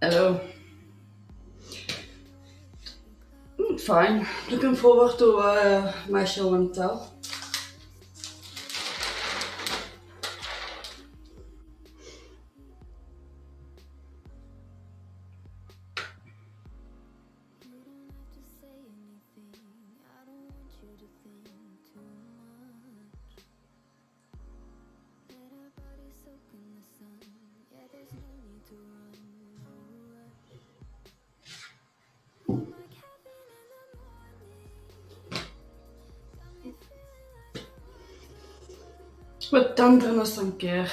Hello. Fine. Looking forward to my show and tell. Wat tenderness and care.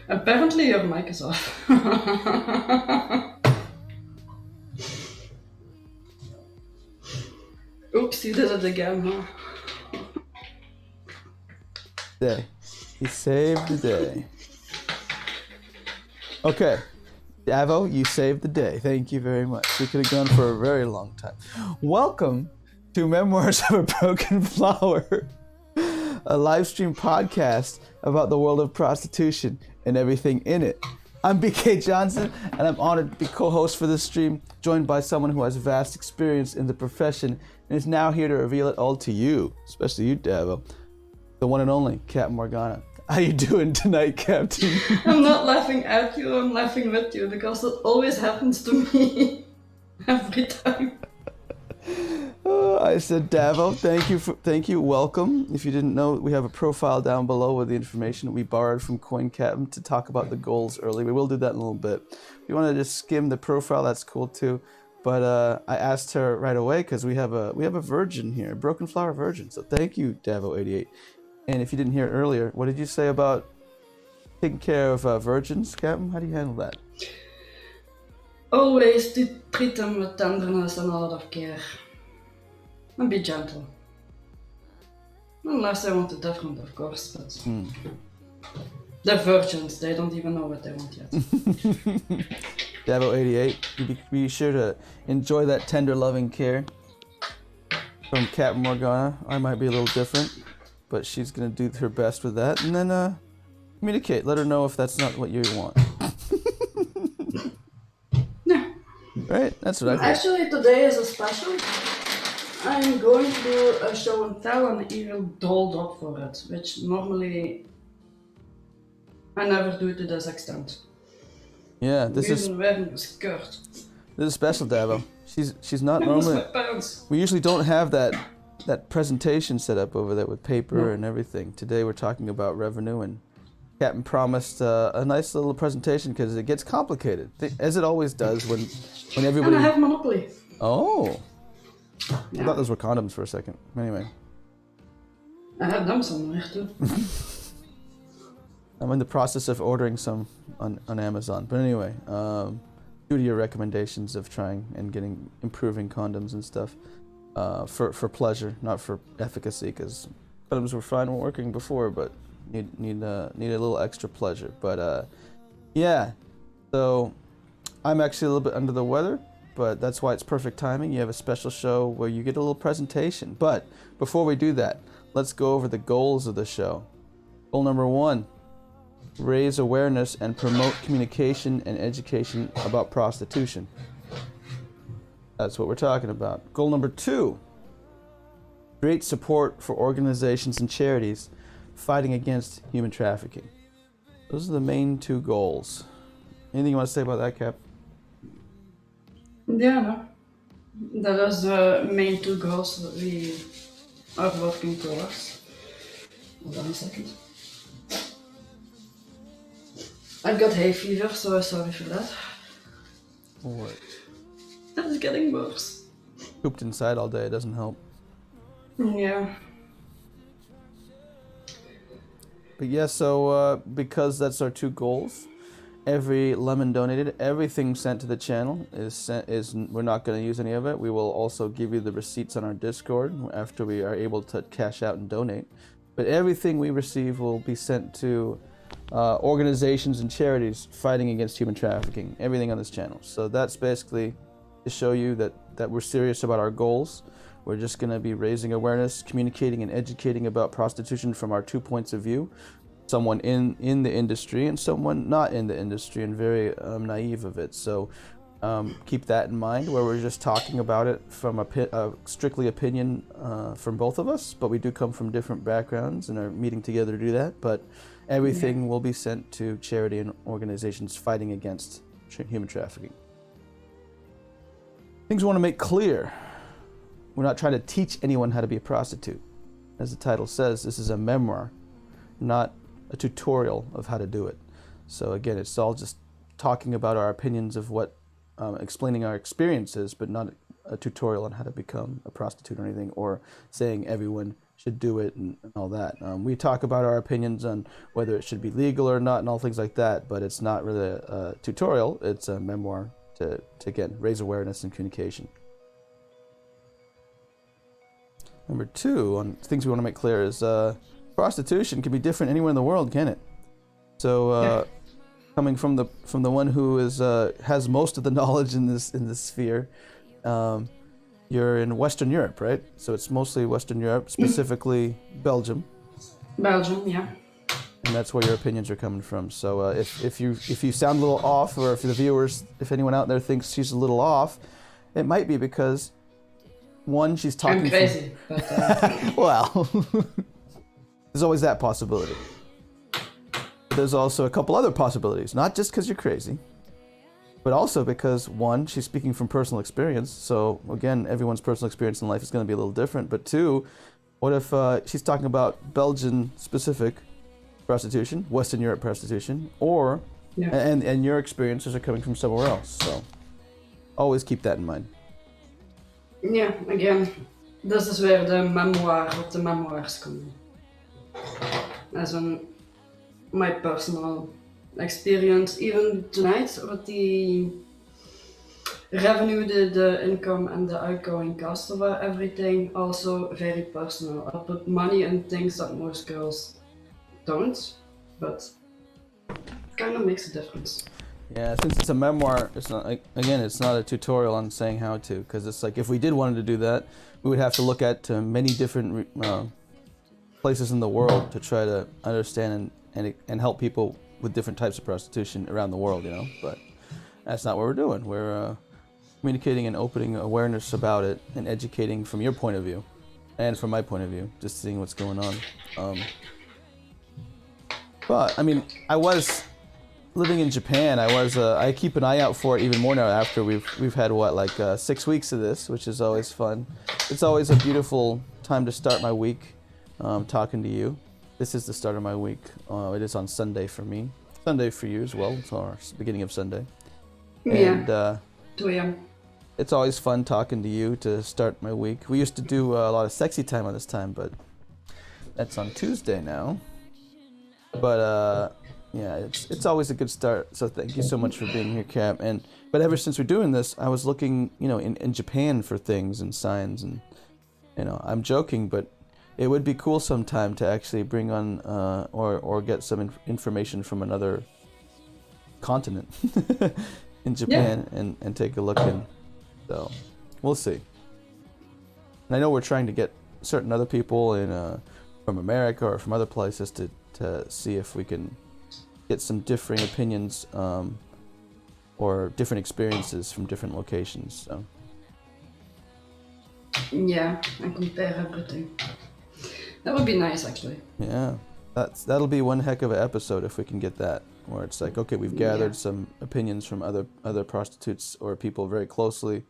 Apparently your mic is off. Oops, you did it again, huh? Day. He saved the day. Okay. Davo, you saved the day. Thank you very much. We could have gone for a very long time. Welcome to Memoirs of a Broken Flower, a live stream podcast about the world of prostitution and everything in it. I'm BK Johnson, and I'm honored to be co-host for this stream, joined by someone who has vast experience in the profession and is now here to reveal it all to you, especially you, Davo, the one and only Captain Morgana. How you doing tonight, Captain? I'm not laughing at you, I'm laughing with you, because it always happens to me. Every time. I said, Davo, thank you, welcome. If you didn't know, we have a profile down below with the information we borrowed from Coin Captain to talk about the goals early. We will do that in a little bit. If you want to just skim the profile, that's cool too. But I asked her right away because we have a virgin here, a broken flower virgin. So thank you, Davo88. And if you didn't hear it earlier, what did you say about taking care of virgins, Captain? How do you handle that? Always to treat them with tenderness and a lot of care. And be gentle. Unless they want it different, of course, but they're virgins, they don't even know what they want yet. Davo88, be sure to enjoy that tender loving care from Captain Morgana. I might be a little different, but she's gonna do her best with that. And then communicate, let her know if that's not what you want. Yeah. Right, that's what I think. Actually, today is a special. I'm going to do a show and tell and I even dolled up for it, which normally I never do to this extent. Yeah, this is Even wearing a skirt. This is special, Davo. She's not I miss normally. my pants. We usually don't have that presentation set up over there with paper and everything. Today we're talking about revenue, and Captain promised a nice little presentation because it gets complicated, as it always does when everybody. And I have Monopoly. Oh. Yeah. I thought those were condoms for a second. Anyway. I have them somewhere too. I'm in the process of ordering some on Amazon. But anyway, due to your recommendations of trying and improving condoms and stuff, for pleasure, not for efficacy, because condoms were fine working before, but need a little extra pleasure. But yeah, so I'm actually a little bit under the weather, but that's why it's perfect timing. You have a special show where you get a little presentation. But before we do that, let's go over the goals of the show. Goal number 1. Raise awareness and promote communication and education about prostitution. That's what we're talking about. Goal number 2, create support for organizations and charities fighting against human trafficking. Those are the main 2 goals. Anything you want to say about that, Cap? Yeah, no. That is the main 2 goals that we are working towards. Hold on a second. I've got hay fever, so sorry for that. What? That is getting worse. Cooped inside all day, it doesn't help. Yeah. But yeah, so because that's our 2 goals, every lemon donated, everything sent to the channel we're not going to use any of it. We will also give you the receipts on our Discord after we are able to cash out and donate. But everything we receive will be sent to organizations and charities fighting against human trafficking. Everything on this channel. So that's basically to show you that we're serious about our goals. We're just going to be raising awareness, communicating and educating about prostitution from our 2 points of view. Someone in the industry and someone not in the industry and very naive of it. So keep that in mind, where we're just talking about it from a strictly opinion from both of us, but we do come from different backgrounds and are meeting together to do that. But everything will be sent to charity and organizations fighting against human trafficking. Things we want to make clear. We're not trying to teach anyone how to be a prostitute. As the title says, this is a memoir, not a tutorial of how to do it. So again, it's all just talking about our opinions of what, explaining our experiences, but not a tutorial on how to become a prostitute or anything, or saying everyone should do it and all that. We talk about our opinions on whether it should be legal or not and all things like that, but it's not really a tutorial, it's a memoir to again, raise awareness and communication. Number 2, on things we want to make clear is prostitution can be different anywhere in the world, can it? So, coming from the one who has most of the knowledge in this sphere, you're in Western Europe, right? So it's mostly Western Europe, specifically Belgium. Belgium, yeah. And that's where your opinions are coming from. So if you sound a little off, or if the viewers, if anyone out there thinks she's a little off, it might be because one, she's talking. I'm crazy. But, well. There's always that possibility. There's also a couple other possibilities, not just because you're crazy, but also because, one, she's speaking from personal experience. So again, everyone's personal experience in life is going to be a little different. But 2, what if she's talking about Belgian specific prostitution, Western Europe prostitution, or and your experiences are coming from somewhere else. So always keep that in mind. Yeah, again, this is where the memoir of the memoirs come in. As in my personal experience, even tonight, with the revenue, the income and the outgoing cost of everything, also very personal. I put money in things that most girls don't, but it kind of makes a difference. Yeah, since it's a memoir, it's not it's not a tutorial on saying how to, because it's like if we did wanted to do that, we would have to look at many different places in the world to try to understand and help people with different types of prostitution around the world, you know. But that's not what we're doing. We're communicating and opening awareness about it and educating from your point of view and from my point of view, just seeing what's going on. But I mean, I was living in Japan. I keep an eye out for it even more now after we've had 6 weeks of this, which is always fun. It's always a beautiful time to start my week. Talking to you. This is the start of my week. It is on Sunday for me. Sunday for you as well. It's our beginning of Sunday. And 2 a.m. It's always fun talking to you to start my week. We used to do a lot of sexy time on this time, but that's on Tuesday now. But yeah, it's always a good start. So thank you so much for being here, Cap. But ever since we're doing this, I was looking, in Japan for things and signs, and I'm joking, but it would be cool sometime to actually bring on or get some information from another continent in Japan and take a look in. So we'll see. And I know we're trying to get certain other people from America or from other places to see if we can get some differing opinions or different experiences from different locations. So. Yeah, and compare everything. That would be nice, actually. Yeah, that'll be one heck of an episode if we can get that, where it's like, okay, we've gathered some opinions from other prostitutes or people very closely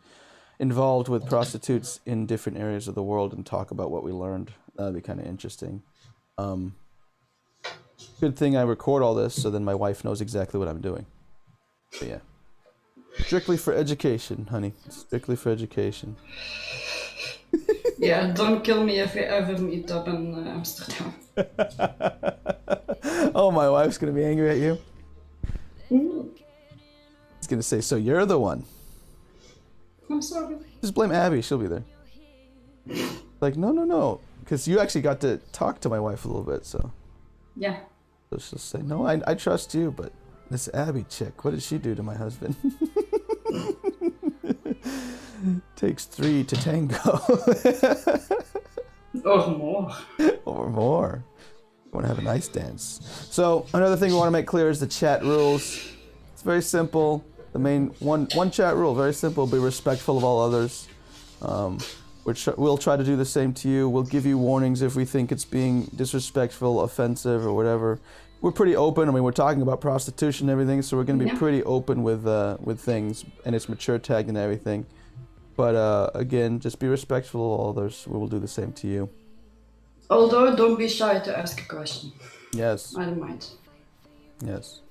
involved with prostitutes in different areas of the world and talk about what we learned. That'd be kind of interesting. Good thing I record all this so then my wife knows exactly what I'm doing. But yeah, strictly for education, honey. Strictly for education. Yeah, don't kill me if we ever meet up in Amsterdam. Oh, my wife's gonna be angry at you? gonna say, so you're the one. I'm sorry. Just blame Abby, she'll be there. Like, no. Because you actually got to talk to my wife a little bit, so. Yeah. So she'll say, no, I trust you, but this Abby chick, what did she do to my husband? Takes 3 to tango. Or more. Or more. You want to have a nice dance. So another thing we want to make clear is the chat rules. It's very simple. The main one chat rule, very simple. Be respectful of all others. We'll try to do the same to you. We'll give you warnings if we think it's being disrespectful, offensive, or whatever. We're pretty open. I mean, we're talking about prostitution and everything, so we're going to be pretty open with things, and it's mature tagged and everything. But again, just be respectful of all others. We will do the same to you. Although, don't be shy to ask a question. Yes. I don't mind. Yes.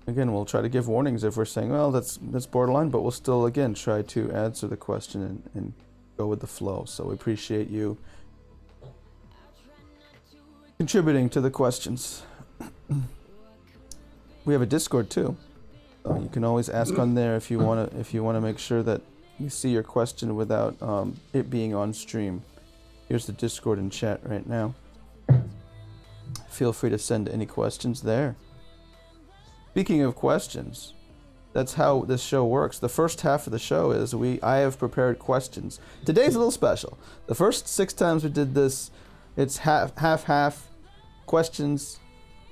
Again, we'll try to give warnings if we're saying, well, that's borderline, but we'll still, again, try to answer the question and go with the flow. So we appreciate you contributing to the questions. We have a Discord too. You can always ask on there if you wanna make sure that you see your question without it being on stream. Here's the Discord and chat right now. Feel free to send any questions there. Speaking of questions, that's how this show works. The first half of the show is I have prepared questions. Today's a little special. The first 6 times we did this, it's half questions,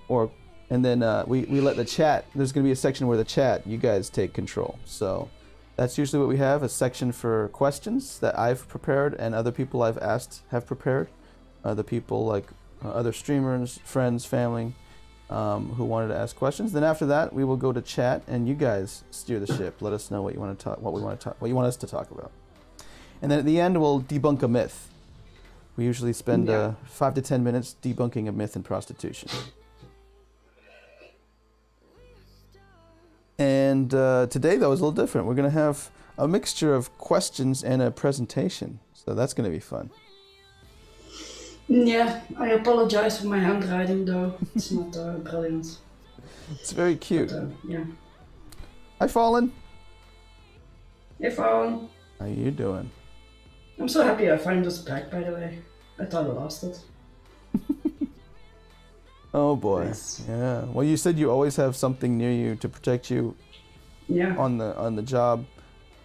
and then we let the chat. There's going to be a section where the chat, you guys take control. So that's usually what we have, a section for questions that I've prepared and other people I've asked have prepared. Other people like other streamers, friends, family, who wanted to ask questions. Then after that, we will go to chat, and you guys steer the ship. Let us know what you want to talk, what you want us to talk about. And then at the end, we'll debunk a myth. We usually spend 5 to 10 minutes debunking a myth in prostitution. And today, though, is a little different. We're going to have a mixture of questions and a presentation. So that's going to be fun. Yeah, I apologize for my handwriting, though. It's not brilliant. It's very cute. But, yeah. Hi, Fallen. Hey, Fallen. How you doing? I'm so happy I found this back, by the way. I thought I lost it. Oh boy. Nice. Yeah. Well, you said you always have something near you to protect you. Yeah. On the job.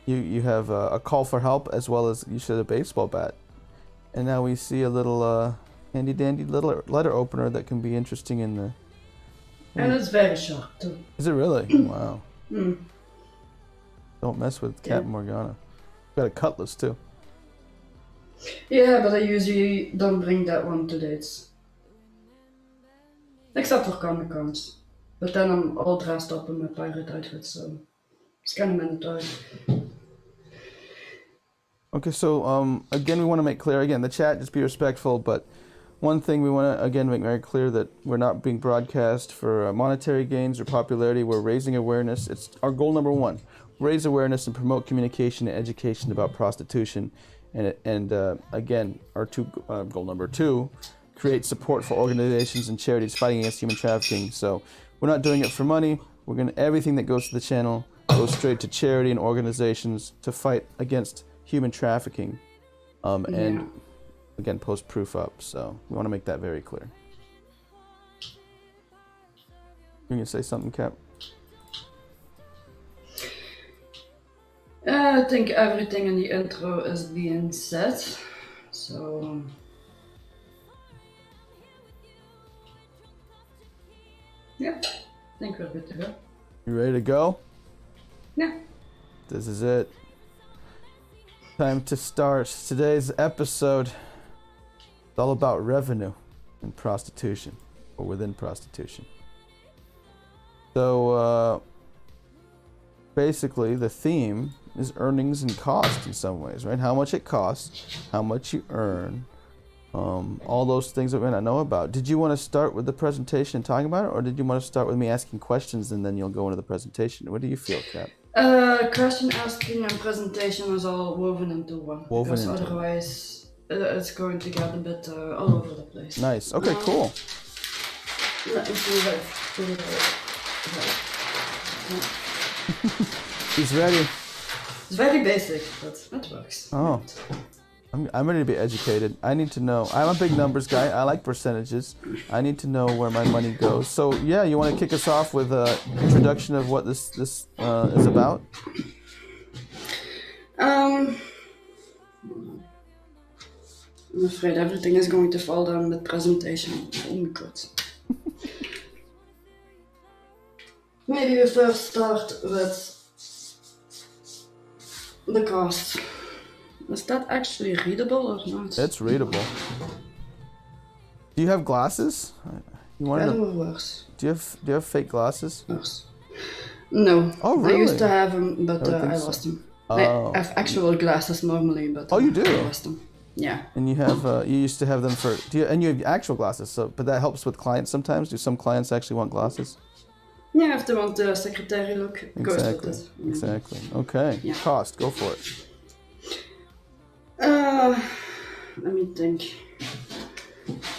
You have a call for help, as well as you said a baseball bat. And now we see a little handy dandy little letter opener that can be interesting in the. And it's very sharp too. Is it really? Wow. Don't mess with Captain Morgana. Got a cutlass too. Yeah, but I usually don't bring that one to dates. Except for comic cons. But then I'm all dressed up in my pirate outfit, so it's kind of mandatory. Okay, so again, we want to make clear, again, the chat, just be respectful, but one thing we want to, again, make very clear that we're not being broadcast for monetary gains or popularity. We're raising awareness. It's our goal number 1, raise awareness and promote communication and education about prostitution. And again, our goal number 2, create support for organizations and charities fighting against human trafficking. So we're not doing it for money. Everything that goes to the channel goes straight to charity and organizations to fight against human trafficking, and again, post proof up. So we want to make that very clear. You gonna say something, Cap? I think everything in the intro is being said, so yeah, I think we're good to go. You ready to go? Yeah. This is it. Time to start today's episode. It's all about revenue in prostitution, or within prostitution. So basically the theme is earnings and cost in some ways, right? How much it costs, how much you earn, all those things that we don't know about. Did you want to start with the presentation and talking about it, or did you want to start with me asking questions and then you'll go into the presentation? What do you feel, Cap? Question asking and presentation is all woven into one. Because otherwise it's going to get a bit all over the place. Nice. Okay, cool. Let me see if I put it He's ready. It's very basic, but it works. Oh. I'm ready to be educated. I need to know. I'm a big numbers guy. I like percentages. I need to know where my money goes. So yeah, you want to kick us off with an introduction of what this is about? I'm afraid everything is going to fall down with presentation. Oh my god. Maybe we first start with the cost. Is that actually readable or not? It's readable. Do you have glasses? You want Better to? or worse? Do you have fake glasses? Worse. No. Oh, really? I used to have them, but I so. lost them. Oh. I have actual glasses normally, but Oh, you do? I lost them. Yeah. And you have you used to have them for and you have actual glasses. So, but that helps with clients sometimes. Do some clients actually want glasses? Yeah, if they want the secretary look, goes with Exactly. it. Exactly. Okay. Yeah. Cost. Go for it. Let me think.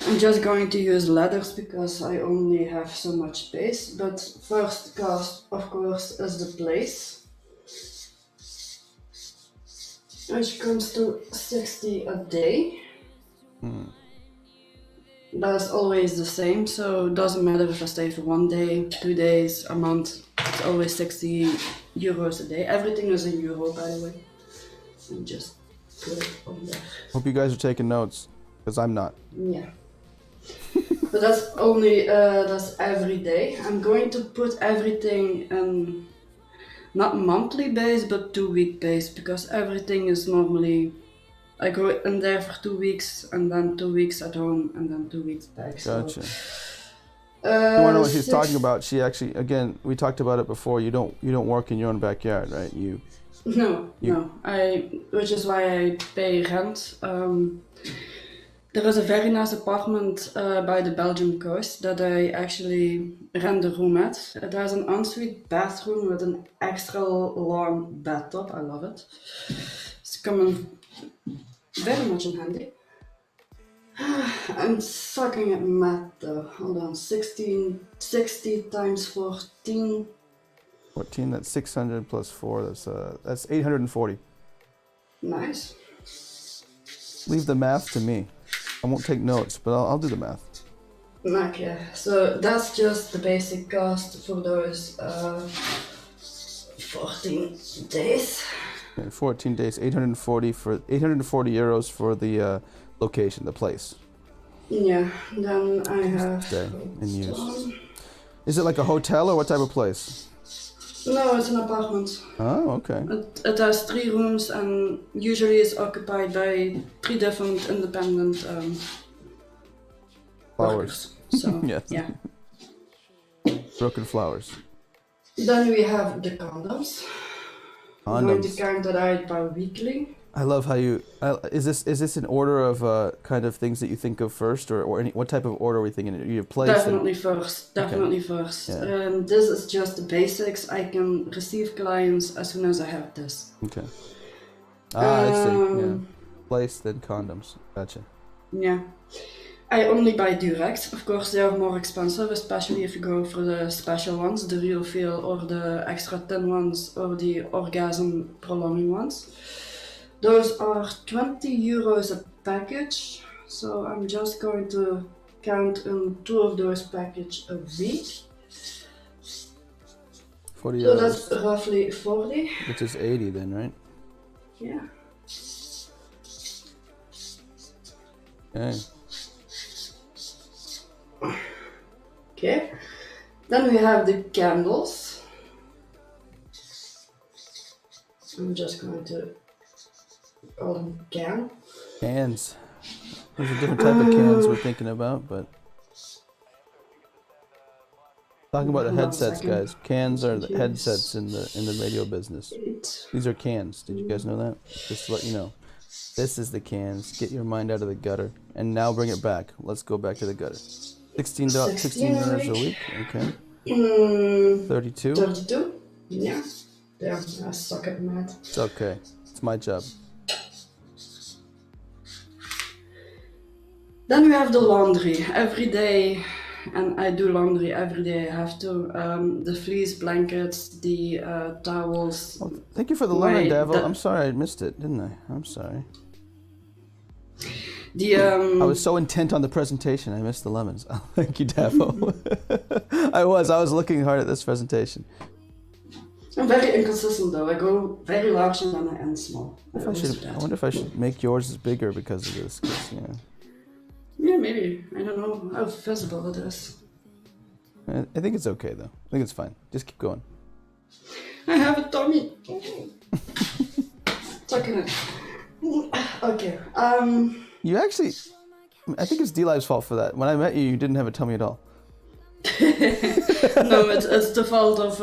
I'm just going to use letters because I only have so much space. But first cost, of course, is the place, which comes to 60 a day. That's always the same, so it doesn't matter if I stay for 1 day, 2 days, a month. It's always 60 euros a day. Everything is in euro, by the way. And just put it on there. Hope you guys are taking notes, because I'm not. Yeah. But that's only, that's every day. I'm going to put everything in, not monthly base, but 2-week base, because everything is normally, I go in there for 2 weeks, and then 2 weeks at home, and then 2 weeks back. Gotcha. So, You want to know what she's talking about? She actually, again, we talked about it before. You don't work in your own backyard, right? No. Which is why I pay rent. There is a very nice apartment by the Belgian coast that I actually rent a room at. It has an ensuite bathroom with an extra long bathtub. I love it. It's coming very much in handy. I'm sucking at math though. Hold on, 60 times 14. 14. That's 600 plus 4. That's 840. Nice. Leave the math to me. I won't take notes, but I'll do the math. Okay, so that's just the basic cost for those 14 days. Okay, 14 days, 840 euros for the location, the place. Yeah, then I have. Stay and use. Is it like a hotel or what type of place? No, it's an apartment. Oh, okay. It has 3 rooms and usually is occupied by 3 different independent Flowers. workers. So, Yes. yeah. Broken flowers. Then we have the condoms. I'm going to Condoms. count that out bi-weekly. I love how you. Is this an order of kind of things that you think of first, or what type of order are we thinking? You place. Definitely first. Definitely first. Yeah. This is just the basics. I can receive clients as soon as I have this. Okay. I see. Yeah. Place then condoms. Gotcha. Yeah. I only buy direct. Of course, they are more expensive, especially if you go for the special ones, the real feel or the extra thin ones or the orgasm prolonging ones. Those are 20 euros a package. So I'm just going to count in 2 of those packages a week. 40 So euros. that's roughly 40. Which is 80 then, right? Yeah. Okay. Okay. Then we have the candles. I'm just going to call them can. Cans. There's a different type of cans we're thinking about, but talking about the Hold on a headsets, second. guys. Cans are the Jeez. headsets in the radio business. These are cans. Did you guys know that? Just to let you know. This is the cans. Get your mind out of the gutter. And now bring it back. Let's go back to the gutter. 16 euros a week. Okay. 32. 32? Yeah. Yeah, I suck at math. It's okay. It's my job. Then we have the laundry. Every day and I do laundry every day. I have to. The fleece blankets, the towels. Well, thank you for the lemon, Devil. I'm sorry I missed it, didn't I? I'm sorry. I was so intent on the presentation, I missed the lemons. Oh, thank you, Devil. I was looking hard at this presentation. I'm very inconsistent though. I go very large and then I end small. I wonder if I should make yours bigger because of this. Yeah, maybe. I don't know how visible it is. I think it's okay though. I think it's fine. Just keep going. I have a tummy. Sucking it. Okay. You actually, I think it's D-Live's fault for that. When I met you, you didn't have a tummy at all. No, it's the fault of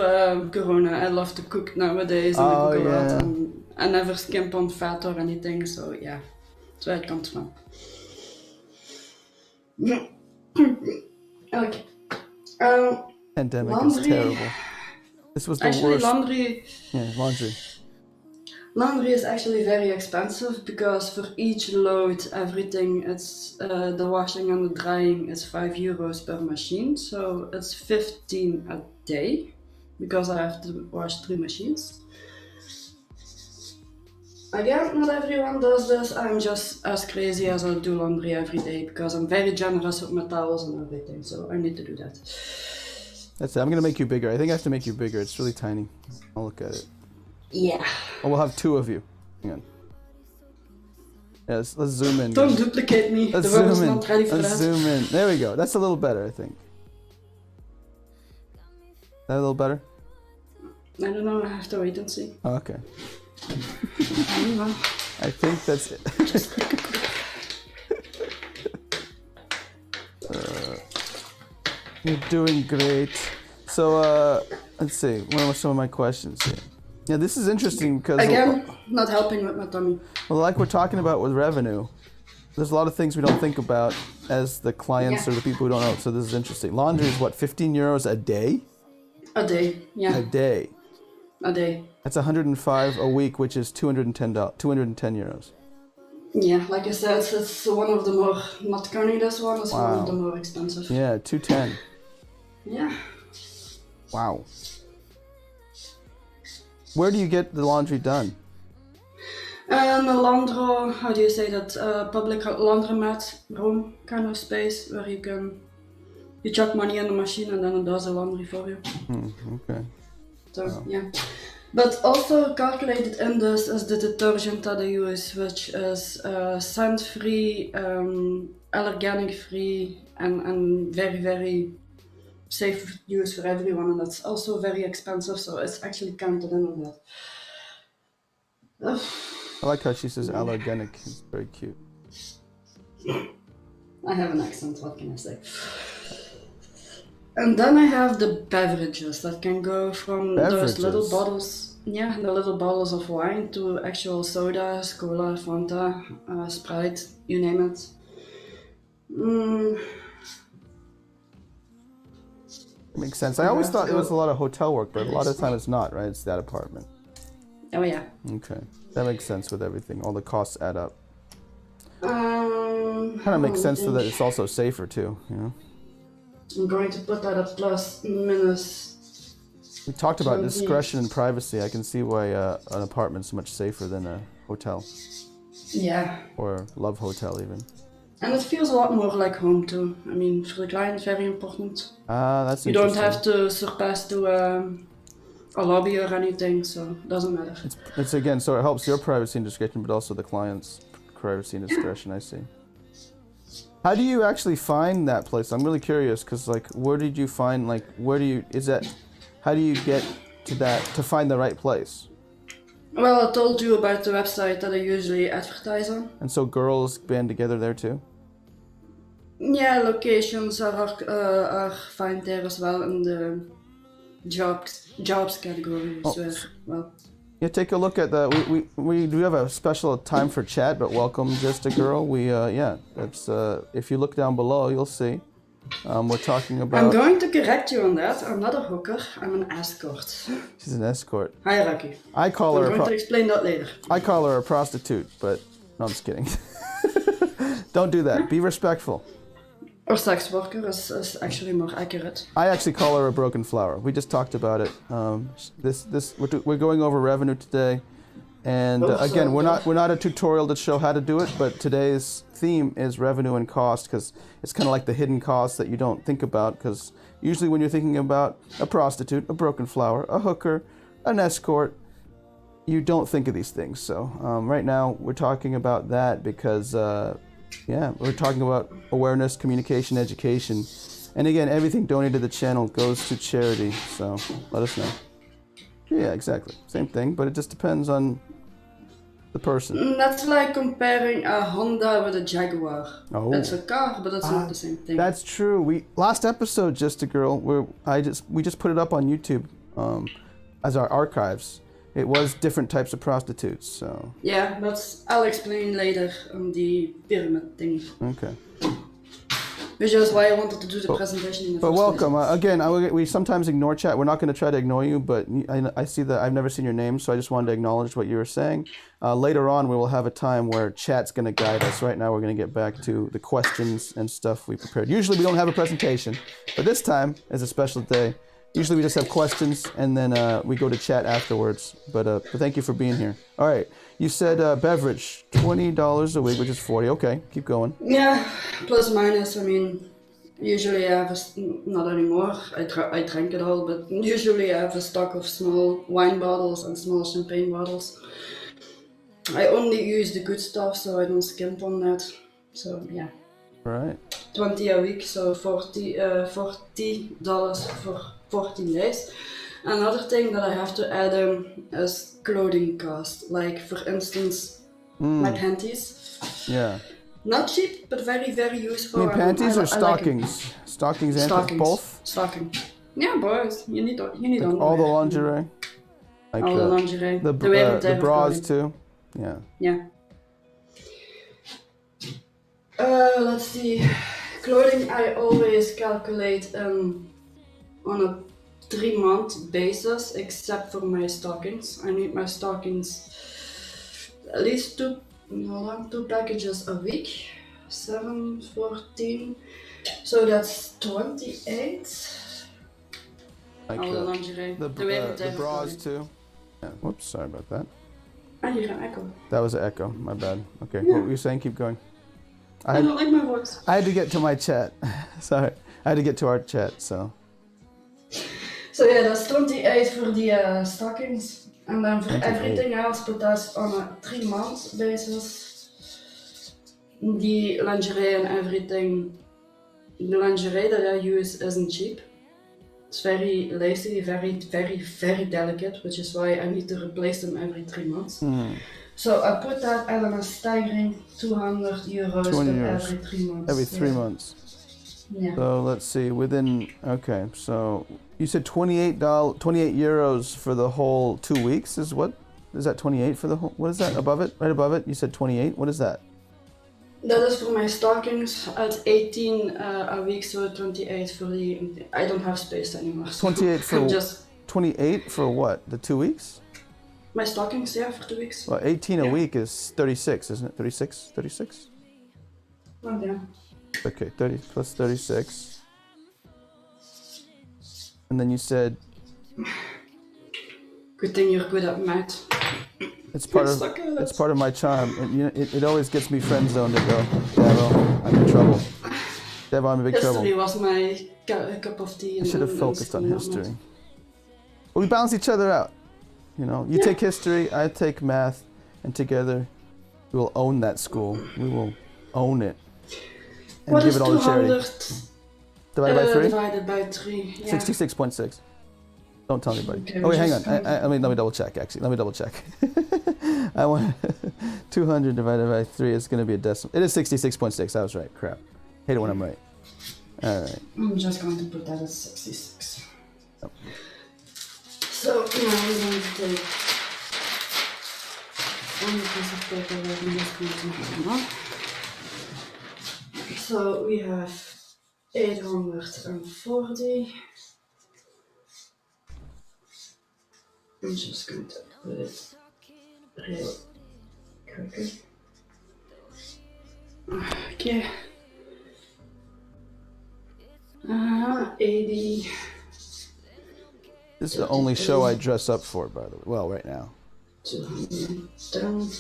Corona. I love to cook nowadays and I cook a lot and I never skimp on fat or anything, so yeah, that's where it comes from. Okay. Pandemic laundry. is terrible. This was the actually, worst. Laundry. Yeah, laundry. Laundry is actually very expensive because for each load, everything, it's the washing and the drying is €5 per machine, so it's 15 a day because I have to wash 3 machines. Again, not everyone does this. I'm just as crazy as I do laundry every day because I'm very generous with my towels and everything, so I need to do that. That's it. I'm gonna make you bigger. I think I have to make you bigger. It's really tiny. I'll look at it. Yeah. Oh, we'll have 2 of you. Hang on. Yeah, let's zoom in. Don't duplicate me. Let's the world is zoom in. not ready for Let's that. zoom in. There we go. That's a little better, I think. That a little better? I don't know. I have to wait and see. Oh, okay. I I think that's it. You're doing great. So, let's see. What are some of my questions here? Yeah, this is interesting because... Again, not helping with my tummy. Well, like we're talking about with revenue, there's a lot of things we don't think about as the clients or the people who don't know. So this is interesting. Laundry is what, €15 a day? A day, yeah. A day. A day. That's 105 a week, which is €210. Yeah, like I said, it's one of the more, not counting this one, it's one of the more expensive. Yeah, 210. Yeah. Wow. Where do you get the laundry done? And a laundro, how do you say that? Public laundromat room kind of space where you chuck money in the machine and then it does the laundry for you. Okay. So, yeah. But also calculated in this is the detergent that I use, which is scent-free, allergenic-free, and very, very safe use for everyone. And that's also very expensive, so it's actually counted in on that. I like how she says allergenic. It's very cute. I have an accent, what can I say? And then I have the beverages that can go from those little bottles, the little bottles of wine to actual sodas, cola, Fanta, Sprite, you name it. Makes sense. I always thought it was a lot of hotel work, but a lot of the time it's not, right? It's that apartment. Oh yeah. Okay. That makes sense with everything. All the costs add up. Kind of makes sense so that it's also safer too, you know? I'm going to put that at plus minus. We talked about discretion and privacy. I can see why an apartment's much safer than a hotel. Yeah. Or love hotel even. And it feels a lot more like home too. I mean, for the client, very important. That's you don't have to surpass to a lobby or anything, so it doesn't matter. It's again, so it helps your privacy and discretion, but also the client's privacy and discretion, I see. How do you actually find that place? I'm really curious, because like, where did you find, like, how do you get to that, to find the right place? Well, I told you about the website that I usually advertise on. And so girls band together there too? Yeah, locations are fine there as well in the jobs category. Well. Yeah, take a look at the. We do have a special time for chat, but welcome, Just a Girl. That's if you look down below, you'll see. We're talking about. I'm going to correct you on that. I'm not a hooker. I'm an escort. She's an escort. Hierarchy. I call her. I'm going to explain that later. I call her a prostitute, but no, I'm just kidding. Don't do that. Be respectful. Or sex worker is actually more accurate. I actually call her a broken flower. We just talked about it. We're going over revenue today, and again, we're not a tutorial to show how to do it, but today's theme is revenue and cost, because it's kind of like the hidden costs that you don't think about, because usually when you're thinking about a prostitute, a broken flower, a hooker, an escort, you don't think of these things. So right now we're talking about that because we're talking about awareness, communication, education, and again, everything donated to the channel goes to charity, so let us know. Yeah, exactly, same thing, but it just depends on the person. That's like comparing a Honda with a Jaguar. Oh. It's a car, but it's not the same thing. That's true. Last episode, Just a Girl, we just put it up on YouTube as our archives. It was different types of prostitutes, so... Yeah, but I'll explain later on the pyramid thing. Okay. Which is why I wanted to do the presentation in the But first welcome. place. Again, we sometimes ignore chat. We're not going to try to ignore you, but I see that I've never seen your name, so I just wanted to acknowledge what you were saying. Later on, we will have a time where chat's going to guide us. Right now, we're going to get back to the questions and stuff we prepared. Usually, we don't have a presentation, but this time is a special day. Usually we just have questions and then we go to chat afterwards. But thank you for being here. All right, you said beverage, $20 a week, which is $40. Okay, keep going. Yeah, plus minus. I mean, usually I have not anymore. I drank it all, but usually I have a stock of small wine bottles and small champagne bottles. I only use the good stuff, so I don't skimp on that. So yeah. Right. 20 a week, so $40 for 14 days. Another thing that I have to add is clothing cost. Like for instance, my panties. Yeah. Not cheap, but very, very useful. You mean panties or stockings? Like stockings and both? Stocking. Yeah, boys. You need like underwear. all the lingerie. Like all the lingerie. The bras too. Yeah. Yeah. Let's see. Clothing I always calculate on a 3-month basis, except for my stockings. I need my stockings at least two packages a week. 7, 14. So that's 28. Like all the lingerie. The bras too. Yeah. Whoops, sorry about that. I hear an echo. That was an echo, my bad. Okay, Yeah. what were you saying? Keep going. I don't like my voice. I had to get to my chat. Sorry, I had to get to our chat, so. So yeah, that's 28 for the stockings. And then for 28. everything else, but that's on a 3-month basis. The lingerie and everything, the lingerie that I use isn't cheap. It's very lacy, very, very, very delicate, which is why I need to replace them every 3 months. So I put that at a staggering €200 every 3 months. Every 3 months. Yeah. So let's see, okay, so you said €28 for the whole 2 weeks is what? Is that 28 for the whole, what is that above it? Right above it, you said 28, what is that? That is for my stockings at 18 a week, so 28 for the, I don't have space anymore. So 28 for, just 28 for what, the 2 weeks? my stockings, yeah, for 2 weeks. Well, 18 a week is 36, isn't it? 36? Oh, yeah. Okay, 30 plus 36. And then you said... Good thing you're good at math. It's part of my charm. It always gets me friend zoned to go, Devo, I'm in trouble. Devo, I'm in big trouble. History was my cup of tea. I should have focused on history. Well, we balance each other out. You know, you take history, I take math, and together we will own that school. We will own it. And what give is it all to charity. 200 divided by 3? Divided by 3, yeah. 66.6. Don't tell anybody. Okay, Oh wait, hang on. Let me double check. Actually, let me double check. I want 200 divided by 3 is going to be a decimal. It is 66.6. I was right. Crap. Hate it when I'm right. All right. I'm just going to put that as 66. Oh. So now we're going to take one piece of paper that I'm just going to hang on. So we have 840. I'm just going to put it real quickly. Okay. 80. This is the only show I dress up for, by the way. Well, right now. 210.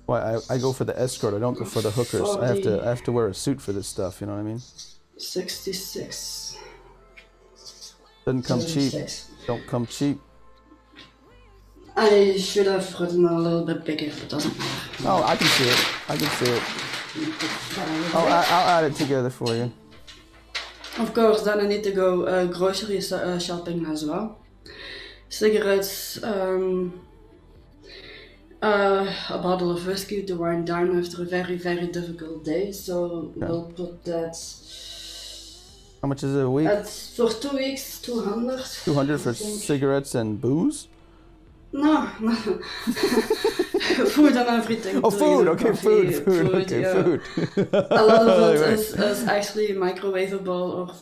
Why I go for the escort. I don't go for the hookers. 40. I have to wear a suit for this stuff. You know what I mean? 66. Doesn't come cheap. 76. Don't come cheap. I should have written a little bit bigger, but it doesn't matter. Oh, I can see it. I can see it. I'll add it together for you. Of course, then I need to go grocery shopping as well. Cigarettes, a bottle of whiskey to wind down after a very, very difficult day. So we'll put that. How much is it a week? For 2 weeks, 200. 200 for cigarettes and booze? No, food and everything. Oh, food. Okay, coffee, food. Okay, yeah. food. A lot of it is actually microwavable or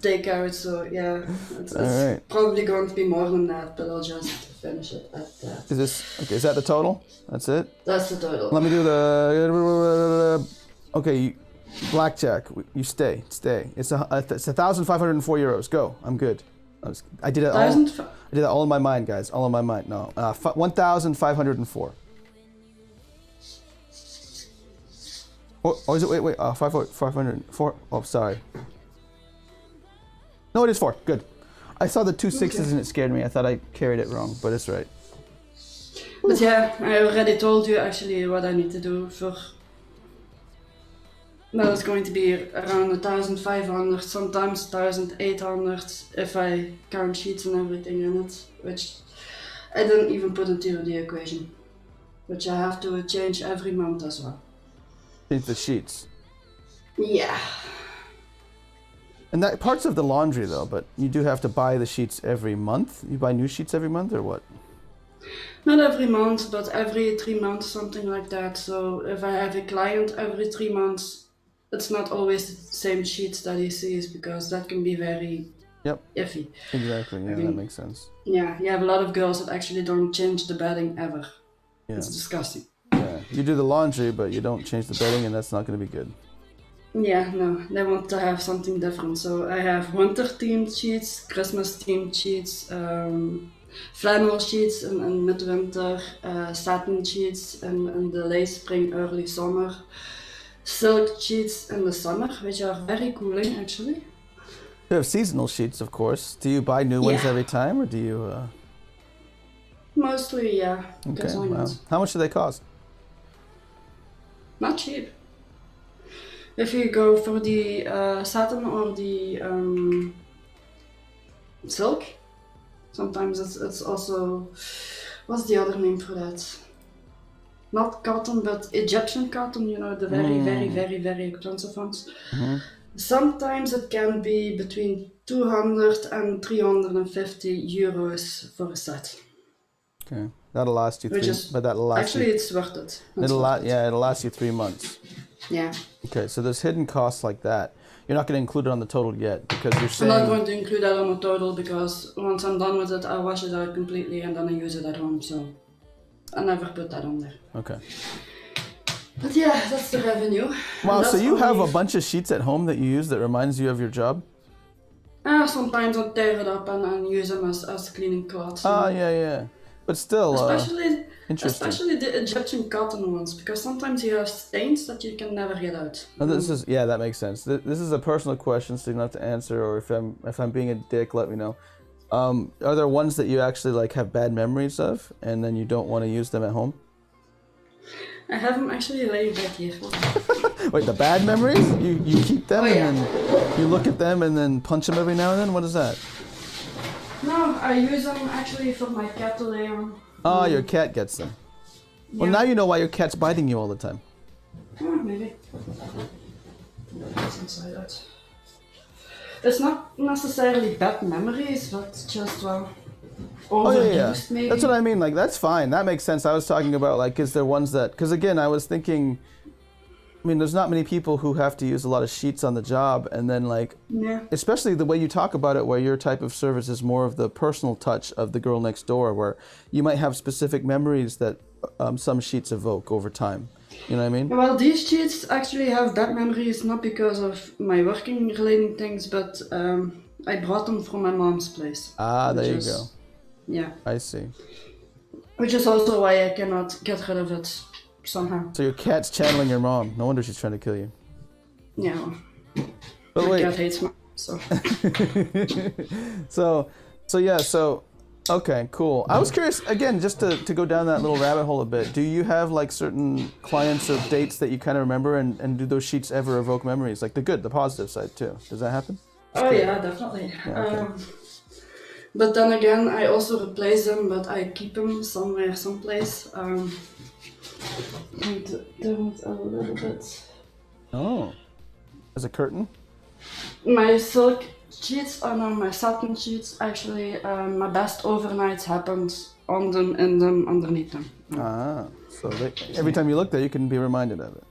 takeout. So yeah, it's right. probably going to be more than that, but I'll just finish it at that. Is this okay? Is that the total? That's it. That's the total. Let me do the. Okay, blackjack. You stay. It's 1,504 euros. Go. I'm good. I did it all. I did that all in my mind, guys. All in my mind. No, 1,504. Oh, is it? Wait. 504. Oh, sorry. No, it is 4. Good. I saw the 2 6s and it scared me. I thought I carried it wrong, but it's right. But yeah, I already told you actually what I need to do for. Well, it's going to be around 1,500, sometimes 1,800 if I count sheets and everything in it, which I didn't even put into the equation, which I have to change every month as well. Change the sheets. Yeah. And that parts of the laundry though, but you do have to buy the sheets every month? You buy new sheets every month or what? Not every month, but every 3 months, something like that. So if I have a client every 3 months, it's not always the same sheets that he sees because that can be very iffy. Exactly, yeah, that makes sense. Yeah, you have a lot of girls that actually don't change the bedding ever. Yeah. It's disgusting. Yeah, you do the laundry, but you don't change the bedding, and that's not going to be good. Yeah, no, they want to have something different. So I have winter-themed sheets, Christmas-themed sheets, flannel sheets in midwinter, satin sheets in the late spring, early summer. Silk sheets in the summer, which are very cooling actually. You have seasonal sheets, of course. Do you buy new ones every time, or do you? Mostly, yeah. Okay. Wow. How much do they cost? Not cheap. If you go for the satin or the silk, sometimes it's also. What's the other name for that? Not cotton, but Egyptian cotton, you know, the very, very, very, very expensive ones. Mm-hmm. Sometimes it can be between 200 and 350 euros for a set. Okay, that'll last you actually it's worth it. It'll last you 3 months. Yeah. Okay, so there's hidden costs like that. You're not going to include it on the total yet because you're saying... I'm not going to include that on the total because once I'm done with it, I wash it out completely and then I use it at home, so... I never put that on there. Okay. But yeah, that's the revenue. Wow, so you have a bunch of sheets at home that you use that reminds you of your job? Sometimes I'll tear it up and use them as cleaning cloths. Yeah. But still, especially the Egyptian cotton ones, because sometimes you have stains that you can never get out. Oh, that makes sense. This is a personal question, so you don't have to answer, or if I'm being a dick, let me know. Are there ones that you actually like have bad memories of, and then you don't want to use them at home? I have them actually laid back here. Wait, the bad memories? You keep them and then you look at them and then punch them every now and then? What is that? No, I use them actually for my cat to lay on. Oh, your cat gets them. Yeah. Well, now you know why your cat's biting you all the time. Maybe. What's inside that? It's not necessarily bad memories, but just, overused maybe. That's what I mean, like, that's fine. That makes sense. I was talking about, like, is there ones that... Because, again, I was thinking... I mean, there's not many people who have to use a lot of sheets on the job, and then, like... Yeah. Especially the way you talk about it, where your type of service is more of the personal touch of the girl next door, where you might have specific memories that some sheets evoke over time. You know what I mean? Well, these cheats actually have bad memories, not because of my working related things, but I brought them from my mom's place. Ah, there you go. Yeah. I see. Which is also why I cannot get rid of it somehow. So your cat's channeling your mom. No wonder she's trying to kill you. Yeah. Well, But my wait. cat hates me, so. So okay, cool. I was curious again, just to go down that little rabbit hole a bit. Do you have like certain clients or dates that you kind of remember, and do those sheets ever evoke memories, like the positive side too? Does that happen? Oh yeah, definitely. Yeah, okay. But then again, I also replace them, but I keep them somewhere, someplace. And turn it a little bit. Oh, as a curtain. My silk sheets, my satin sheets, actually, my best overnights happened on them, in them, underneath them. Ah, so every time you look there, you can be reminded of it.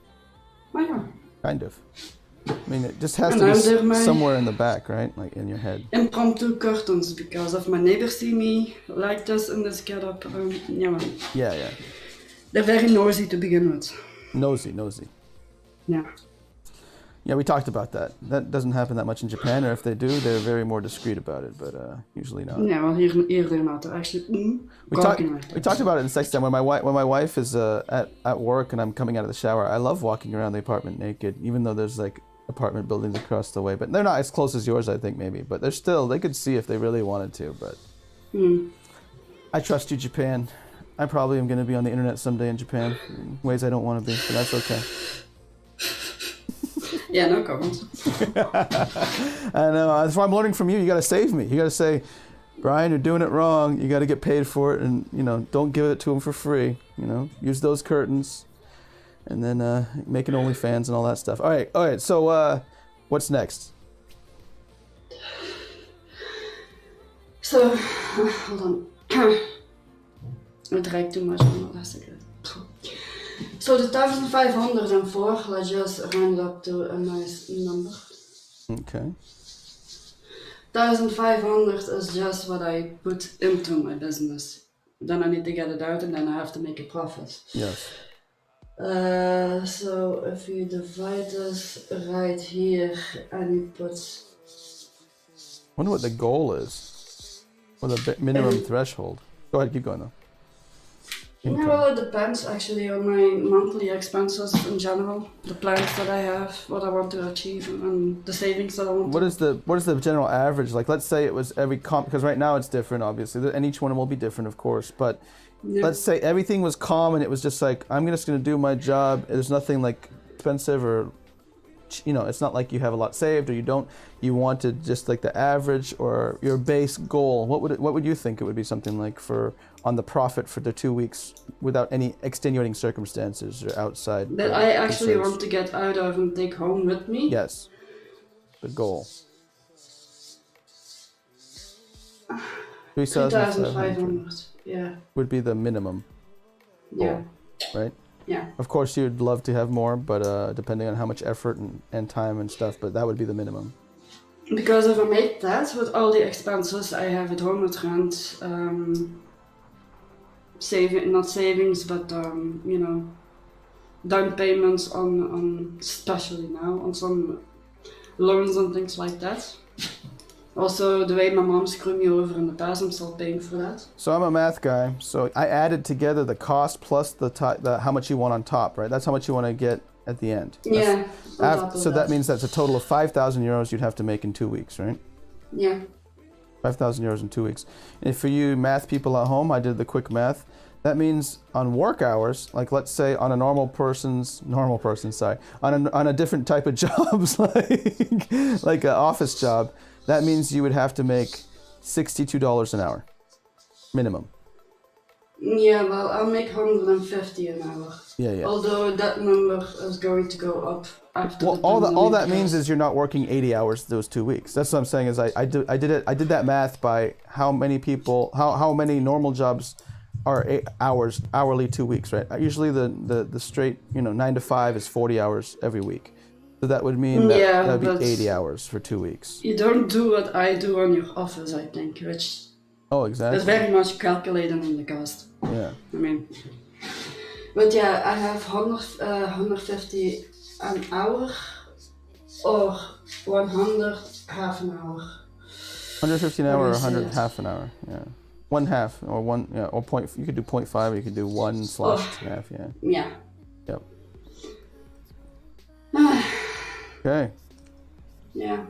Oh yeah. Kind of. I mean, it just has to be somewhere in the back, right? Like in your head. Impromptu curtains, because if my neighbors see me like this in this getup, Yeah. They're very nosy to begin with. Nosy. Yeah. Yeah, we talked about that. That doesn't happen that much in Japan, or if they do, they're very more discreet about it, but usually not. Yeah, well, here they're not. They're actually we talked about it in sex time. When my wife is at work and I'm coming out of the shower, I love walking around the apartment naked, even though there's like apartment buildings across the way. But they're not as close as yours, I think, maybe. But they could see if they really wanted to. But I trust you, Japan. I probably am going to be on the internet someday in Japan, in ways I don't want to be, but that's okay. Yeah, no comment. I know. That's why I'm learning from you. You got to save me. You got to say, Brian, you're doing it wrong. You got to get paid for it, and don't give it to him for free. Use those curtains, and then make an OnlyFans and all that stuff. All right. So, what's next? So, hold on. I drank too much. That's good. So the 1,504, let's just round up to a nice number. Okay. 1,500 is just what I put into my business. Then I need to get it out, and then I have to make a profit. Yes. So if you divide this right here and you put... I wonder what the goal is. Or the minimum threshold. Go ahead, keep going though. Yeah, well, it depends actually on my monthly expenses in general, the plans that I have, what I want to achieve, and the savings that I want. What is the general average? Like, let's say it was every because right now it's different, obviously, and each one will be different, of course. But let's say everything was calm and it was just like, I'm just going to do my job. There's nothing like expensive or, it's not like you have a lot saved or you don't. You wanted just like the average or your base goal. What would you think it would be something like on the profit for the 2 weeks without any extenuating circumstances or outside? That I actually want to get out of and take home with me? Yes. The goal. 3,500. Yeah. Would be the minimum goal, right? Yeah. Of course, you'd love to have more, but depending on how much effort and time and stuff, but that would be the minimum. Because if I make that with all the expenses I have at home with rent, not savings, but down payments on especially now on some loans and things like that. Also, the way my mom screwed me over in the past, I'm still paying for that. So I'm a math guy, so I added together the cost plus the how much you want on top, right? That's how much you want to get at the end. Yeah. So that means that's a total of 5,000 euros you'd have to make in 2 weeks, right? Yeah. 5,000 euros in 2 weeks. And for you math people at home, I did the quick math. That means on work hours, like let's say on a normal person's, on a different type of jobs, like an office job, that means you would have to make $62 an hour, minimum. Yeah, well, I'll make 150 an hour. Yeah. Although that number is going to go up after. Well, all that means is you're not working 80 hours those 2 weeks. That's what I'm saying. Is I did that math by how many people, how many normal jobs are 8 hours hourly 2 weeks, right? Usually the straight 9 to 5 is 40 hours every week. So that would mean that would be 80 hours for 2 weeks. You don't do what I do on your office, I think, which exactly. is very much calculated in the cost. Yeah. I mean, But yeah, I have 150 an hour or 100 half an hour. 150 an How hour do or you say 100 it? half an hour. Yeah. One half or one, yeah, or point. You could do 0.5 or you could do 1/2. Yeah. Yeah. Yep. Ah, Okay. yeah.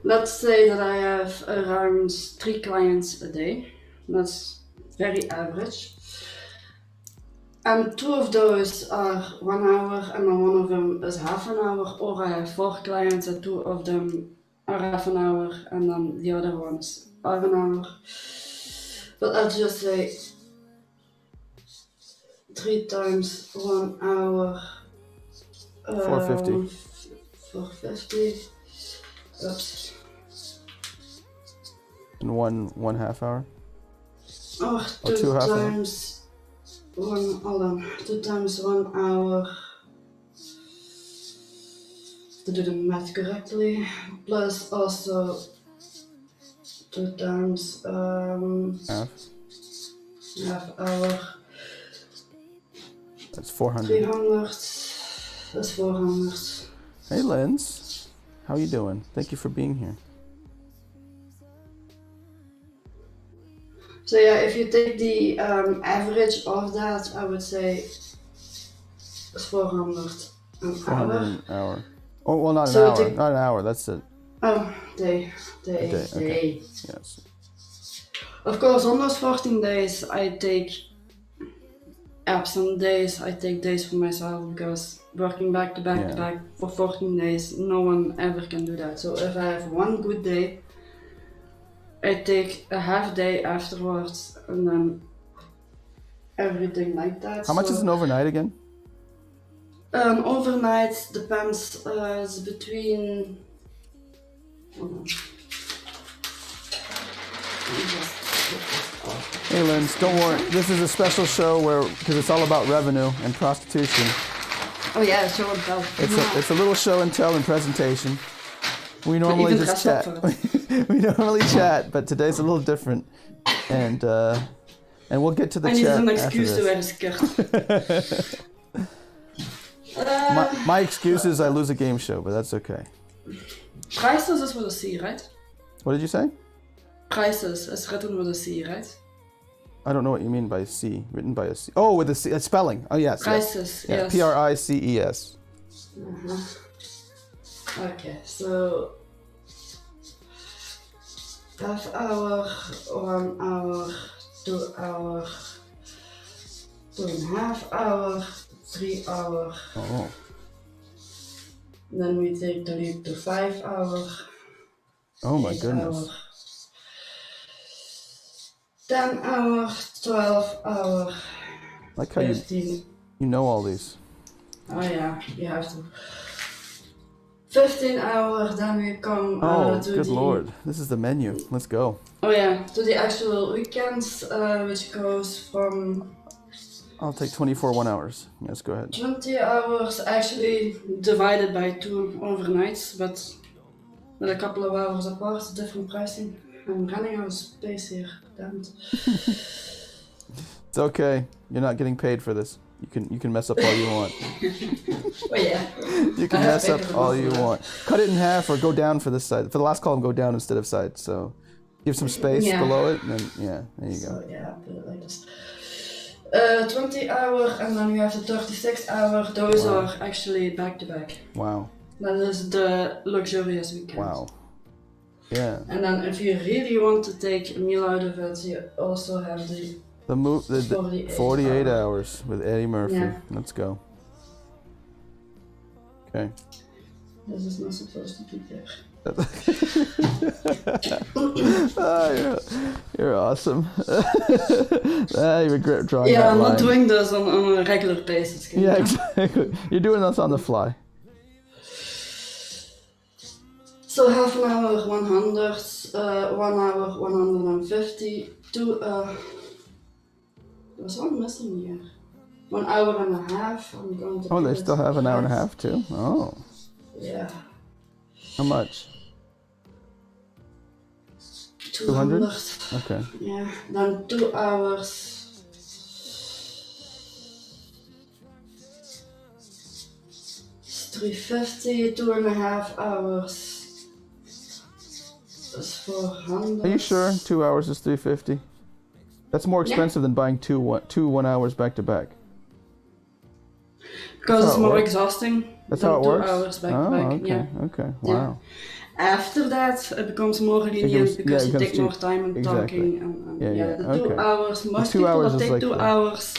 Let's say that I have around 3 clients a day. That's very average. And 2 of those are 1 hour, and then 1 of them is half an hour. Or I have 4 clients, and 2 of them are half an hour, and then the other ones are an hour. But I'll just say 3 times 1 hour. 450. 450. Oops. In one half hour. Or Or 2 2 half an hour. times 1. Hold on. 2 times 1 hour. To do the math correctly. Plus also 2 times Half. half hour. That's 400. 300. That's 400. Hey, Linz. How you doing? Thank you for being here. So yeah, if you take the average of that, I would say it's 400 an 400 hour. an hour. Oh, well, not an So hour. Not an hour. That's it. Oh, day. A day. Okay. Yes. Of course, on those 14 days, I take absent days. I take days for myself because working back to back to back for 14 days, no one ever can do that. So if I have one good day, I take a half day afterwards, and then everything like that. How much is an overnight again? Overnight depends. It's between. Hold on. Hey, Linz, don't worry. This is a special show because it's all about revenue and prostitution. Oh yeah, show and tell. It's a little show and tell and presentation. We normally just chat. We normally chat, but today's a little different, and we'll get to the chat I need an after excuse to wear a this. skirt. My excuse is I lose a game show, but that's okay. Prices is with a C, right? What did you say? Prices is written with a C, right? I don't know what you mean by C. Written by a C. Oh, with a C. Spelling. Oh, yes. Prices, Yeah, yes. Prices. Okay, so half hour, 1 hour, 2 hour, 2.5 hour, 3 hour. Oh. Then we take the leap to 5 hour. Oh my 8 goodness. Hour, 10 hour, 12 hour. Like how 15. you know all these. Oh yeah, you have to. 15 hour, then we come to good the... lord. This is the menu. Let's go. Oh yeah, to the actual weekends, which goes from... I'll take 24 1 hours. Yes, go ahead. 20 hours actually divided by 2 overnights, but with a couple of hours apart, different pricing. I'm running out of space here, damn it. It's okay. You're not getting paid for this. You can mess up all you want. Oh yeah. You can mess up all you want. Cut it in half or go down for this side. For the last column, go down instead of side. So give some space below it, and then there you go. So yeah, put it like this. 20 hour, and then you have the 36 hour. Those are actually back to back. Wow. That is the luxurious weekend. Wow. Yeah. And then if you really want to take a meal out of it, you also have the 48 hours with Eddie Murphy. Yeah. Let's go. Okay. This is not supposed to be there. You're awesome. You regret drawing that Yeah, I'm line. not doing this on a regular basis. Yeah, exactly. You're doing this on the fly. So half an hour 100, 1 hour 150, there's one missing here. 1 hour and a half, I'm going to... Oh, they still have an hour and a half too? Oh. Yeah. How much? 200. Okay. Yeah, then 2 hours. 350, 2.5 hours is 400. Are you sure 2 hours is 350? That's more expensive than buying two 1 hours back to back. Because it's more exhausting. That's how it works? 2 hours back to back. Okay, Yeah. okay, wow. After that, it becomes more lenient because you take more time in talking. And the 2 hours, most people that take 2 hours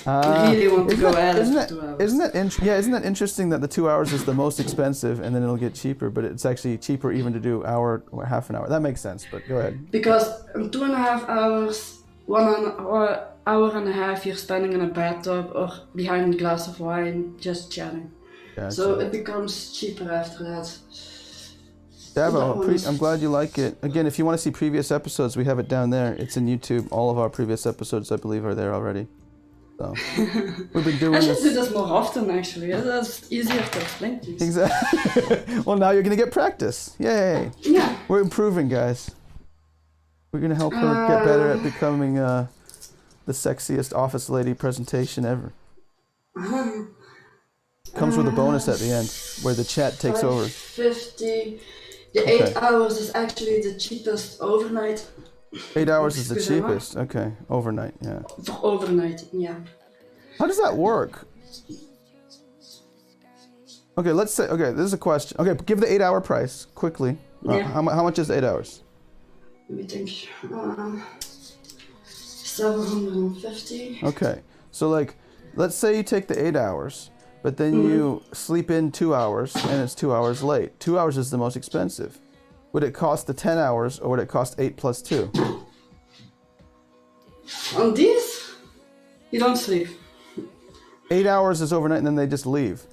really want to go at it for 2 hours. Isn't that interesting that the 2 hours is the most expensive and then it'll get cheaper, but it's actually cheaper even to do half an hour. That makes sense, but go ahead. Because in 2.5 hours, 1 hour and a half you're spending in a bathtub or behind a glass of wine just chatting. Gotcha. So it becomes cheaper after that. Davo, I'm glad you like it. Again, if you want to see previous episodes, we have it down there. It's in YouTube. All of our previous episodes, I believe, are there already. So we've been doing I should do this more often, actually. That's easier to explain things. Exactly. Well, now you're going to get practice. Yay. Yeah. We're improving, guys. We're going to help her get better at becoming the sexiest office lady presentation ever. Comes with a bonus at the end, where the chat takes over. 50. The 8 hours is actually the cheapest overnight. 8 hours is the cheapest. Okay, overnight, yeah. For overnight, yeah. How does that work? Okay, let's say. Okay, this is a question. Okay, give the 8 hour price quickly. How much is 8 hours? Let me think. 750. Okay, so like, let's say you take the 8 hours. But then you sleep in 2 hours, and it's 2 hours late. 2 hours is the most expensive. Would it cost the 10 hours, or would it cost 8 plus 2? On these, you don't sleep. 8 hours is overnight, and then they just leave.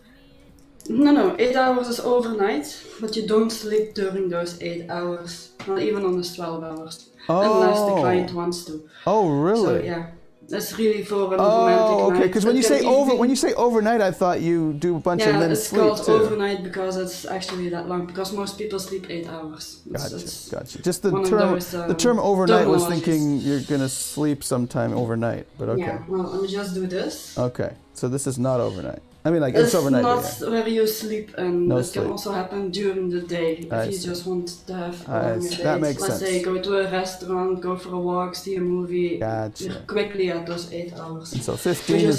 No, 8 hours is overnight, but you don't sleep during those 8 hours. Not even on those 12 hours. Unless the client wants to. Oh, really? So, yeah. That's really for a romantic night. Okay. Because when you say overnight, I thought you do a bunch and then sleep too. Yeah, it's called overnight because it's actually that long. Because most people sleep 8 hours. Gotcha. Just the term overnight was thinking you're gonna sleep sometime overnight, but okay. Yeah. Well, let me just do this. Okay. So this is not overnight. I mean, like it's overnight. It's not where you sleep, and it can also happen during the day if you just want to have a longer day. That makes sense. Let's say go to a restaurant, go for a walk, see a movie. Gotcha. You're quickly at those 8 hours. And so 15 is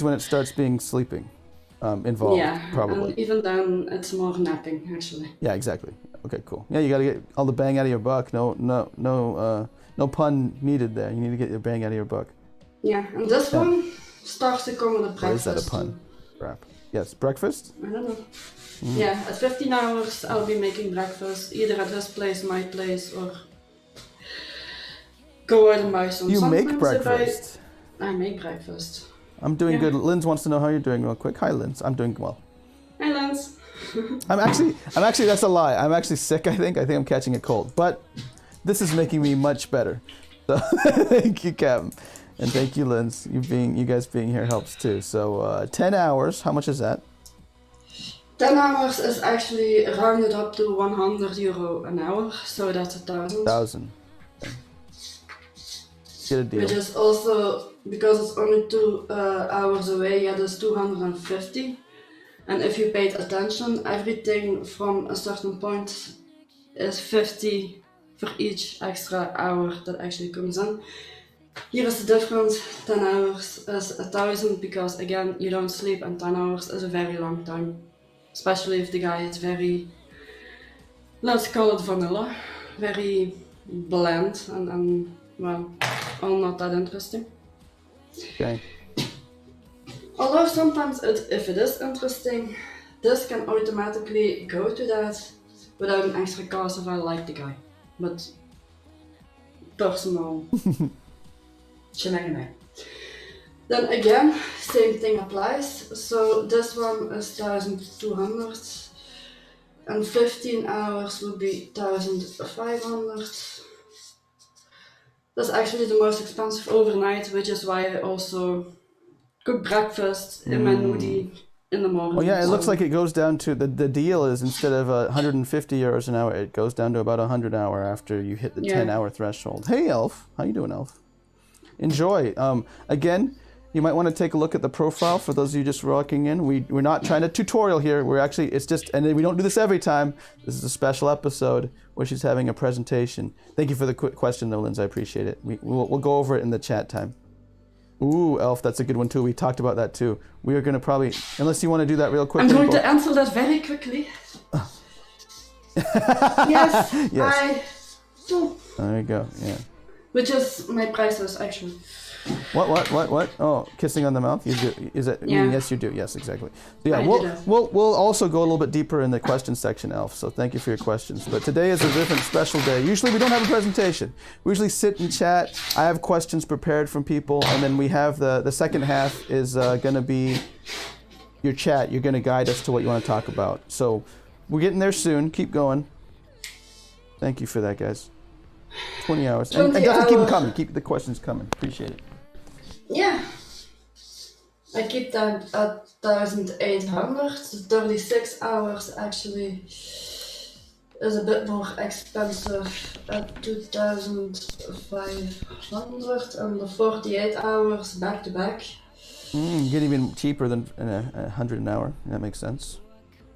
when it starts being sleeping involved. Yeah, probably. And even then, it's more napping actually. Yeah, exactly. Okay, cool. Yeah, you gotta get all the bang out of your buck. No pun needed there. You need to get your bang out of your buck. Yeah, and this one starts to come with a breakfast. Or is that a pun? Crap. Yes, breakfast? I don't know. Yeah, at 15 hours I'll be making breakfast, either at his place, my place, or go out and buy some. You make breakfast? I make breakfast. I'm doing good. Linz wants to know how you're doing real quick. Hi, Linz. I'm doing well. Hi, Linz. I'm actually, that's a lie. I'm actually sick, I think. I think I'm catching a cold. But this is making me much better. So thank you, Captain. And thank you, Linz. You guys being here helps too. So 10 hours, how much is that? 10 hours is actually rounded up to €100 an hour, so that's 1,000. 1,000. Okay. Get a deal. Which is also, because it's only 2 hours away, that's 250. And if you paid attention, everything from a certain point is 50 for each extra hour that actually comes in. Here is the difference. 10 hours is 1,000 because again you don't sleep, and 10 hours is a very long time. Especially if the guy is very, let's call it vanilla, very bland and well, all not that interesting. Okay. Although sometimes if it is interesting, this can automatically go to that without an extra cost if I like the guy. But personal shenanigans. Then again, same thing applies. So this one is 1,200 and 15 hours would be 1,500. That's actually the most expensive overnight, which is why I also cook breakfast in my nudie in the morning. Oh yeah, it looks like it goes down to, the deal is instead of €150 an hour, it goes down to about 100 an hour after you hit the 10 hour threshold. Hey Elf, how you doing, Elf? Enjoy. Again, You might want to take a look at the profile for those of you just rocking in. We're not trying to tutorial here. We're actually, it's just, and we don't do this every time. This is a special episode where she's having a presentation. Thank you for the quick question though, Linz. I appreciate it. We'll go over it in the chat time. Ooh, Elf, that's a good one too. We talked about that too. We are going to probably, unless you want to do that real quickly. I'm going to answer that very quickly. Yes, yes. There you go, yeah. Which is my prices, actually. What? Oh, kissing on the mouth? You do? Is it? Yeah. Yes, you do. Yes, exactly. So yeah, we'll also go a little bit deeper in the question section, Elf. So thank you for your questions. But today is a different special day. Usually we don't have a presentation. We usually sit and chat. I have questions prepared from people, and then we have the second half is going to be your chat. You're going to guide us to what you want to talk about. So we're getting there soon. Keep going. Thank you for that, guys. 20 hours. And definitely keep them coming. Keep the questions coming. Appreciate it. Yeah. I keep that at 1,800. 36 hours actually is a bit more expensive at 2,500, and the 48 hours back to back. Get even cheaper than 100 an hour. That makes sense.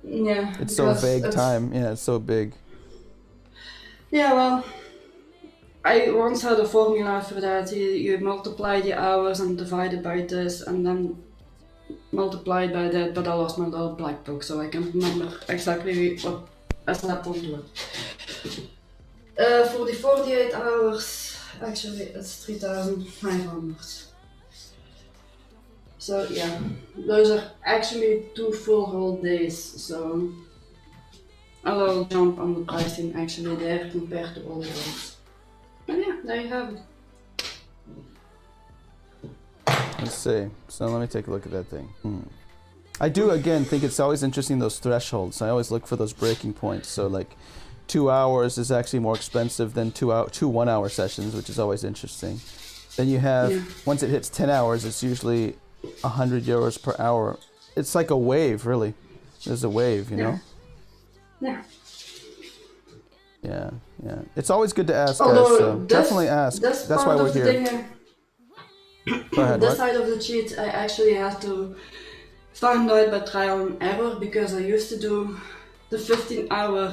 Yeah. It's so vague time. Yeah, it's so big. Yeah, well, I once had a formula for that. You multiply the hours and divide it by this, and then multiply it by that, but I lost my little black book, so I can't remember exactly what I slept onto it. For the 48 hours, actually it's 3,500. So yeah, those are actually 2 full whole days, so a little jump on the pricing actually there compared to all the others. And yeah, there you have it. Let's see. So let me take a look at that thing. I do, again, think it's always interesting, those thresholds. I always look for those breaking points. So like 2 hours is actually more expensive than two 1-hour sessions, which is always interesting. Then you have, once it hits 10 hours, it's usually 100 euros per hour. It's like a wave, really. There's a wave, you know? Yeah. Yeah. It's always good to ask, guys, so definitely ask. That's why we're here. Go ahead, this side of the cheat, I actually had to find out by trial and error, because I used to do the 15-hour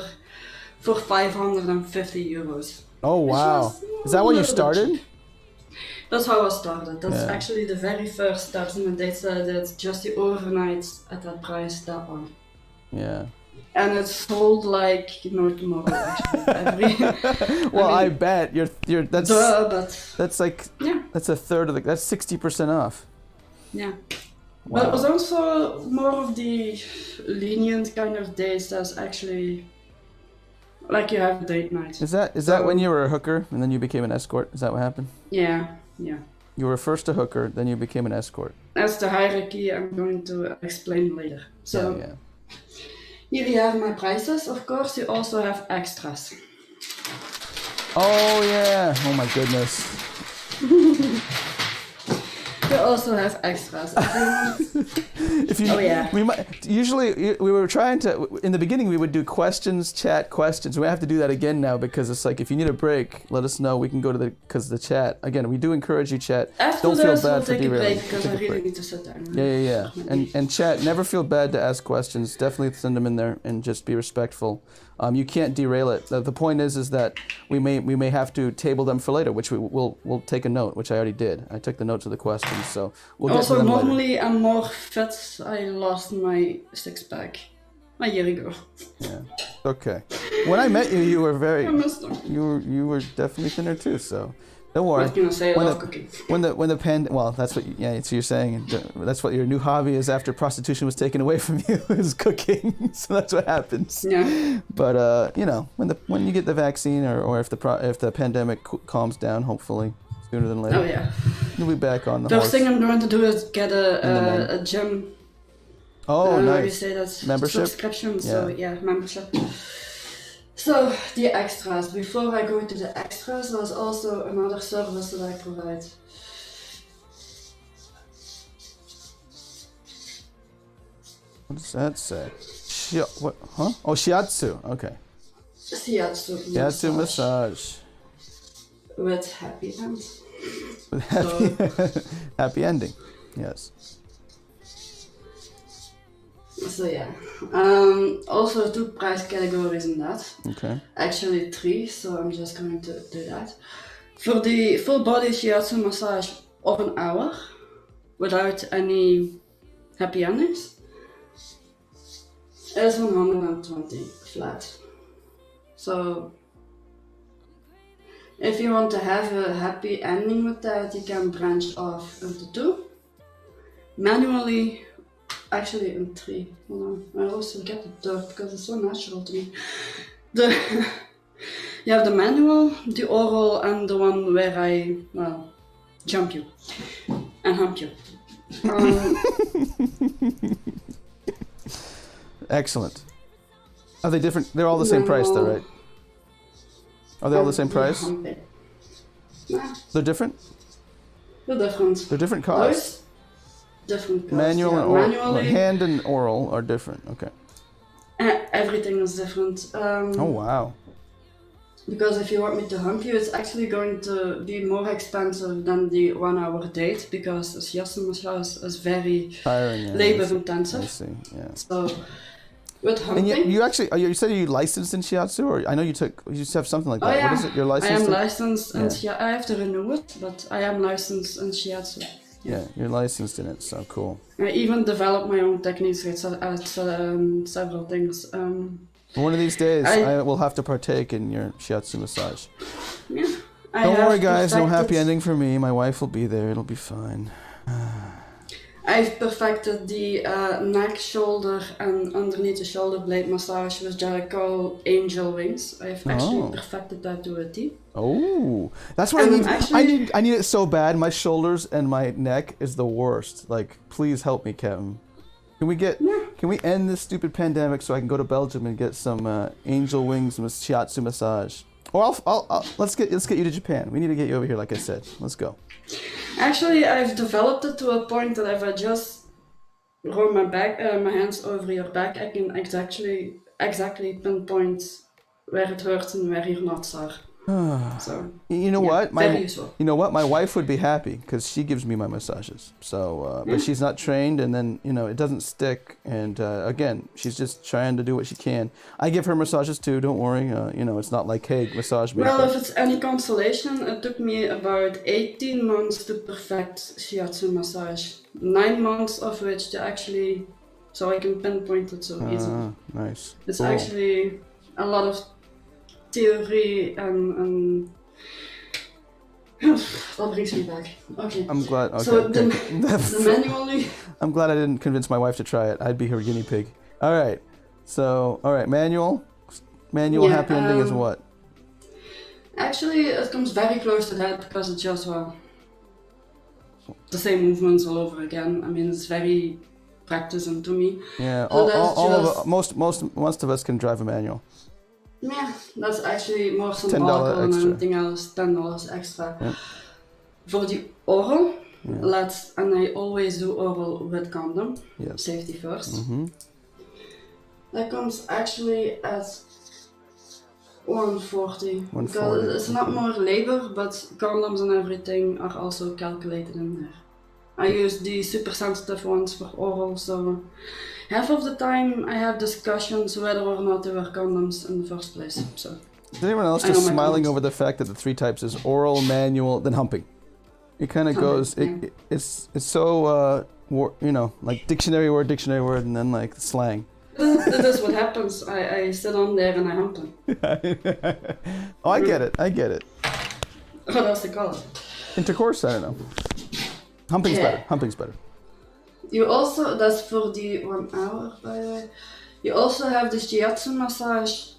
for 550 euros. Oh, wow. Is that when you started? That's how I started. That's actually the very first steps, and they said that just the overnights at that price, that one. Yeah. And it's sold like no tomorrow, actually. Well, I bet you're that's like that's a third of that's 60% off. Yeah. Wow. But it was also more of the lenient kind of days. That's actually like you have date night. Is that when you were a hooker and then you became an escort? Is that what happened? Yeah. You were first a hooker, then you became an escort. That's the hierarchy I'm going to explain later. So. Yeah. Here you have my prices. Of course, you also have extras. Oh yeah! Oh my goodness. You also have extras. We might usually we were trying to in the beginning we would do chat questions. We have to do that again now, because it's like if you need a break, let us know. We can go to the chat again. We do encourage you, chat. After Don't feel bad we'll for take a derailing. break, because I really need to sit down. Yeah. And chat, never feel bad to ask questions. Definitely send them in there and just be respectful. You can't derail it. The point is that we may have to table them for later, which we'll take a note, which I already did. I took the notes of the questions, so we'll get to them normally later. I'm more fit. I lost my 6-pack a year ago. Yeah. Okay. When I met you, you were I missed them. you were definitely thinner too. So don't worry. What can I say? I love cooking. When the well, that's what so you're saying that's what your new hobby is after prostitution was taken away from you is cooking. So that's what happens. Yeah. But when you get the vaccine or if the pandemic calms down, hopefully sooner than later. Oh yeah. You'll be back on the First horse. thing I'm going to do is get a gym. Oh, nice. How do you say that? Membership? Subscription. So yeah, membership. So the extras. Before I go into the extras, there's also another service that I provide. What does that say? What? Huh? Oh, shiatsu. Okay. Shiatsu massage. With happy end. With happy ending. Yes. So yeah. Also 2 price categories in that. Okay. Actually 3, so I'm just going to do that. For the full body shiatsu massage of an hour, without any happy endings, is 120 flat. So if you want to have a happy ending with that, you can branch off into 2. Manually, actually in 3. Hold on, I always forget the third because it's so natural to me. You have the manual, the oral, and the one where I, jump you and hump you. Excellent. Are they different? They're all the same price though, right? Are they all the same price? Nah, They're different? they're different. They're different costs? Different costs. Manual and Manually, oral. Hand and oral are different. Okay. Everything is different. Oh wow. Because if you want me to hump you, it's actually going to be more expensive than the 1 hour date because shiatsu massage is very tiring, yeah, labor I intensive. see, yeah. So with humping, and you actually, you said you licensed in shiatsu, or I know you just have something like that. Oh, yeah. What is it? You're licensed? I am licensed in shiatsu. I have to renew it, but I am licensed in shiatsu. Yeah, you're licensed in it, so cool. I even developed my own techniques at several things. One of these days, I will have to partake in your shiatsu massage. Yeah, Don't worry, guys. No happy ending for me. My wife will be there. It'll be fine. I've perfected the neck, shoulder, and underneath the shoulder blade massage, which I call angel wings. I've actually perfected that to a T. Oh, that's what I need. I need it so bad. My shoulders and my neck is the worst. Like, please help me, Kevin. Can we end this stupid pandemic so I can go to Belgium and get some angel wings and shiatsu massage? Or let's get you to Japan. We need to get you over here, like I said. Let's go. Actually, I've developed it to a point that if I just roll my hands over your back, I can exactly pinpoint where it hurts and where your knots are. So you know what? You know what? My wife would be happy because she gives me my massages. So, but she's not trained, and then it doesn't stick. And again, she's just trying to do what she can. I give her massages too. Don't worry. It's not like, hey, massage me. Well, if it's any consolation, it took me about 18 months to perfect shiatsu massage. 9 months of which so I can pinpoint it so easily. Nice. It's actually a lot of theory and that brings me back. Okay. I'm glad. Okay. So the manually. I'm glad I didn't convince my wife to try it. I'd be her guinea pig. All right. So, manual happy ending is what? Actually, it comes very close to that because it's just the same movements all over again. I mean, it's very practicing to me. Yeah. So most of us can drive a manual. Yeah, that's actually more symbolical than anything else. $10 extra. Yeah. For the oral, and I always do oral with condom. Yes. Safety first. Mm-hmm. That comes actually at 140. Because it's not more labor, but condoms and everything are also calculated in there. I use the super sensitive ones for oral, so half of the time I have discussions whether or not they were condoms in the first place. So is anyone else just smiling over the fact that the 3 types is oral, manual, then humping? It kind of goes. It's so like dictionary word, and then like slang. This is what happens. I sit on there and I hump them. Oh, I get it. What else to call it? Intercourse? I don't know. Humping's better. Humping's better. You also, that's for the 1 hour, by the way. You also have the shiatsu massage.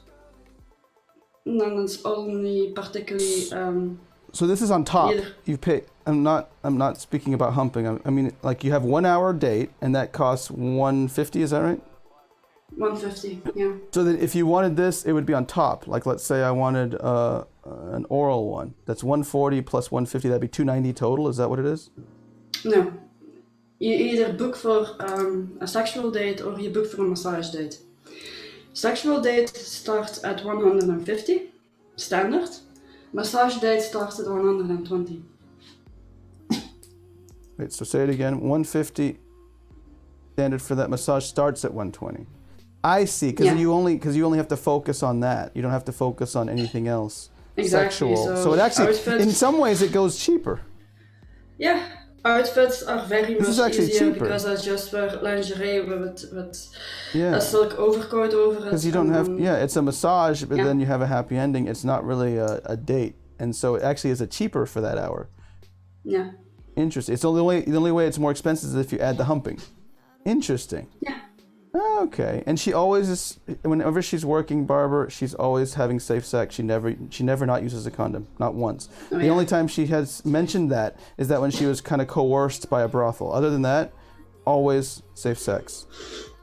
And then it's only particularly. So this is on top. You pay. I'm not speaking about humping. I mean, like you have 1 hour date, and that costs $150. Is that right? $150. Yeah. So that if you wanted this, it would be on top. Like let's say I wanted an oral one. That's $140 plus $150. That'd be $290 total. Is that what it is? No. You either book for a sexual date or you book for a massage date. Sexual date starts at 150, standard. Massage date starts at 120. Wait, so say it again. 150 standard for that massage starts at 120. I see, because you only have to focus on that. You don't have to focus on anything else. Exactly. Sexual. So it actually, in some ways, it goes cheaper. Yeah, outfits are very much easier cheaper. because I just wear lingerie with a silk overcoat over it. Because you don't have, it's a massage, but then you have a happy ending. It's not really a date, and so it actually is a cheaper for that hour. Yeah. Interesting. It's the only way it's more expensive is if you add the humping. Interesting. Yeah. Okay. And she always is, whenever she's working, Barbara, she's always having safe sex. She never not uses a condom, not once. The only time she has mentioned that is that when she was kind of coerced by a brothel. Other than that, always safe sex.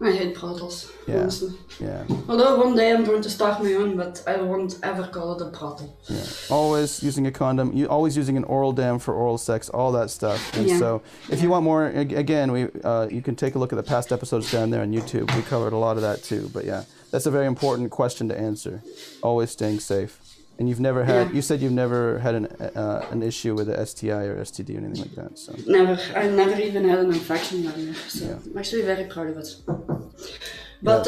I hate brothels, honestly. Yeah. Although one day I'm going to start my own, but I won't ever call it a brothel. Yeah. Always using a condom. Always using an oral dam for oral sex. All that stuff. And so, if you want more, again, you can take a look at the past episodes down there on YouTube. We covered a lot of that too. But yeah, that's a very important question to answer. Always staying safe. And you've never had. You said you've never had an issue with a STI or STD or anything like that. So. Never. I never even had an infection earlier. So I'm actually very proud of it. But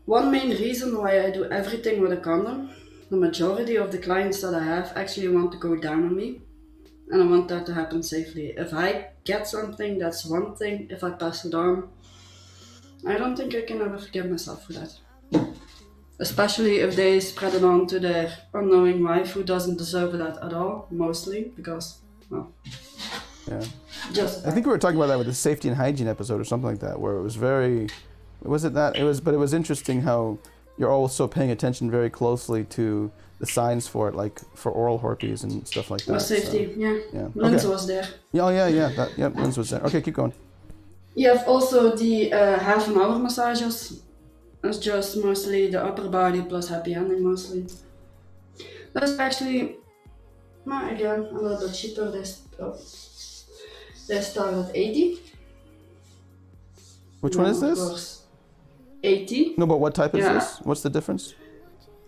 one main reason why I do everything with a condom, the majority of the clients that I have actually want to go down on me, and I want that to happen safely. If I get something, that's one thing. If I pass it on, I don't think I can ever forgive myself for that. Especially if they spread it on to their unknowing wife who doesn't deserve that at all, mostly, because, well... Yeah. Just I think we were talking about that with the safety and hygiene episode or something like that, where it was very... Was it that? But it was interesting how you're also paying attention very closely to the signs for it, like for oral herpes and stuff like that. With safety, yeah. Linz was there. Yeah, Linz was there. Okay, keep going. You have also the half an hour massages. It's just mostly the upper body plus happy ending mostly. That's actually, again, a little bit cheaper. They start at 80. Which one is this? Of course, 80. No, but what type is this? What's the difference?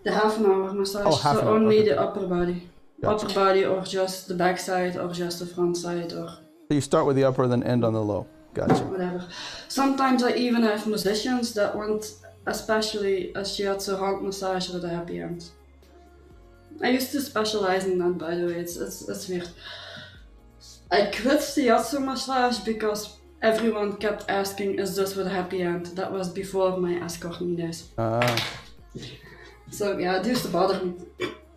The half an hour massage. Oh, half so an hour. only Okay. the upper body. Gotcha. Upper body or just the back side or just the front side or... So you start with the upper, then end on the low. Gotcha. Whatever. Sometimes I even have musicians that want, especially a shiatsu hand massage with a happy end. I used to specialize in that, by the way. It's weird. I quit shiatsu massage because everyone kept asking, is this with a happy end? That was before my escorting days. So yeah, it used to bother me.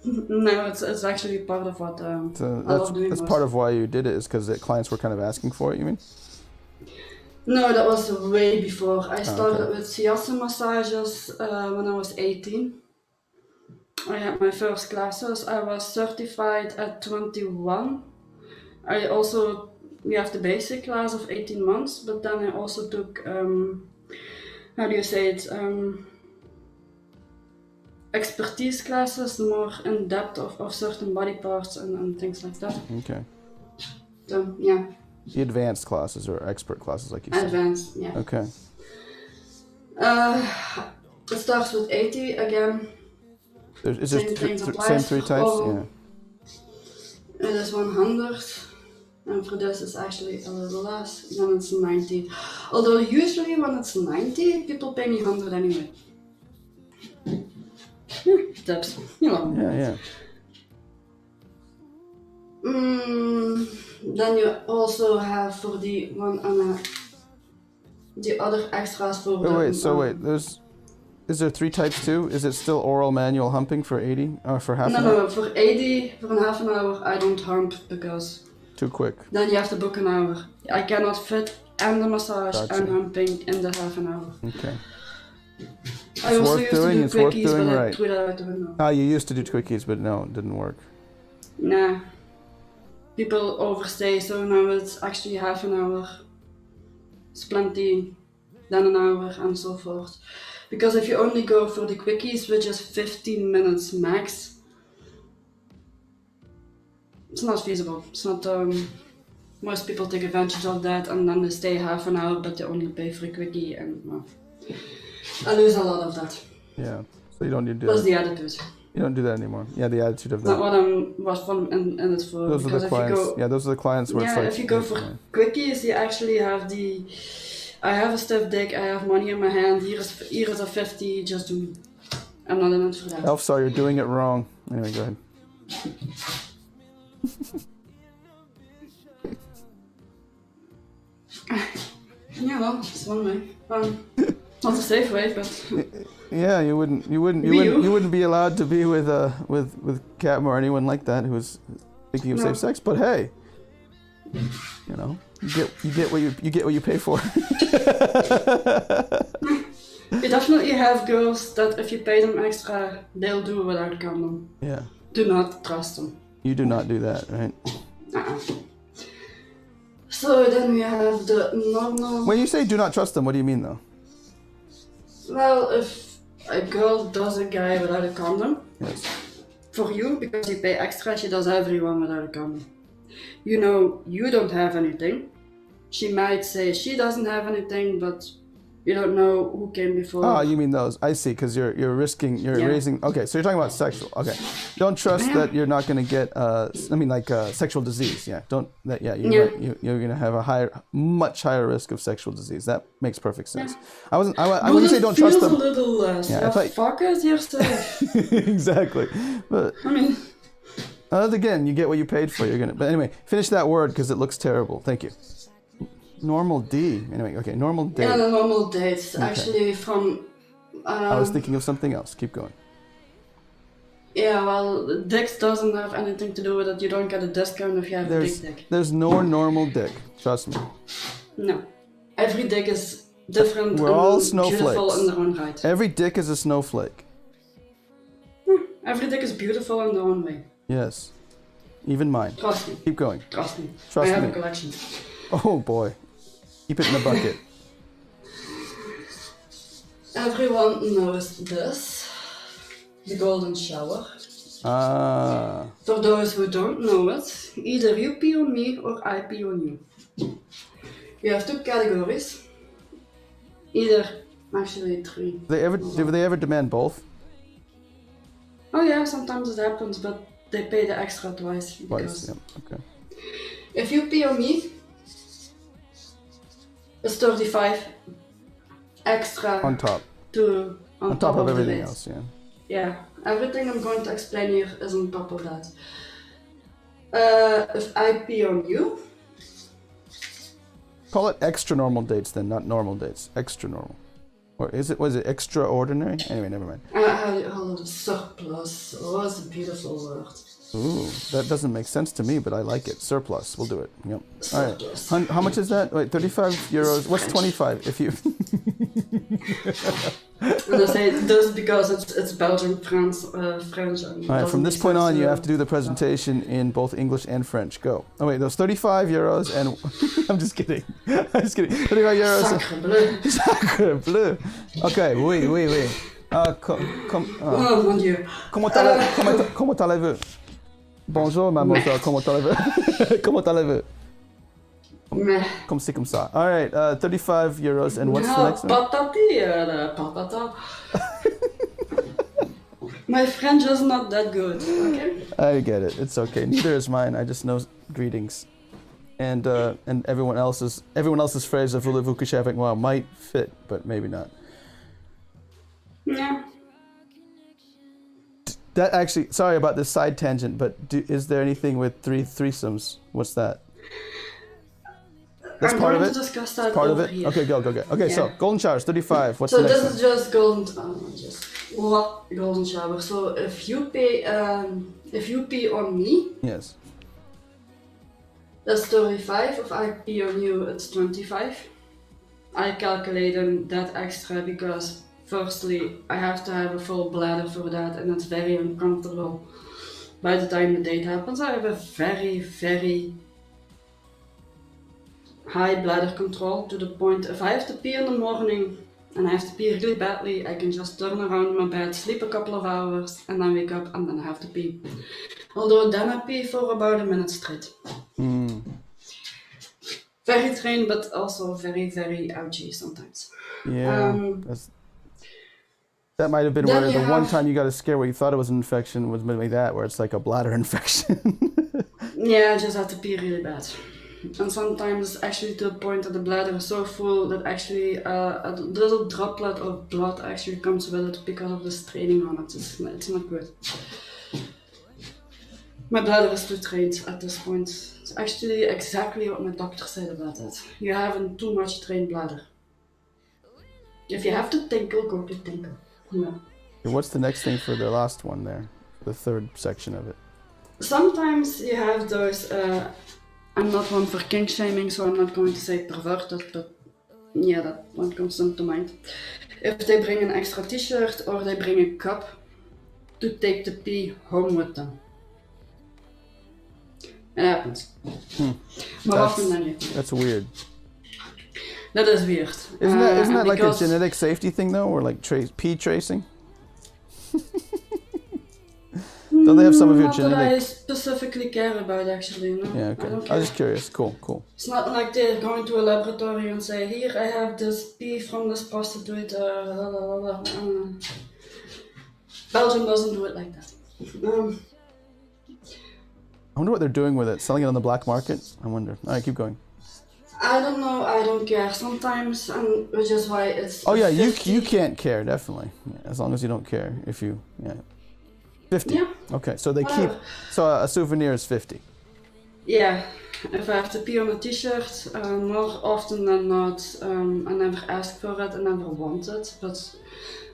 No, it's actually part of what I love doing. That's part of why you did it, is because the clients were kind of asking for it, you mean? No, that was way before. I started with shiatsu massages when I was 18. I had my first classes. I was certified at 21. I also, we have the basic class of 18 months, but then I also took, how do you say it, expertise classes, more in depth of certain body parts and things like that. Okay. So, yeah. The advanced classes or expert classes, like you said. Advanced, yeah. Okay. It starts with 80 again. Is it same three types? Yeah. It is 100, and for this it's actually a little less. Then it's 90. Although usually when it's 90, people pay me 100 anyway. Tips, you know. Yeah. Then you also have for the one the other extras for is there three types too? Is it still oral manual humping for 80 or for half an hour? No, for 80, for half an hour I don't hump because too quick. Then you have to book an hour. I cannot fit and the massage and humping in the half an hour. Okay. I also used to do quickies, but right. I threw that out the window. You used to do quickies, but no, it didn't work. Nah. People overstay, so now it's actually half an hour. It's plenty, then an hour and so forth. Because if you only go for the quickies, which is 15 minutes max, it's not feasible. It's not, most people take advantage of that and then they stay half an hour, but they only pay for a quickie and, well, I lose a lot of that. Yeah, so you don't need to do Plus that. the attitude. You don't do that anymore. Yeah, the attitude of Not that. what I'm was from in it for. Those are the clients. Those are the clients where it's like. If you go for quickies, you actually have I have a stiff dick, I have money in my hand, here is a 50, just do me. I'm not in it for that. Elf, sorry, you're doing it wrong. Anyway, go ahead. Yeah, well, it's one way. Not a safe way, but yeah, you wouldn't be allowed to be with Captain or anyone like that who was thinking of safe sex. But hey, you know, you get what you pay for. You definitely have girls that if you pay them extra, they'll do without a condom. Yeah. Do not trust them. You do not do that, right? So then we have the normal... When you say do not trust them, what do you mean though? Well, if a girl does a guy without a condom, yes. For you, because you pay extra, she does everyone without a condom. You know, you don't have anything. She might say she doesn't have anything, but you don't know who came before. Oh, you mean those? I see, because you're raising. Okay, so you're talking about sexual. Okay, don't trust that you're not going to get. Sexual disease. Yeah, don't. That. Yeah, you're going to have much higher risk of sexual disease. That makes perfect sense. Yeah. When you say don't trust them. Feels a little fuckers yourself. Exactly, but I mean. Again, you get what you paid for. You're gonna. But anyway, finish that word because it looks terrible. Thank you. Normal D. Anyway, okay, normal date. Yeah, the normal dates. Okay. Actually, from. I was thinking of something else. Keep going. Yeah, well, dicks doesn't have anything to do with it. You don't get a discount if you have a big dick. There's no normal dick. Trust me. No. Every dick is different. We're all snowflakes. Beautiful in their own right. Every dick is a snowflake. Every dick is beautiful in their own way. Yes. Even mine. Trust me. Keep going. Trust me. Trust me. I have a collection. Oh boy. Keep it in the bucket. Everyone knows this. The golden shower. For those who don't know it, either you pee on me or I pee on you. You have two categories. Actually three. Do they ever demand both? Oh yeah, sometimes it happens, but they pay the extra twice. Twice, yeah, okay. If you pee on me, it's 35 extra on top. On top of everything else, yeah. Yeah, everything I'm going to explain here is on top of that. If I pee on you... Call it extra normal dates then, not normal dates. Extra normal. Or was it extraordinary? Anyway, never mind. Surplus. Oh, it's a beautiful word. Ooh, that doesn't make sense to me, but I like it. Surplus. We'll do it. Yep. Surplus. All right. How much is that? Wait, 35 euros. What's 25 if you... And I say this because it's Belgian, France, French. And all right, from this point on, you have to do the presentation in both English and French. Go. Oh wait, those 35 euros and... I'm just kidding. 35 euros. Sacre bleu. Sacre bleu. Okay, oui. Oh mon Dieu. Comment allez-vous? Bonjour, mademoiselle. Comment allez-vous? Comment allez-vous? Comme c'est comme ça. All right, 35 euros. And what's the next one? Patata. My French is not that good, okay? I get it. It's okay. Neither is mine. I just know greetings. And everyone else's phrase of voulez-vous coucher avec moi might fit, but maybe not. Yeah. That actually, sorry about this side tangent, but is there anything with threesomes? What's that? That's part of it? Discuss that part of it? Here. Okay, go. Okay, yeah. So golden showers, 35. What's so the next one? So this is just golden shower. So if you pee on me, yes, that's 35. If I pee on you, it's 25. I calculated that extra because firstly, I have to have a full bladder for that, and it's very uncomfortable. By the time the date happens, I have a very, very high bladder control to the point if I have to pee in the morning and I have to pee really badly, I can just turn around in my bed, sleep a couple of hours, and then wake up and then I have to pee. Although then I pee for about a minute straight. Very trained, but also very, very ouchy sometimes. Yeah. That might have been Then where you the one have- time you got a scare where you thought it was an infection was maybe that, where it's like a bladder infection. Yeah, I just had to pee really bad. And sometimes actually to the point that the bladder is so full that actually a little droplet of blood actually comes with it because of the straining on it. It's not good. My bladder is too trained at this point. It's actually exactly what my doctor said about it. You have a too much trained bladder. If you have to tinkle, go to tinkle. Yeah. What's the next thing for the last one there? The third section of it. Sometimes you have those, I'm not one for kink shaming, so I'm not going to say perverted, but yeah, that one comes into mind. If they bring an extra t-shirt or they bring a cup to take the pee home with them. It happens. More often than you think. That's weird. That is weird. Isn't that like a because- genetic safety thing though, or like pee tracing? Don't they have some of your Not that I genetic? specifically care about actually, no. Yeah, I okay. don't I was care. just curious. Cool. It's not like they're going to a laboratory and say, here I have this pee from this prostitute, la la la. Belgium doesn't do it like that. I wonder what they're doing with it. Selling it on the black market? I wonder. All right, keep going. I don't know, I don't care. Sometimes, which is why it's. Oh yeah, 50. you can't care definitely. Yeah, as long as you don't care. If you 50. Yeah. Okay, so they keep. Whatever. So a souvenir is 50. Yeah, if I have to pee on a t-shirt, more often than not, I never ask for it, I never want it, but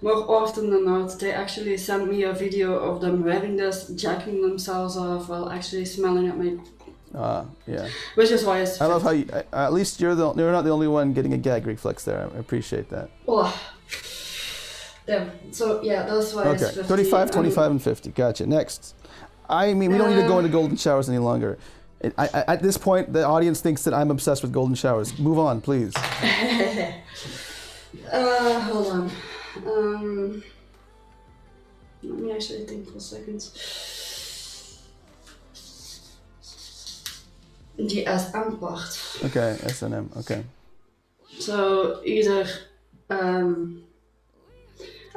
more often than not, they actually send me a video of them wearing this, jacking themselves off while actually smelling at me, Yeah. which is why it's. I love how you. At least you're not the only one getting a gag reflex there. I appreciate that. Oh. Yeah, so yeah, that's why it's Okay, 50. 35, 25, and 50. Gotcha. Next. I mean, we don't need to go into golden showers any longer. At this point, the audience thinks that I'm obsessed with golden showers. Move on, please. Hold on. Let me actually think for a second. The SM part. Okay, S&M. Okay. So either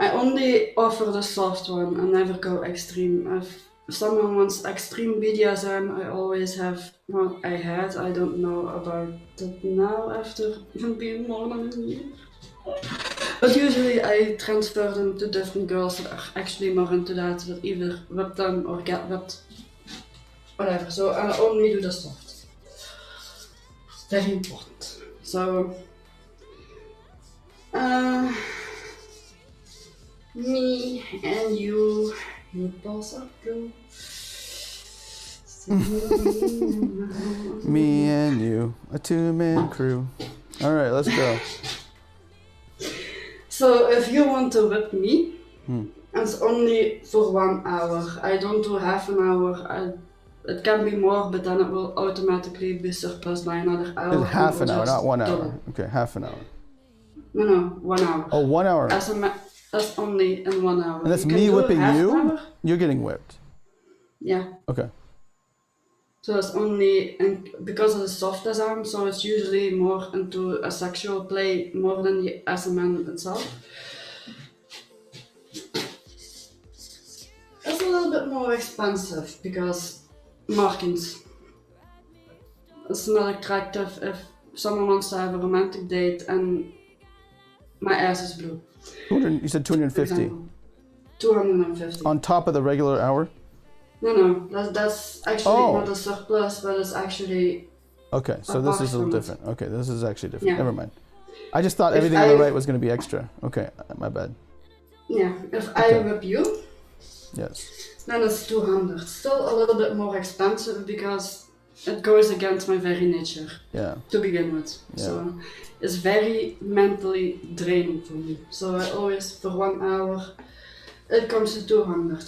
I only offer the soft one. I never go extreme. If someone wants extreme BDSM, I always have. Well, I had. I don't know about it now after being more than a year. But usually I transfer them to different girls that are actually more into that either whip them or get whipped. Whatever. So I only do the soft. Very important. So. Me and you boss up, girl. Me and you, a two-man crew. All right, let's go. So if you want to whip me, it's only for 1 hour. I don't do half an hour. It can be more, but then it will automatically be surpassed by another hour. It's half an It will hour, just not 1 hour. double. Okay, half an hour. No, 1 hour. Oh, 1 hour. That's only in 1 hour. And that's You can me do whipping half an you? hour. You're getting whipped. Yeah. Okay. So it's only because of the soft SM, so it's usually more into a sexual play more than the SMN itself. It's a little bit more expensive because markings. It's not attractive if someone wants to have a romantic date and my ass is blue. 200, you said 250 250. on top of the regular hour? No, that's actually Oh. not a surplus, but it's actually. Okay, so this is a little Apart from different. Okay, this is actually different. Yeah. Never mind. I just thought If everything on the I- right was going to be extra. Okay, my bad. Yeah, if I Okay. whip you, Yes. then it's 200. Still a little bit more expensive because it goes against my very nature Yeah. to begin with. Yeah. So it's very mentally draining for me. So I always, for 1 hour, it comes to 200.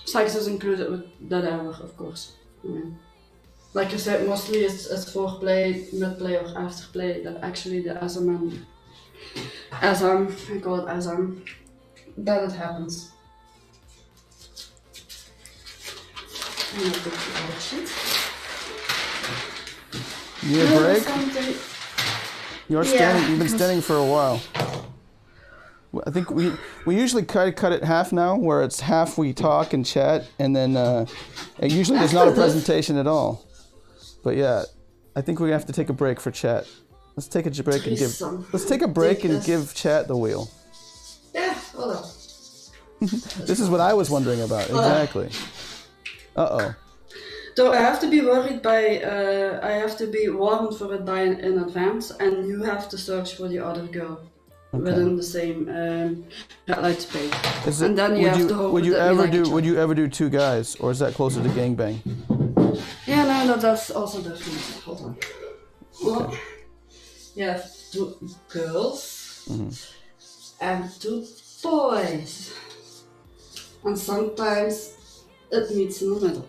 Sex is included with that hour, of course. Yeah. Like you said, mostly it's foreplay, midplay or afterplay that actually the SM, I call it SM, that it happens. I'm gonna take the other sheet. You need a break? Something- You're Yeah, standing. You've been because- standing for a while. I think we usually cut it half now, where it's half we talk and chat, and then it usually there's not a presentation at all. But yeah, I think we have to take a break for chat. Let's take a break and give chat the wheel. Yeah, hold on. This is what I was wondering about, exactly. Uh-oh. So I have to be warned for it in advance, and you have to search for the other girl within the same red light space. And then you have to hope would you ever do two guys, or is that closer to gangbang? Yeah, no, that's also different. Hold on. Well, you have two girls and two boys, and sometimes it meets in the middle.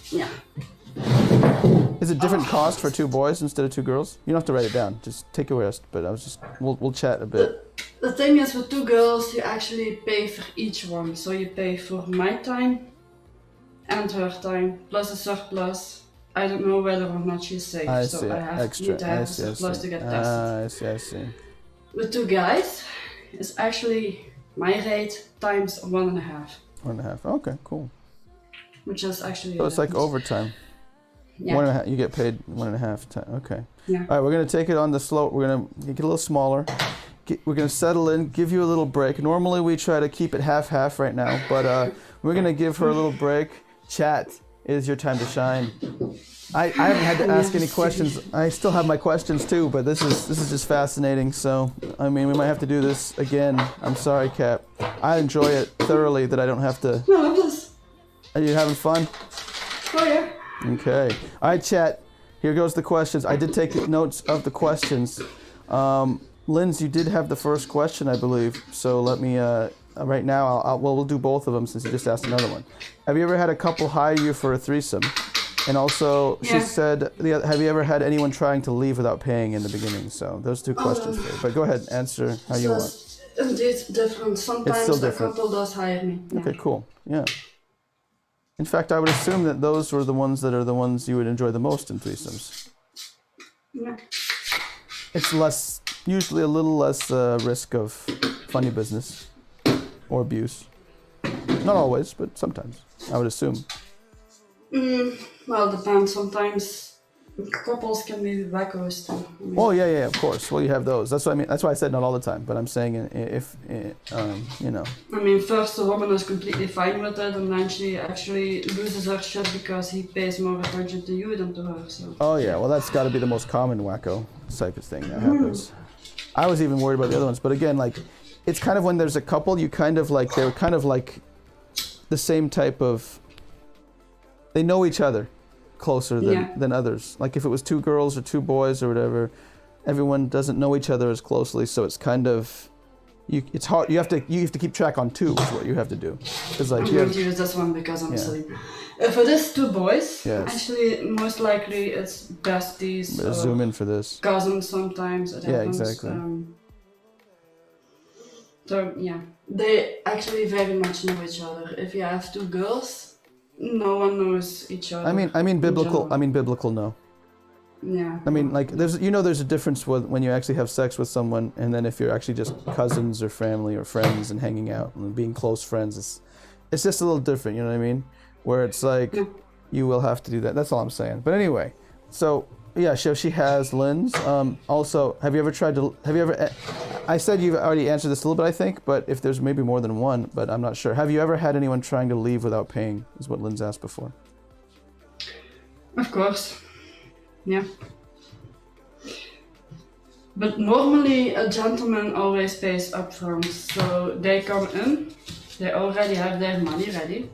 Yeah. Is it different cost for two boys instead of two girls? You don't have to write it down. Just take a rest. But we'll chat a bit. The thing is, with two girls, you actually pay for each one. So you pay for my time and her time plus a surplus. I don't know whether or not she's safe, I need to have a surplus to get tested. I see. With two guys, it's actually my rate times 1.5. 1.5. Okay, cool. Which is actually. So it's like overtime. Yeah. 1.5. You get paid 1.5 time. Okay. Yeah. All right, we're gonna take it on the slow. We're gonna get a little smaller. We're gonna settle in. Give you a little break. Normally we try to keep it half right now, but we're gonna give her a little break. Chat, it is your time to shine. I haven't had to ask any questions. I still have my questions too, but this is just fascinating. So I mean, we might have to do this again. I'm sorry, Cap. I enjoy it thoroughly that I don't have to. No, I'm just. Are you having fun? Oh yeah. Okay. All right, chat. Here goes the questions. I did take notes of the questions. Linz, you did have the first question, I believe. So let me. Right now, we'll do both of them since you just asked another one. Have you ever had a couple hire you for a threesome? And also, she said, have you ever had anyone trying to leave without paying in the beginning? So those two questions for you. But go ahead, answer how you want. Indeed, different. Sometimes a couple does hire me. Yeah. Okay, cool. Yeah. In fact, I would assume that those were the ones you would enjoy the most in threesomes. Yeah. It's usually a little less risk of funny business or abuse. Not always, but sometimes, I would assume. Well, it depends. Sometimes couples can be wackos too. Oh yeah, of course. Well, you have those. That's what I mean. That's why I said not all the time. But I'm saying if you know. I mean, first the woman is completely fine with it, and then she actually loses her shit because he pays more attention to you than to her. So. Oh yeah, well that's got to be the most common wacko type of thing that happens. I was even worried about the other ones, but again, like, it's kind of when there's a couple, they're kind of like the same type of. They know each other closer than others. Like if it was two girls or two boys or whatever, everyone doesn't know each other as closely, so it's kind of it's hard. You have to keep track on two is what you have to do. It's like I'm going to use this one because I'm asleep. If it is two boys, actually most likely it's besties. Better zoom in for this. Cousins sometimes. It happens. Exactly. So yeah, they actually very much know each other. If you have two girls. No one knows each other. I mean biblical no. Yeah. I mean, like, there's a difference when you actually have sex with someone, and then if you're actually just cousins or family or friends and hanging out and being close friends, it's just a little different. You know what I mean? Where it's like you will have to do that. That's all I'm saying. But anyway, so yeah, so she has Linz. Also, have you ever? I said you've already answered this a little bit, I think, but if there's maybe more than one, but I'm not sure. Have you ever had anyone trying to leave without paying? Is what Linz asked before. Of course. Yeah. But normally a gentleman always pays upfront. So they come in, they already have their money ready.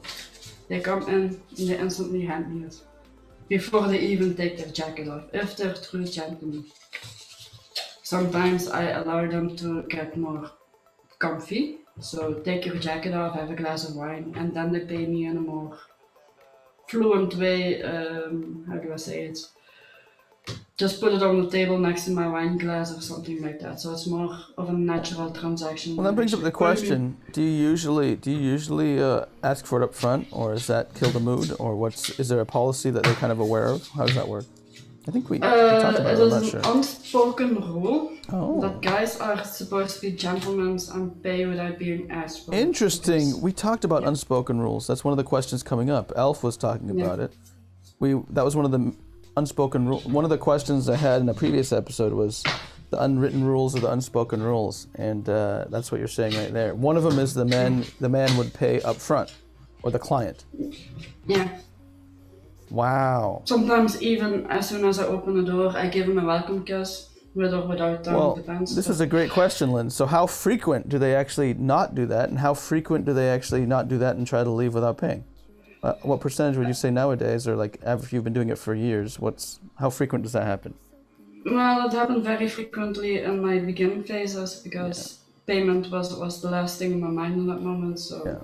They come in and they instantly hand me it. Before they even take their jacket off, if they're true gentlemen. Sometimes I allow them to get more comfy. So take your jacket off, have a glass of wine, and then they pay me in a more fluent way, how do I say it? Just put it on the table next to my wine glass or something like that. So it's more of a natural transaction. Well, that brings up the question: Do you usually ask for it up front, or does that kill the mood, or is there a policy that they're kind of aware of? How does that work? I think we talked about it it. I'm is not an sure. unspoken rule Oh. that guys are supposed to be gentlemen and pay without being asked for. Interesting. Because- We talked about Yeah. unspoken rules. That's one of the questions coming up. Elf was talking Yeah. about it. That was one of the unspoken rules. One of the questions I had in a previous episode was the unwritten rules or the unspoken rules, and that's what you're saying right there. One of them is the man would pay up front, or the client. Yeah. Wow. Sometimes even as soon as I open the door, I give him a welcome kiss, with or without them, Well, depends. this is a great question, Lynn. So how frequent do they actually not do that, and how frequent do they actually not do that and try to leave without paying? What percentage would you say nowadays, or like if you've been doing it for years, how frequent does that happen? Well, it happened very frequently in my beginning phases because payment was the last thing in my mind in that moment, so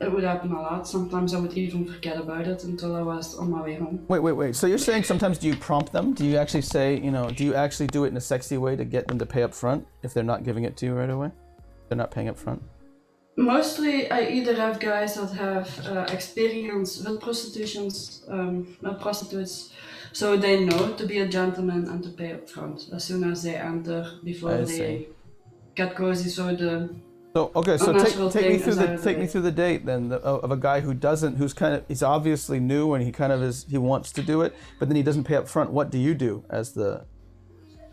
it would happen a lot. Sometimes I would even forget about it until I was on my way home. Wait. So you're saying sometimes do you prompt them? Do you actually say, do you actually do it in a sexy way to get them to pay up front if they're not giving it to you right away? They're not paying up front? Mostly, I either have guys that have experience with prostitutes, so they know to be a gentleman and to pay up front as soon as they enter before they get cozy. So take me through the date then of a guy who's obviously new and he wants to do it, but then he doesn't pay up front. What do you do as the?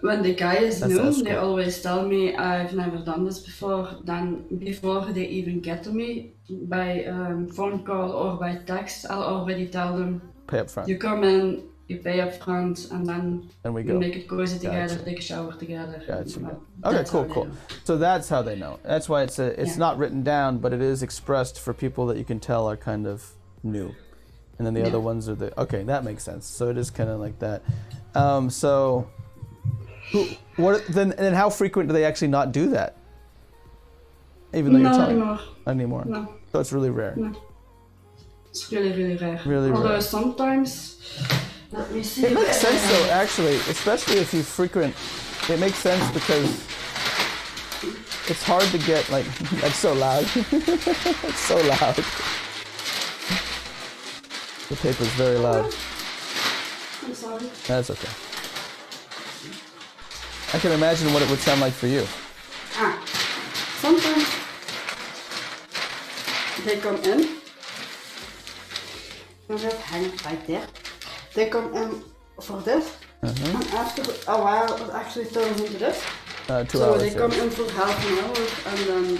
When the guy is new, escort. they always tell me I've never done this before. Then before they even get to me by phone call or by text, I'll already tell them Pay up front. You come in, you pay up front, and then we we go. make it cozy together, Gotcha. take a shower together. Gotcha. Okay, cool. So that's how they know. That's why it's not written down, but it is expressed for people that you can tell are kind of new. And then the other ones are that makes sense. So it is kind of like that. Then how frequent do they actually not do that? Even though you're telling anymore. Not anymore. No. So it's really rare. No. It's really, really rare. Although sometimes, let me see. It makes sense though, actually, especially if you frequent. It makes sense because it's hard to get that's so loud. It's so loud. The paper's very loud. I'm sorry. That's okay. I can imagine what it would sound like for you. Sometimes they come in. And that hangs right there. They come in for this, and after a while it actually turns into this. 2 hours. So they come in for half an hour and then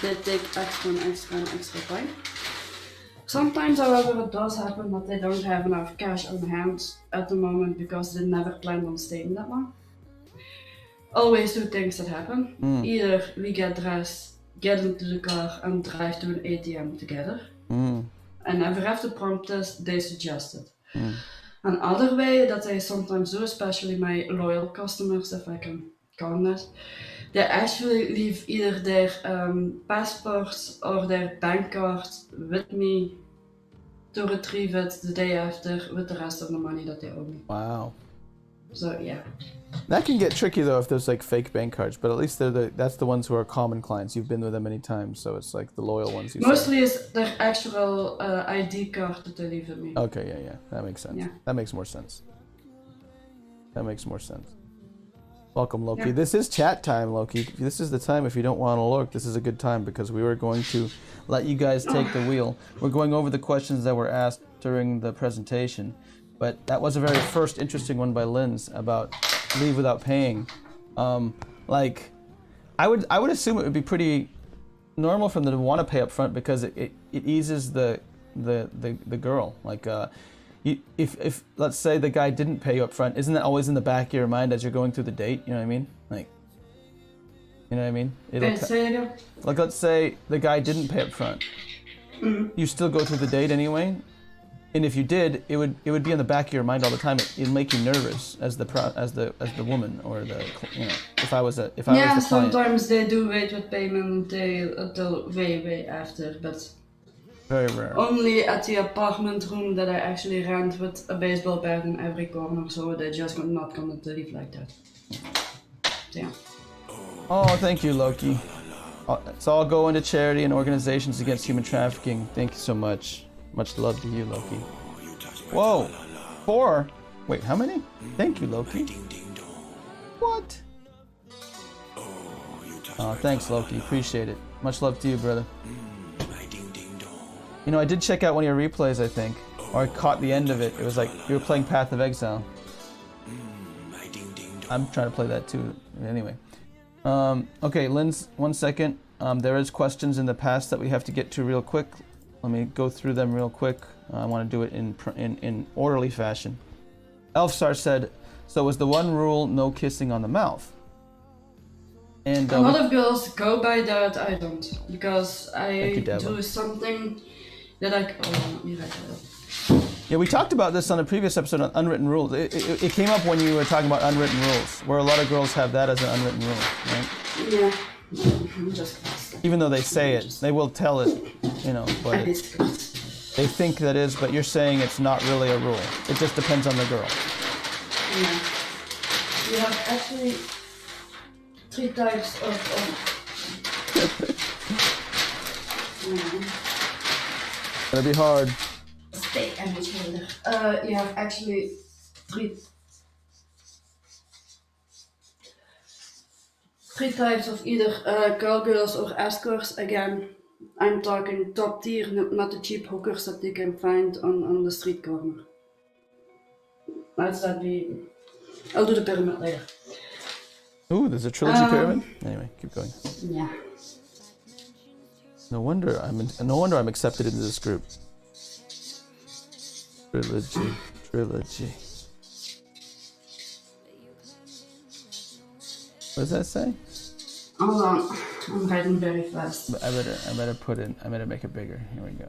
they take extra time. Sometimes, however, it does happen that they don't have enough cash on hand at the moment because they never planned on staying that long. Always two things that happen. Either we get dressed, get into the car and drive to an ATM together. I never have to prompt this, they suggest it. Another way that I sometimes do, especially my loyal customers, if I can call them that, they actually leave either their passports or their bank card with me to retrieve it the day after with the rest of the money that they owe me. Wow. So yeah. That can get tricky though if there's fake bank cards, but at least that's the ones who are common clients. You've been with them many times, so it's the loyal ones. Mostly it's their actual ID card that they leave with me. Okay, yeah, that makes sense. Yeah. That makes more sense. Welcome, Loki. Yeah. This is chat time, Loki. This is the time if you don't want to lurk. This is a good time because we were going to let you guys take the wheel. We're going over the questions that were asked during the presentation, but that was a very first interesting one by Linz about leave without paying. I would assume it would be pretty normal for them to want to pay up front because it eases the girl. If let's say the guy didn't pay you up front, isn't that always in the back of your mind as you're going through the date? You know what I mean? You know what I mean? Say it again. Let's say the guy didn't pay up front. You still go through the date anyway, and if you did, it would be in the back of your mind all the time. It'd make you nervous as the woman or if I was the client. Sometimes they do wait with payment until way after, but. Very rare. Only at the apartment room that I actually rent with a baseball bat in every corner, so they're just not gonna leave like that. So, yeah. Oh, thank you, Loki. It's all going to charity and organizations against human trafficking. Thank you so much. Much love to you, Loki. Whoa! 4? Wait, how many? Thank you, Loki. What? Oh, thanks, Loki. Appreciate it. Much love to you, brother. You know, I did check out one of your replays, I think. Or I caught the end of it. It was like you were playing Path of Exile. I'm trying to play that too. Anyway. Okay, Lynn's, 1 second. There is questions in the past that we have to get to real quick. Let me go through them real quick. I want to do it in orderly fashion. Elfstar said, so was the one rule no kissing on the mouth? And a lot of girls go by that, I don't. Because I Devin. do something that I... Oh, you read that. Yeah, we talked about this on a previous episode on unwritten rules. It came up when you were talking about unwritten rules, where a lot of girls have that as an unwritten rule, right? Yeah. I'm just even though they say it, they will tell it, you know, but they think that is, but you're saying it's not really a rule. It just depends on the girl. Yeah. You have actually 3 types of It'll be hard. Stay image holder. You have actually 3 types of either callgirls or escorts. Again, I'm talking top tier, not the cheap hookers that you can find on the street corner. Let's that be. I'll do the pyramid later. Ooh, there's a trilogy pyramid. Anyway, keep going. Yeah. No wonder I'm accepted into this group. Trilogy. What does that say? Hold on, I'm writing very fast. I better make it bigger. Here we go.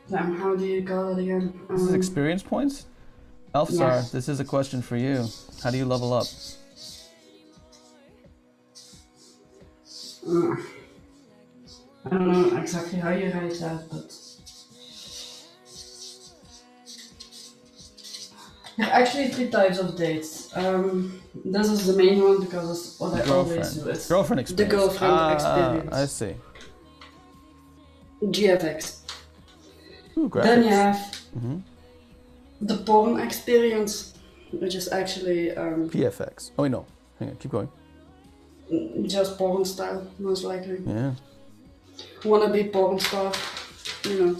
Damn, how do you call it again? This is experience points? Elfsar, yes. This is a question for you. How do you level up? I don't know exactly how you write that, but... There are actually 3 types of dates. This is the main one because it's what I always do. It's girlfriend experience. The girlfriend experience. I see. GFX. Ooh, graphics. Then you have the porn experience, which is actually... PFX. Oh wait, no. Hang on, keep going. Just porn style, most likely. Yeah. Wanna be porn star, you know.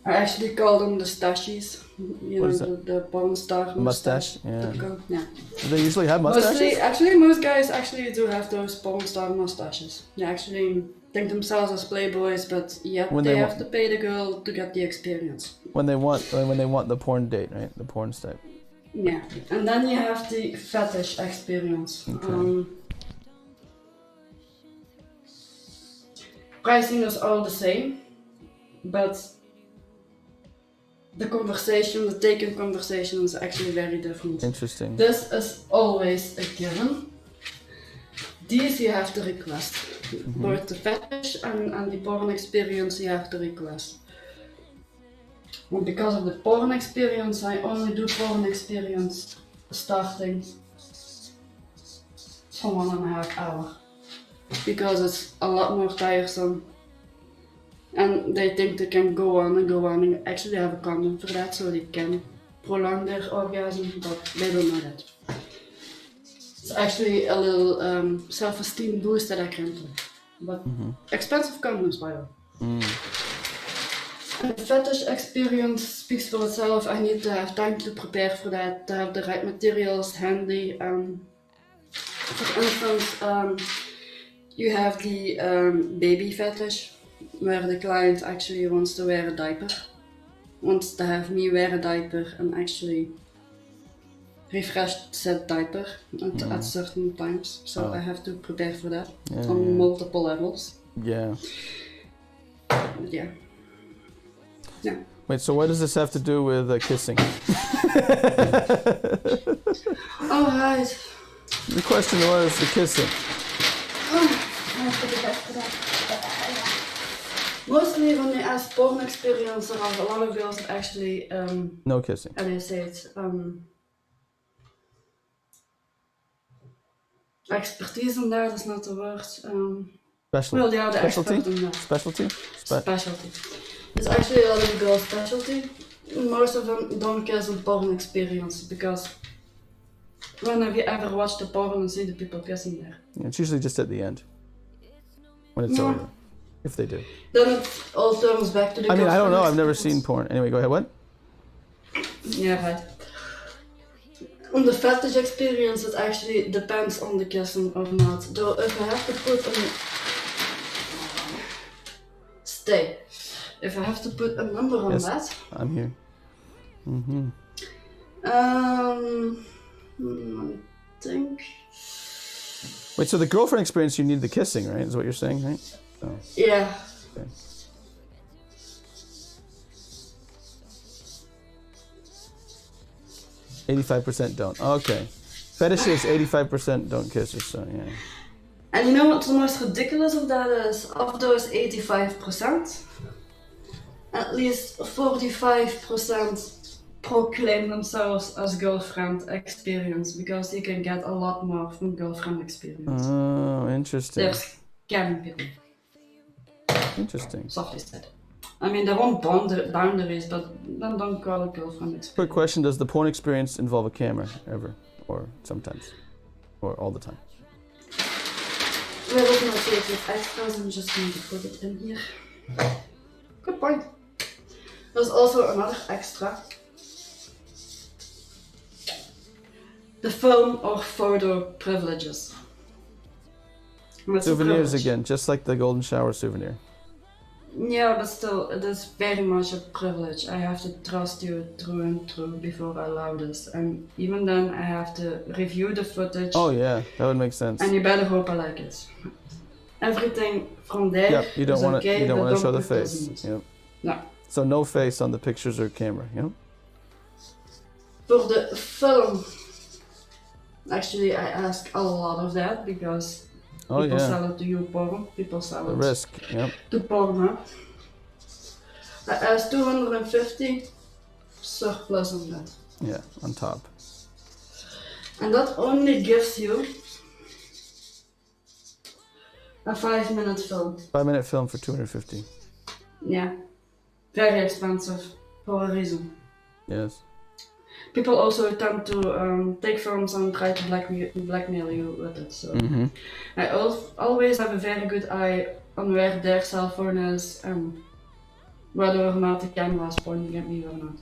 I actually call them the stashies. You know, the porn star mustache. Yeah. Yeah. Do they usually have mustaches? Most guys actually do have those porn star mustaches. They actually think themselves as playboys, but yet they have to pay the girl to get the experience. When they want the porn date, right? The porn type. Yeah, and then you have the fetish experience. Okay. Pricing is all the same, but the taken conversation is actually very different. Interesting. This is always a given. These you have to request. Both the fetish and the porn experience you have to request. And because of the porn experience, I only do porn experience starting from 1.5 hours. Because it's a lot more tiresome. And they think they can go on and actually have a condom for that, so they can prolong their orgasm, but they don't know that. It's actually a little self-esteem boost that I can do. But expensive condoms, by the way. The fetish experience speaks for itself. I need to have time to prepare for that, to have the right materials handy. For instance, you have the baby fetish, where the client actually wants to wear a diaper. Wants to have me wear a diaper and actually refresh said diaper at certain times. So I have to prepare for that on multiple levels. Yeah. Yeah. Yeah. Wait, so what does this have to do with kissing? Alright. The question was the kissing. Mostly when they ask porn experience, there are a lot of girls that actually no kissing. How do you say it? Expertise in that is not the word. Specialty. Well, yeah, the Specialty? expert in that. Specialty? Specialty. It's actually a lot of girl specialty. Most of them don't kiss on porn experience because when have you ever watched a porn and see the people kissing there? Yeah, it's usually just at the end when it's over, if they do. Then it all turns back to the I mean, I don't know. girlfriend I've never experience. seen porn. Anyway, go ahead. What? Yeah, right. On the fetish experience, it actually depends on the kissing or not. Though if I have to put if I have to put a number on Yes, that. I'm here. Mm-hmm. Let me think. Wait, so the girlfriend experience, you need the kissing, right? Is what you're saying, right? So, Yeah. okay. $85% don't. Okay. Fetishes, 85% don't kiss or so, yeah. And you know what the most ridiculous of that is? Of those 85%, at least 45% proclaim themselves as girlfriend experience because you can get a lot more from girlfriend experience. Oh, interesting. They're scamming people. Interesting. Softly said. I mean, there aren't boundaries, but then don't call it girlfriend experience. Quick question, does the porn experience involve a camera, ever? Or sometimes? Or all the time? There is no secret extras, I'm just going to put it in here. Good point. There's also another extra. The film or photo privileges. And it's a Souvenirs privilege. again, just like the golden shower souvenir. Yeah, but still, it is very much a privilege. I have to trust you through and through before I allow this. And even then, I have to review the footage. Oh yeah, that would make sense. And you better hope I like it. Everything from there Yep, you don't is want okay, to. You don't but want to show the put face. those in. Yep. No. So no face on the pictures or camera. You know. For the film, actually, I ask a lot of that because Oh people yeah. sell it to YouPorn, people sell The it risk. Yep. to Pornhub. I asked 250 surplus on that. Yeah. On top. And that only gives you a 5-minute film. 5-minute film for 250. Yeah, very expensive for a reason. Yes. People also tend to take films and try to blackmail you with it. So Mm-hmm. I always have a very good eye on where their cell phone is and whether or not the camera is pointing at me or not.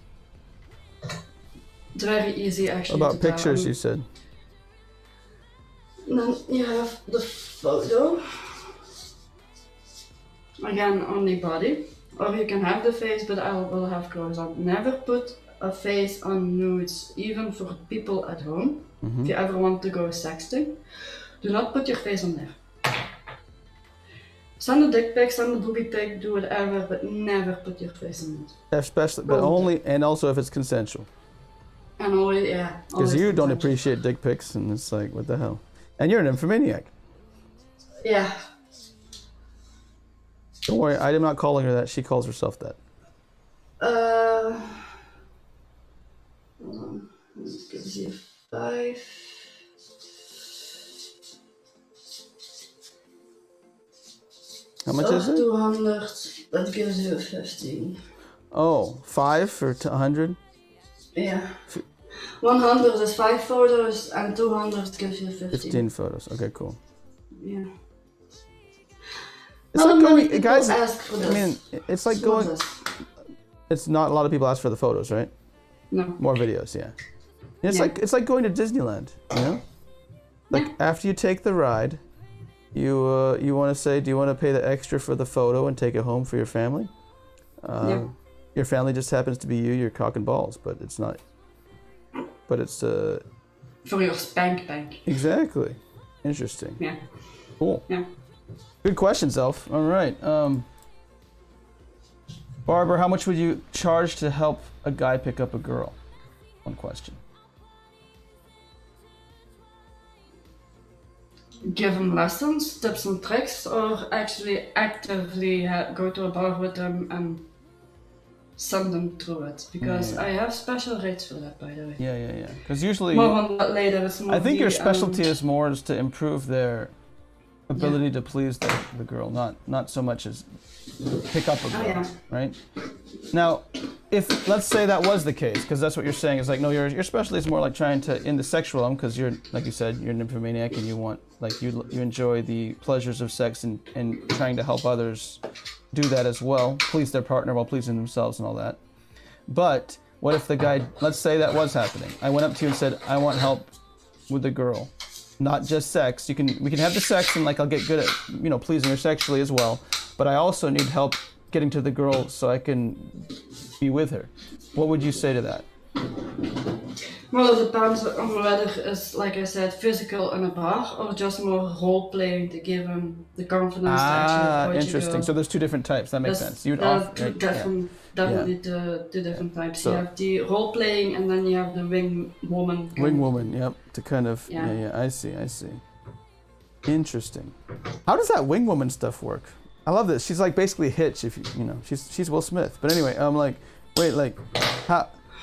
It's very easy actually. What about to tell. pictures? You said. Then you have the photo. Again, only body. Or you can have the face, but I will have clothes on. Never put a face on nudes, even for people at home. Mm-hmm. If you ever want to go sexting, do not put your face on there. Send a dick pic, send a booby pic, do whatever, but never put your face on it. Especially, but only, and also if it's consensual. And always, yeah. Because you don't appreciate dick pics, and it's like, what the hell? And you're an nymphomaniac. Yeah. Don't worry, I am not calling her that. She calls herself that. Hold on. This gives you 5. How much is it? 200, that gives you 15. Oh, 5 for 100? Yeah. 100 is 5 photos and 200 gives you 15. 15 photos. Okay, cool. Yeah. It's Not like many going, people guys, ask for I this. mean, it's like What going, is this? it's not a lot of people ask for the photos, right? No. More videos, yeah. It's Yeah. like, it's like going to Disneyland, you know? Like Yeah. after you take the ride, you want to say, do you want to pay the extra for the photo and take it home for your family? Yeah. Your family just happens to be you, your cock and balls, but it's not. But it's For your spank bank. exactly. Interesting. Yeah. Cool. Yeah. Good questions, Elf. All right. Barbara, how much would you charge to help a guy pick up a girl? One question. Give them lessons, tips and tricks, or actually actively go to a bar with them and send them through it. Because Yeah. I have special rates for that, by the way. Yeah. Because usually, More on that later. It's more I think your the, specialty is more is to improve their ability to please the girl, not so much as pick up a girl, right? Now, if let's say that was the case, because that's what you're saying, is like, no, your specialty is more like trying to in the sexual realm, because you're, like you said, you're a nymphomaniac and you want, like, you enjoy the pleasures of sex and trying to help others do that as well, please their partner while pleasing themselves and all that. But what if the guy, let's say that was happening, I went up to you and said, I want help with the girl, not just sex. We can have the sex and like I'll get good at pleasing her sexually as well, but I also need help getting to the girl so I can be with her. What would you say to that? Well, it depends on whether it's, like I said, physical in a bar or just more role playing to give him the confidence to actually approach interesting. a girl. So there's two different types. That makes sense. You'd definitely two different types. So, you have the role playing and then you have the wing woman. Wing woman, yep. To kind of I see. Interesting. How does that wing woman stuff work? I love this. She's like basically Hitch, if she's Will Smith. But anyway, I'm like, wait, like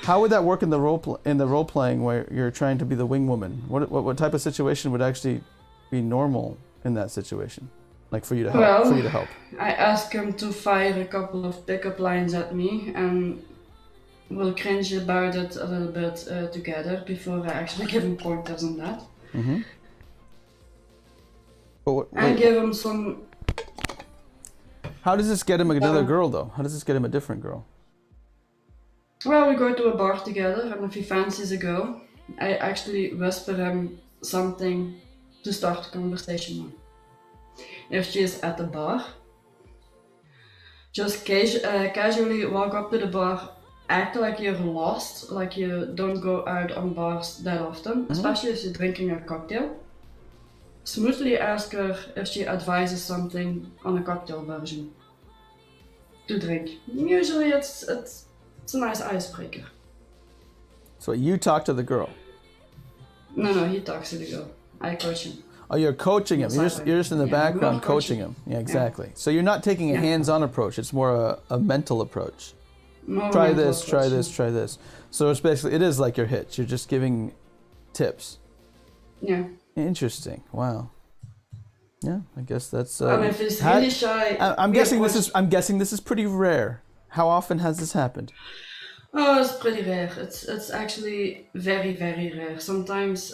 how would that work in the role playing where you're trying to be the wing woman? What type of situation would actually be normal in that situation? Like for you to help? I asked him to fire a couple of pickup lines at me and we'll cringe about it a little bit together before I actually give him pointers on that. Mm-hmm. And give him some... How does this get him another girl though? How does this get him a different girl? Well, we go to a bar together and if he fancies a girl, I actually whisper him something to start a conversation with. If she is at the bar, just casually walk up to the bar, act like you're lost, like you don't go out on bars that often, especially if you're drinking a cocktail. Smoothly ask her if she advises something on a cocktail version to drink. Usually it's a nice icebreaker. So you talk to the girl? No, he talks to the girl. I coach him. Oh, you're coaching him. You're just in the background coaching him. Yeah, exactly. Yeah. So you're not taking a hands-on approach. It's more a mental approach. Try this. So it's basically, it is like your Hitch. You're just giving tips. Yeah. Interesting. Wow. Yeah, I guess that's. If he's really shy. I'm guessing this is pretty rare. How often has this happened? Oh, it's pretty rare. It's actually very, very rare. Sometimes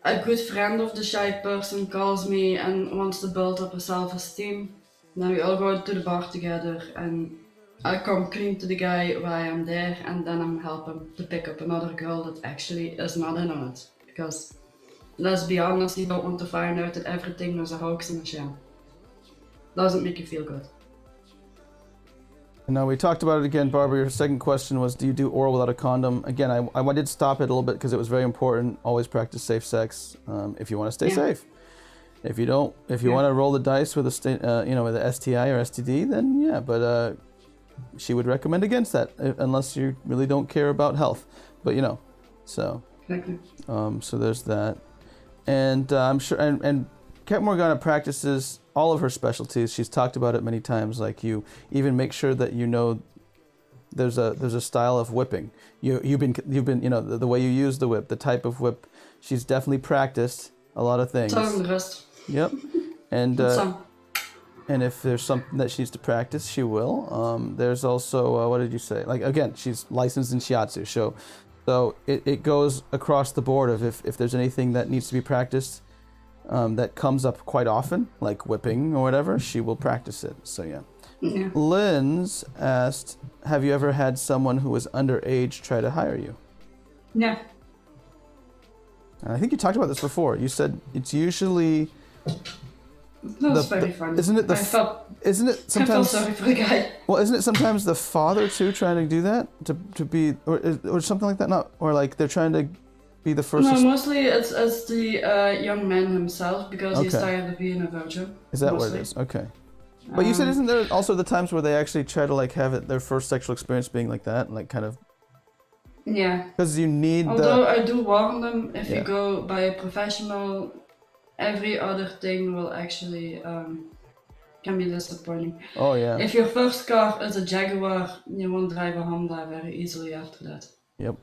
a good friend of the shy person calls me and wants to build up a self-esteem. Then we all go to the bar together and I come clean to the guy while I am there and then I'm helping to pick up another girl that actually is not in on it. Because, let's be honest, you don't want to find out that everything was a hoax and a sham. Doesn't make you feel good. Now we talked about it again, Barbara. Your second question was, do you do oral without a condom? Again, I did stop it a little bit because it was very important. Always practice safe sex if you want to stay safe. If you don't, if you want to roll the dice with with a STI or STD, then but she would recommend against that unless you really don't care about health. But so. Exactly. So there's that, and I'm sure, and Kat Morgana practices all of her specialties. She's talked about it many times. Like you even make sure that there's a style of whipping. You've been the way you use the whip, the type of whip. She's definitely practiced a lot of things. Some the rest. Yep, and if there's something that she needs to practice, she will. There's also what did you say? Like again, she's licensed in shiatsu, so it goes across the board of if there's anything that needs to be practiced. That comes up quite often, like whipping or whatever, she will practice it. So yeah. Lynn's asked, have you ever had someone who was underage try to hire you? Yeah. And I think you talked about this before. You said it's usually... That's very funny. Isn't it sometimes... I felt sorry for the guy. Well, isn't it sometimes the father too trying to do that? To be... Or something like that? Not, or like they're trying to... be the first. No, mostly it's the young man himself because he's tired of being a virgin. Is that what it is? Okay. But you said, isn't there also the times where they actually try to like have their first sexual experience being like that, and like kind of? Yeah. Because you need. Although I do warn them, if you go by a professional, every other thing will actually can be disappointing. Oh yeah. If your first car is a Jaguar, you won't drive a Honda very easily after that. Yep.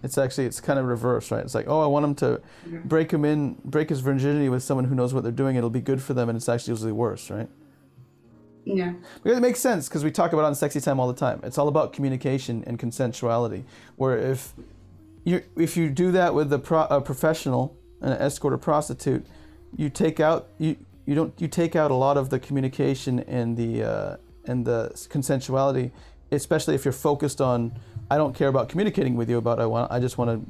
It's kind of reverse, right? It's like, oh, I want him to break his virginity with someone who knows what they're doing. It'll be good for them, and it's actually usually worse, right? Yeah. Because it makes sense, because we talk about it on Sexy Time all the time. It's all about communication and consensuality. Where if you do that with a professional, an escort or prostitute, you take out a lot of the communication and the consensuality, especially if you're focused on, I don't care about communicating with you about I just want to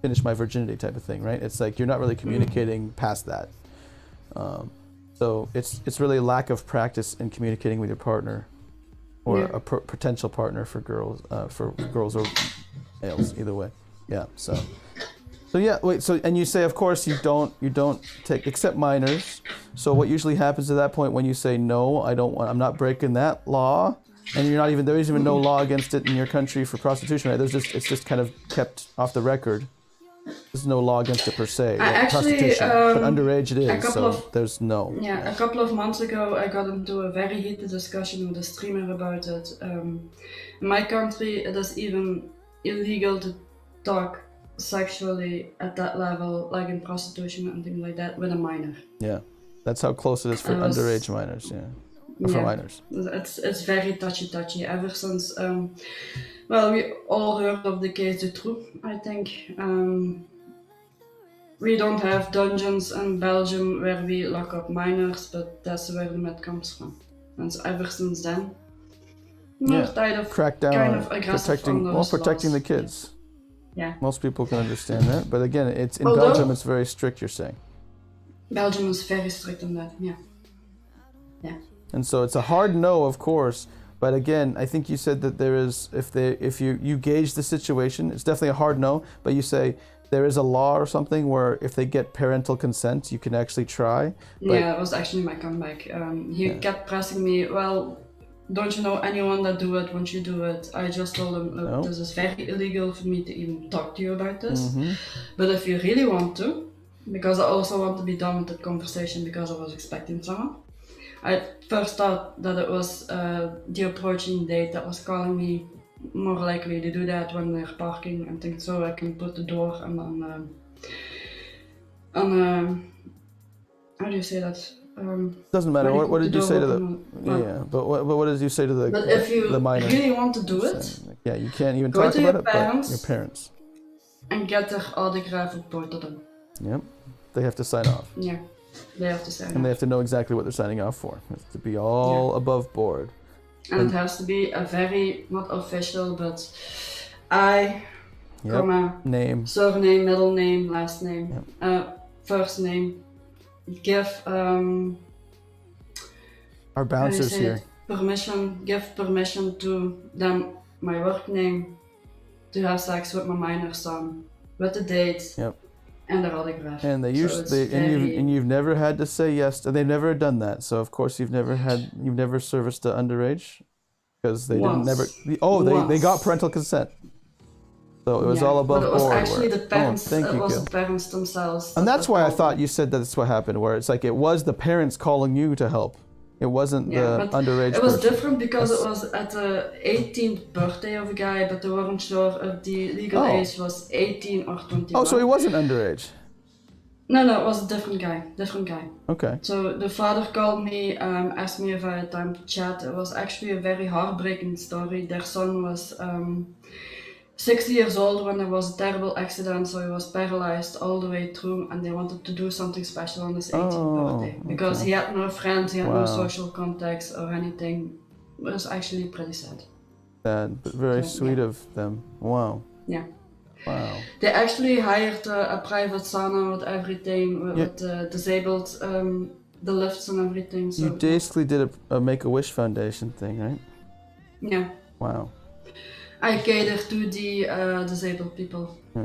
finish my virginity type of thing, right? It's like you're not really communicating past that. So it's really a lack of practice in communicating with your partner, or a potential partner for girls or males, either way. Yeah. So yeah. Wait. So and you say, of course, you don't take, except minors. So what usually happens at that point when you say no, I'm not breaking that law, and there is even no law against it in your country for prostitution, right? It's just kind of kept off the record. There's no law against it per se, right? Prostitution, but underage it is, there's no. Yeah, a couple of months ago I got into a very heated discussion with a streamer about it. In my country it is even illegal to talk sexually at that level, like in prostitution and things like that, with a minor. Yeah, that's how close it is for underage minors, or for minors. It's very touchy ever since, well, we all heard of the case de Trou, I think. We don't have dungeons in Belgium where we lock up minors, but that's where the myth comes from. And so ever since then, more tired of crackdown kind of aggressive protecting the kids. Yeah. Most people can understand that, but again, Belgium it's very strict, you're saying. Belgium is very strict on that, yeah. And so it's a hard no, of course. But again, I think you said that there is, if you gauge the situation, it's definitely a hard no, but you say there is a law or something where if they get parental consent, you can actually try. Yeah, it was actually my comeback. He kept pressing me, well, don't you know anyone that do it? Once you do it, I just told him, look, this is very illegal for me to even talk to you about this. Mm-hmm. But if you really want to, because I also want to be done with that conversation because I was expecting someone. I first thought that it was the approaching date that was calling me. More likely to do that when they're parking and things, so I can put the door on how do you say that? Doesn't matter. What did you say to the? But what did you say to the? But if you the minor? Really want to do it, you can't even talk about it. But your parents. And get their autograph op both of them. Yep, they have to sign off. Yeah. They have to sign and they have to know exactly what they're signing off for. It has to be all above board. And it has to be a very, not official, but name, surname, middle name, last name, first name. Give our bouncers here give permission to them, my work name, to have sex with my minor son, with the date. Yep. And their autograph. And you've never had to say yes. They've never done that. So of course you've never serviced the underage, because they they got parental consent. So it was all above board. But it was actually the parents. The parents themselves. And that's why I thought you said that's what happened, where it's like it was the parents calling you to help. It wasn't the underage It was person. different because it was at the 18th birthday of a guy, but they weren't sure if the legal age was 18 or 21. Oh, so he wasn't underage? No, it was a different guy. Okay. So the father called me, asked me if I had time to chat. It was actually a very heartbreaking story. Their son was 60 years old when there was a terrible accident, so he was paralyzed all the way through, and they wanted to do something special on his 18th birthday. Because he had no friends, he had no social contacts or anything. It was actually pretty sad. Sad, but very sweet of them. Wow. Yeah. Wow. They actually hired a private sauna with everything, with disabled, the lifts and everything. So. You basically did a Make-A-Wish Foundation thing, right? Yeah. Wow. I cater to the disabled people. Yeah.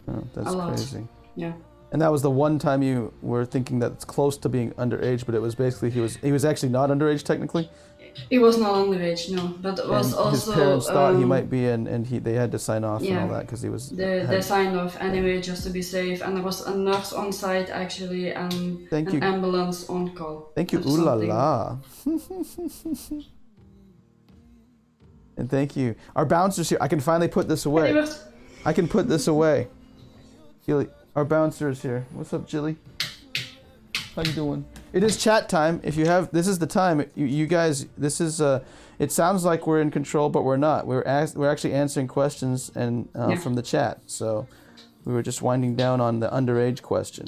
Oh, that's crazy. Yeah. And that was the one time you were thinking that it's close to being underage, but it was basically he was actually not underage technically? He was not underage, no. But it was also... His parents thought he might be, and they had to sign off and all that because he was... They signed off anyway just to be safe, and there was a nurse on site actually, and an ambulance on call. Thank you, ooh la la. And thank you. Our bouncers here, I can finally put this away. I can put this away. Gilly, our bouncer is here. What's up, Jilly? How you doing? It is chat time. If you have, this is the time. You guys, this is. It sounds like we're in control, but we're not. We're actually answering questions and from the chat. So we were just winding down on the underage question.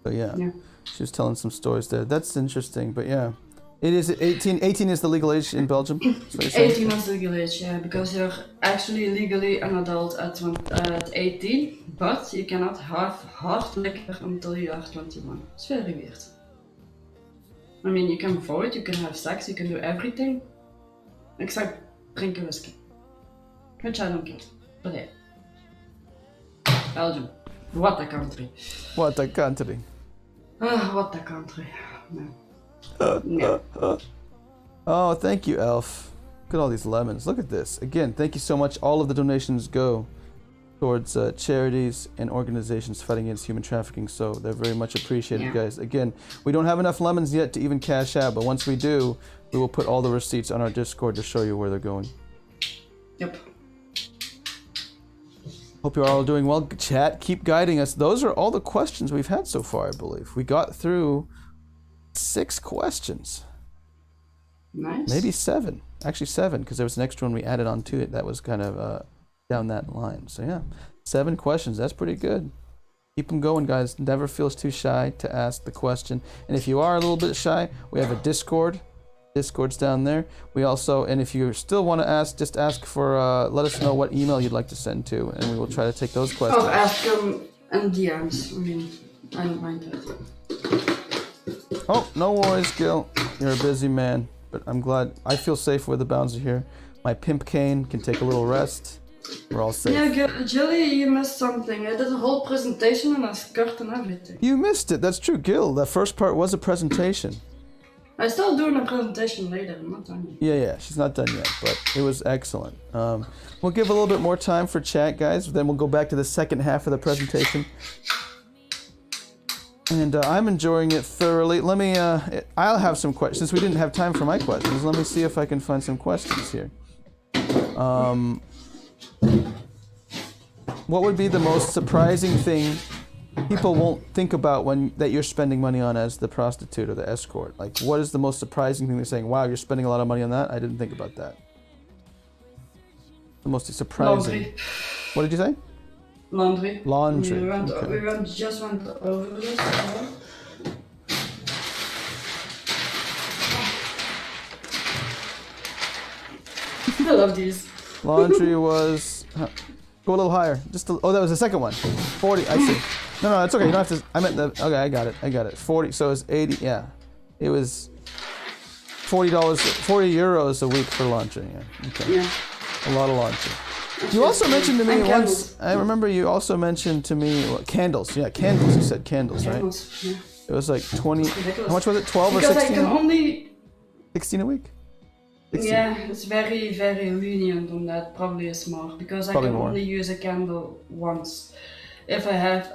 So yeah, she was telling some stories there. That's interesting. But yeah, it is 18. 18 is the legal age in Belgium. That's what you're saying? 18 is legal age, yeah, because you're actually legally an adult at 18, but you cannot have hard liquor until you are 21. It's very weird. I mean, you can vote, you can have sex, you can do everything, except drink a whiskey, which I don't get. But yeah, Belgium, what a country! What a country! What a country! No. Oh, thank you, Elf. Look at all these lemons. Look at this. Again, thank you so much. All of the donations go towards charities and organizations fighting against human trafficking, so they're very much appreciated, guys. Again, we don't have enough lemons yet to even cash out, but once we do, we will put all the receipts on our Discord to show you where they're going. Yep. Hope you're all doing well. Chat, keep guiding us. Those are all the questions we've had so far, I believe. We got through 6 questions. Nice. Maybe 7. Actually 7, because there was an extra one we added on to it that was kind of down that line. So yeah, 7 questions. That's pretty good. Keep them going, guys. Never feels too shy to ask the question. And if you are a little bit shy, we have a Discord. Discord's down there. We also, and if you still want to ask, just ask for, let us know what email you'd like to send to, and we will try to take those questions. Or ask them in DMs. I mean, I don't mind that. Oh, no worries, Gil. You're a busy man, but I'm glad. I feel safe with the bouncer here. My pimp cane can take a little rest. We're all safe. Yeah, Jilly, you missed something. I did a whole presentation and a skirt and everything. You missed it. That's true, Gil. That first part was a presentation. I'm still doing a presentation later. I'm not done yet. Yeah, she's not done yet, but it was excellent. We'll give a little bit more time for chat, guys. Then we'll go back to the second half of the presentation. And I'm enjoying it thoroughly. Let me, I'll have some questions. Since we didn't have time for my questions, let me see if I can find some questions here. What would be the most surprising thing people won't think about that you're spending money on as the prostitute or the escort? Like, what is the most surprising thing they're saying? Wow, you're spending a lot of money on that? I didn't think about that. The most surprising. Laundry. What did you say? Laundry. Laundry. We just went over this. I love these. Laundry was... Go a little higher. Oh, that was the second one. 40, I see. No, it's okay. You don't have to... I meant the... Okay, I got it. 40, so it's 80, yeah. It was $40, 40 euros a week for laundry, yeah. Okay. Yeah. A lot of laundry. You also mentioned to me once... I remember you also mentioned to me... Candles, yeah, candles. You said candles, right? Yeah. It was like 20... How much was it? 12 because or 16? I can only... 16 a week? 16. Yeah, it's very, very lenient on that. Probably is more because I can only use a candle once. If I have,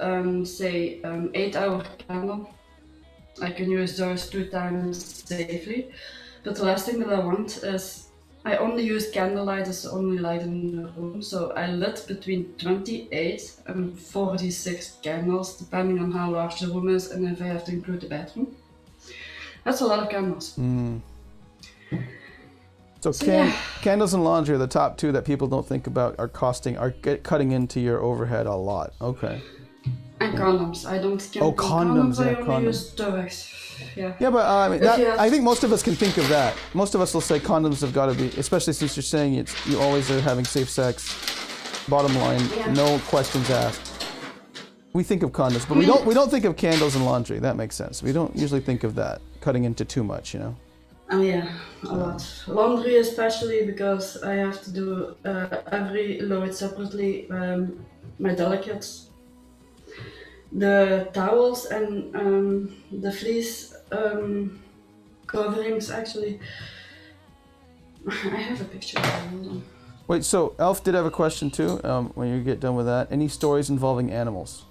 say, 8-hour candle, I can use those 2 times safely. But the last thing that I want is I only use candlelight as the only light in the room. So I lit between 28 and 46 candles, depending on how large the room is and if I have to include the bathroom. That's a lot of candles. So candles and laundry are the top 2 that people don't think about are cutting into your overhead a lot. Okay. And condoms. I don't condoms. Condoms. I only use Durex. Yeah. Yeah, but I think most of us can think of that. Most of us will say condoms have got to be, especially since you're saying you always are having safe sex. Bottom line, no questions asked. We think of condoms, but we don't think of candles and laundry. That makes sense. We don't usually think of that cutting into too much, you know. Oh yeah, a lot. Laundry especially because I have to do every load separately. My delicates, the towels and the fleece coverings actually. I have a picture. Hold on. Wait, so Elf did have a question too. When you get done with that, any stories involving animals?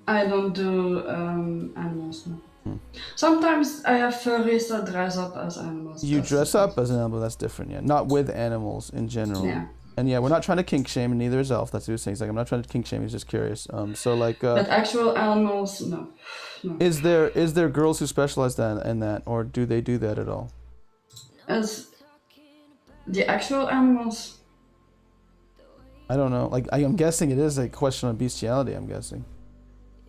I don't do animals, no. Sometimes I have furries that dress up as animals. You dress up as an animal, that's different, yeah. Not with animals in general. Yeah. And yeah, we're not trying to kink shame, and neither is Elf. That's what he was saying. He's like, I'm not trying to kink shame. He's just curious. So like, But actual animals, no. is there girls who specialize in that, or do they do that at all? As the actual animals. I don't know. Like, I'm guessing it is a question on bestiality. I'm guessing.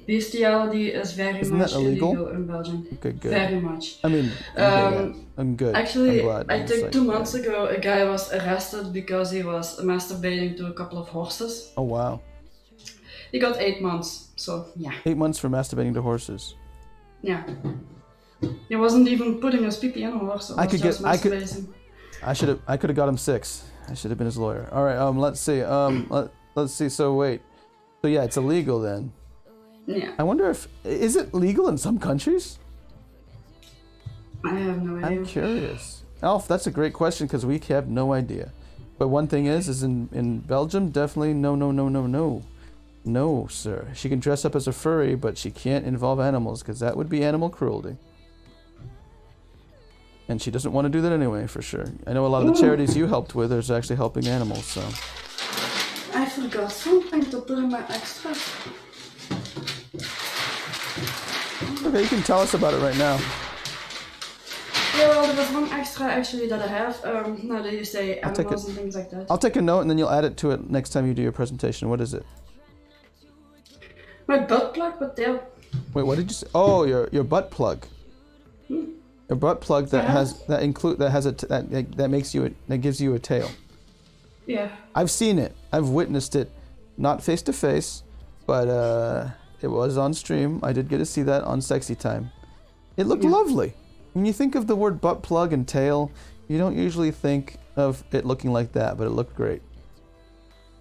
Bestiality is very Isn't much that illegal? in Belgium. Okay, good. Very much. I mean, I'm good. Actually, I'm glad. I think 2 months ago, a guy was arrested because he was masturbating to a couple of horses. Oh wow. He got 8 months, so yeah. 8 months for masturbating to horses. Yeah. He wasn't even putting his pee in a horse. I could have got him 6. I should have been his lawyer. All right. Let's see. Let's see. So wait. So yeah, it's illegal then. Yeah. I wonder is it legal in some countries? I have no idea. I'm curious. Alf, that's a great question because we have no idea. But one thing is in Belgium, definitely no. No, sir. She can dress up as a furry, but she can't involve animals because that would be animal cruelty. And she doesn't want to do that anyway, for sure. I know a lot of the charities you helped with are actually helping animals, so. I forgot something to put in my extra. Okay, you can tell us about it right now. Yeah, well, there was one extra actually that I have. Now that you say animals and things like that. I'll take a note and then you'll add it to it next time you do your presentation. What is it? My butt plug with tail. Wait, what did you say? Oh, your butt plug. A butt plug that gives you a tail. Yeah. I've seen it. I've witnessed it, not face to face, but it was on stream. I did get to see that on Sexy Time. It looked lovely. When you think of the word butt plug and tail, you don't usually think of it looking like that, but it looked great.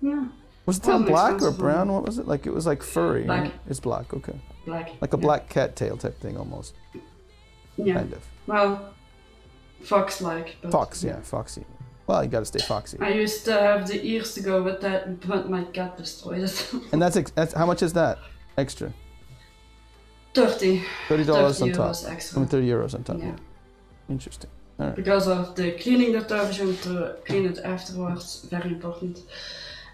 Yeah. Was the tail black or brown? What was it? Like it was like furry. Black. Right? It's black. Okay. Black. Like a black cat tail type thing almost. Yeah. Kind of. Well, fox-like. But Fox, yeah, foxy. Well, you gotta stay foxy. I used to have the ears to go with that, but my cat destroyed it. And that's how much is that extra? $30 on top. extra. I mean, €30 on top. Yeah. Interesting. All right. Because of the cleaning detergent to clean it afterwards, very important.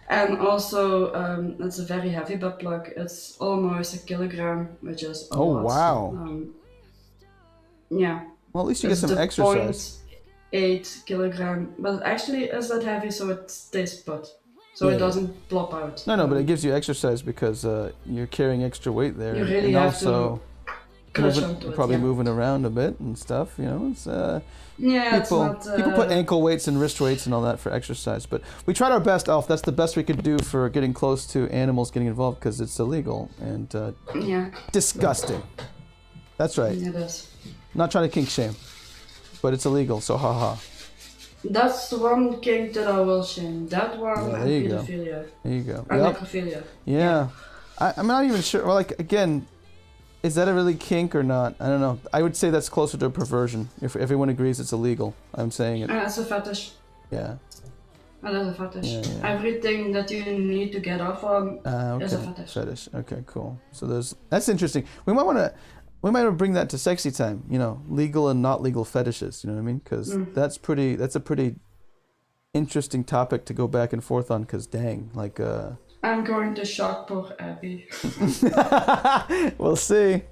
And also, it's a very heavy butt plug. It's almost 1 kilogram, which is a lot. Wow. Yeah. Well, at least you get some exercise. 0.8 kilogram, but it actually is that heavy, so it stays put, so it doesn't plop out. No, but it gives you exercise because you're carrying extra weight there. You really and have also to probably moving around a bit and stuff. You know, it's people put ankle weights and wrist weights and all that for exercise. But we tried our best, Alf. That's the best we could do for getting close to animals getting involved because it's illegal and disgusting. That's right. It is. Not trying to kink shame, but it's illegal, so haha. That's the one kink that I will shame. That one and pedophilia. There you go. And necrophilia. Yeah. I'm not even sure. Well, like, again, is that a really kink or not? I don't know. I would say that's closer to a perversion. If everyone agrees it's illegal, I'm saying it. It's a fetish. Yeah. That is a fetish. Yeah. Everything that you need to get off on is a fetish. Okay, cool. So that's interesting. We might want to bring that to Sexy Time. You know, legal and not legal fetishes. You know what I mean? Because that's a pretty interesting topic to go back and forth on. Because dang, like. I'm going to shock poor Abby. We'll see.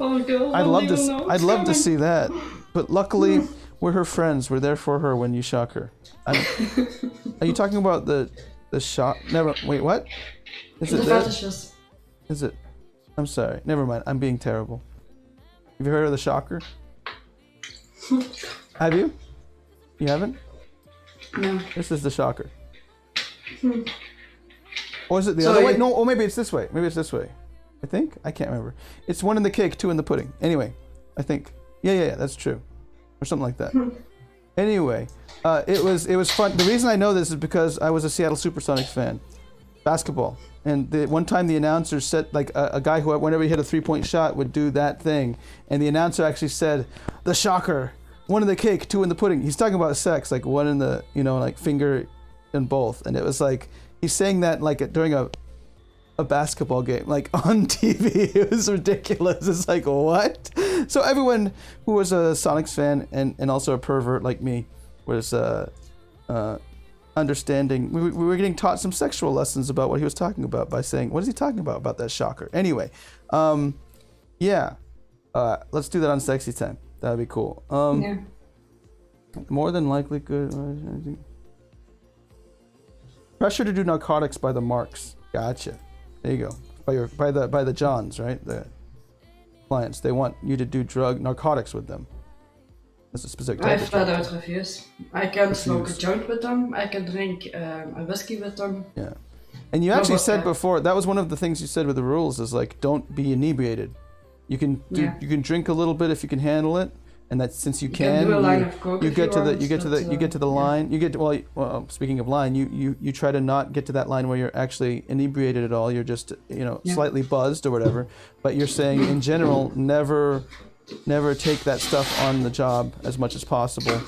Oh girl, I'd love to see that, but luckily we're her friends. We're there for her when you shock her. Are you talking about the shock? Never. Wait, what? Is it the fetishes? Is it? I'm sorry. Never mind. I'm being terrible. Have you heard of the shocker? Have you? You haven't? No. This is the shocker. Or is it the other way? No, or maybe it's this way. I think. I can't remember. It's 1 in the cake, 2 in the pudding. Anyway, I think. Yeah, that's true. Or something like that. Anyway, it was fun. The reason I know this is because I was a Seattle Supersonics fan. Basketball. And one time the announcer said, like, a guy who, whenever he hit a 3-point shot, would do that thing. And the announcer actually said, the shocker, 1 in the cake, 2 in the pudding. He's talking about sex, like 1 in the, like finger in both. And it was like, he's saying that like during a basketball game, like on TV. It was ridiculous. It's like, what? So everyone who was a Sonics fan and also a pervert like me was understanding. We were getting taught some sexual lessons about what he was talking about by saying, "What is he talking about that shocker?" Anyway, yeah, let's do that on Sexy Time. That'd be cool. Yeah. More than likely, good. Pressure to do narcotics by the marks. Gotcha. There you go. By the Johns, right? The clients. They want you to do narcotics with them. That's a specific type. I flat out refuse. I can smoke a joint with them. I can drink a whiskey with them. Yeah. And you actually said before, that was one of the things you said with the rules is like, don't be inebriated. You can you can drink a little bit if you can handle it, and that since you can, you get to the line. Well, speaking of line, you try to not get to that line where you're actually inebriated at all. You're just slightly buzzed or whatever. But you're saying in general, never take that stuff on the job as much as possible.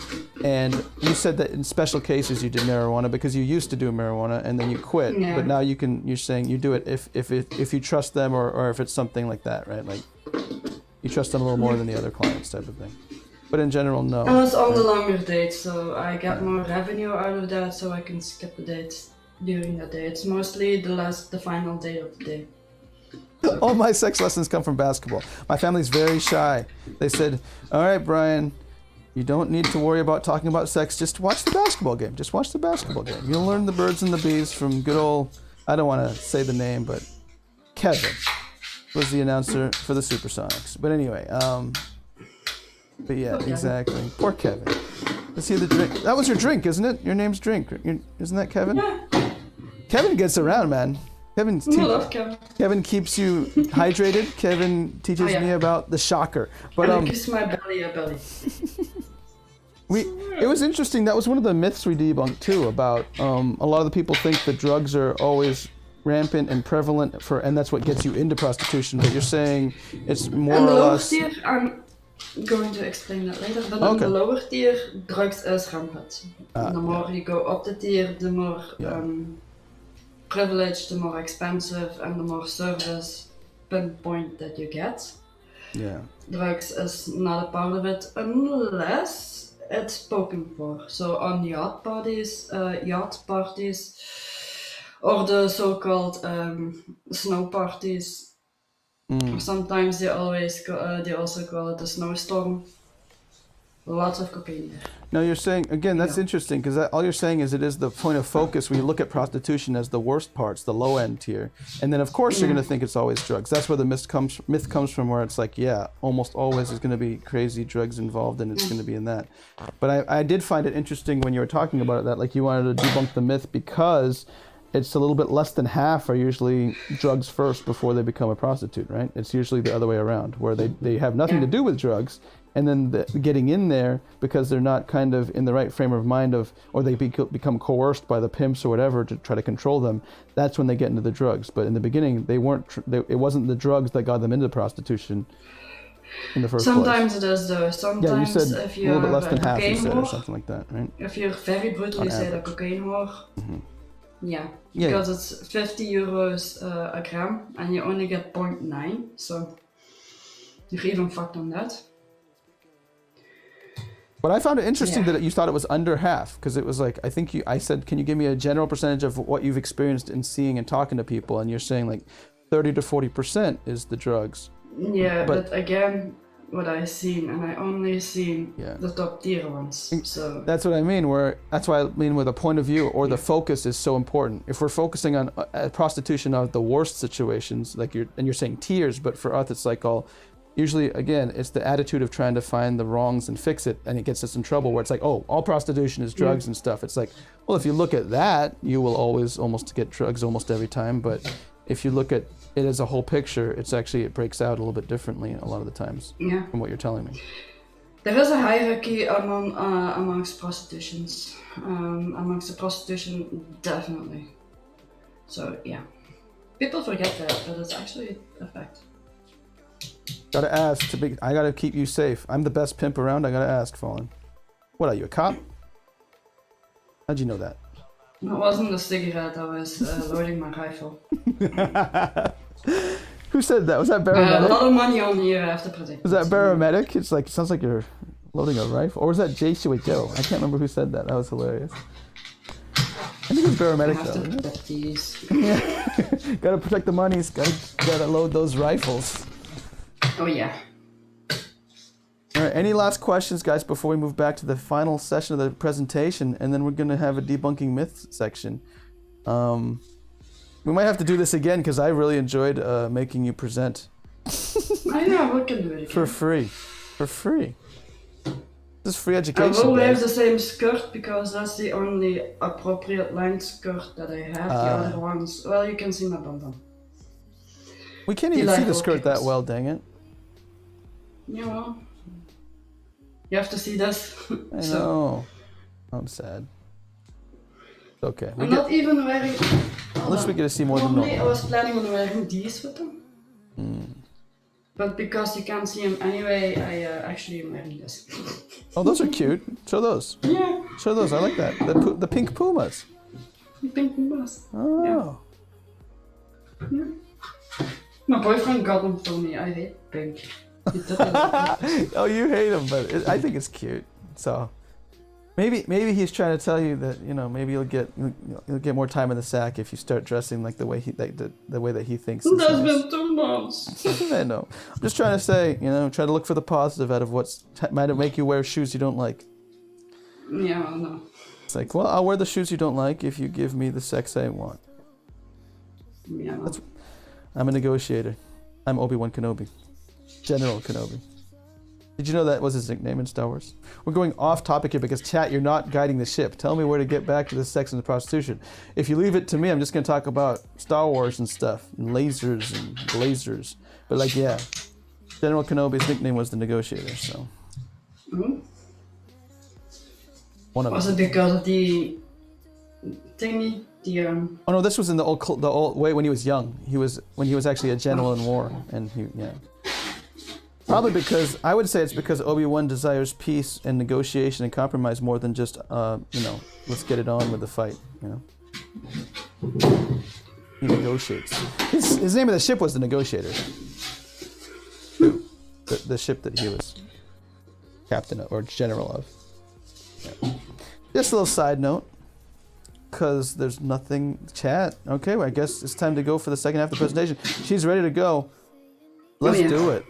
And you said that in special cases you did marijuana because you used to do marijuana and then you quit. Yeah. But now you're saying you do it if you trust them or if it's something like that, right? Like you trust them a little more than the other clients type of thing. But in general, no. And it's on the longer dates, so I get more revenue out of that, so I can skip the dates during the day. It's mostly the final day of the day. All my sex lessons come from basketball. My family's very shy. They said, all right, Brian, you don't need to worry about talking about sex. Just watch the basketball game. Just watch the basketball game. You'll learn the birds and the bees from good old, I don't want to say the name, but Kevin was the announcer for the Supersonics. But anyway, but yeah, exactly. Poor Kevin. Let's see the drink. That was your drink, isn't it? Your name's Drink. Isn't that Kevin? Yeah. Kevin gets around, man. Kevin keeps you hydrated. Kevin teaches me about the shocker. But kiss my belly. It was interesting. That was one of the myths we debunked too. About a lot of the people think that drugs are always rampant and prevalent and that's what gets you into prostitution. But you're saying it's more or less. Tier, I'm going to explain that later. But in the lower tier, drugs is rampant. The more you go up the tier, the more. Privilege, the more expensive and the more service pinpoint that you get. Yeah. Drugs is not a part of it unless it's spoken for. So on yacht parties, or the so-called snow parties. Sometimes they also call it a snowstorm. Lots of cocaine there. Now you're saying, again, that's interesting, because all you're saying is it is the point of focus when you look at prostitution as the worst parts, the low end tier. And then of course you're going to think it's always drugs. That's where the myth comes from, where it's like, yeah, almost always there's going to be crazy drugs involved and it's going to be in that. But I did find it interesting when you were talking about it, that like you wanted to debunk the myth because it's a little bit less than half are usually drugs first before they become a prostitute, right? It's usually the other way around, where they have nothing to do with drugs. And then getting in there because they're not kind of in the right frame of mind or they become coerced by the pimps or whatever to try to control them. That's when they get into the drugs. But in the beginning, it wasn't the drugs that got them into prostitution in the first place. Sometimes it is though. Sometimes you said if you're a little bit less than half, you said, whore, or something like that, right? If you're very brutally said a cocaine whore, because it's 50 euros a gram and you only get 0.9, so you're even fucked on that. But I found it interesting that you thought it was under half, because it was like, I said, can you give me a general percentage of what you've experienced in seeing and talking to people? And you're saying like 30 to 40% is the drugs. Yeah, but again, what I've seen, and I only seen the top tier ones. So that's what I mean. That's why I mean where the point of view or the focus is so important. If we're focusing on prostitution of the worst situations, like you're saying tiers, but for us it's like usually, again, it's the attitude of trying to find the wrongs and fix it, and it gets us in trouble where it's like, oh, all prostitution is drugs and stuff. It's like, well, if you look at that, you will always almost get drugs almost every time. But if you look at it as a whole picture, it breaks out a little bit differently a lot of the times from what you're telling me. There is a hierarchy amongst prostitutions. Amongst the prostitution, definitely. So, yeah. People forget that, but it's actually a fact. Gotta ask I gotta keep you safe. I'm the best pimp around. I gotta ask, Fallen. What are you, a cop? How'd you know that? It wasn't a cigarette. I was loading my rifle. Who said that? Was that Barometric? A lot of money on you, I have to predict. Was that Barometric? It sounds like you're Loading a rifle? Or was that Joshua Joe? I can't remember who said that. That was hilarious. I think it's paramedic though. Have to protect these. Yeah. Gotta protect the monies. Gotta load those rifles. Oh yeah. All right. Any last questions, guys, before we move back to the final session of the presentation, and then we're gonna have a debunking myths section. We might have to do this again because I really enjoyed making you present. I know, we can do it again. For free. For free. This is free education. I will wear the same skirt because that's the only appropriate length skirt that I have. The other ones, well, you can see my bum bum. We can't even see the skirt that well, dang it. Yeah, well, you have to see this. I know. I'm sad. Okay. I'm not even wearing... At least we get to see more than Normally normal. I was planning on wearing these with them. But because you can't see them anyway, I actually am wearing this. Oh, those are cute. Show those. Yeah. Show those. I like that. The pink pumas. Pink pumas. Oh. Yeah. My boyfriend got them for me. I hate pink. Oh, you hate them, but I think it's cute. So maybe he's trying to tell you that maybe you'll get more time in the sack if you start dressing like the way that he thinks. That's been 2 months. I know. I'm just trying to say, try to look for the positive out of what's might make you wear shoes you don't like. Yeah, I know. It's like, well, I'll wear the shoes you don't like if you give me the sex I want. Yeah. I'm a negotiator. I'm Obi-Wan Kenobi. General Kenobi. Did you know that was his nickname in Star Wars? We're going off topic here because, chat, you're not guiding the ship. Tell me where to get back to the sex and the prostitution. If you leave it to me, I'm just going to talk about Star Wars and stuff, and lasers and blazers. But yeah, General Kenobi's nickname was the negotiator, so. Mm-hmm. One of Was them. it because of the thingy? Oh no, this was in the old way when he was young. When he was actually a general in war, and Probably because, I would say it's because Obi-Wan desires peace and negotiation and compromise more than just, let's get it on with the fight, He negotiates. His name of the ship was the Negotiator. The ship that he was captain of, or general of. Yeah. Just a little side note, because there's nothing, chat. Okay, well, I guess it's time to go for the second half of the presentation. She's ready to go. Let's do it.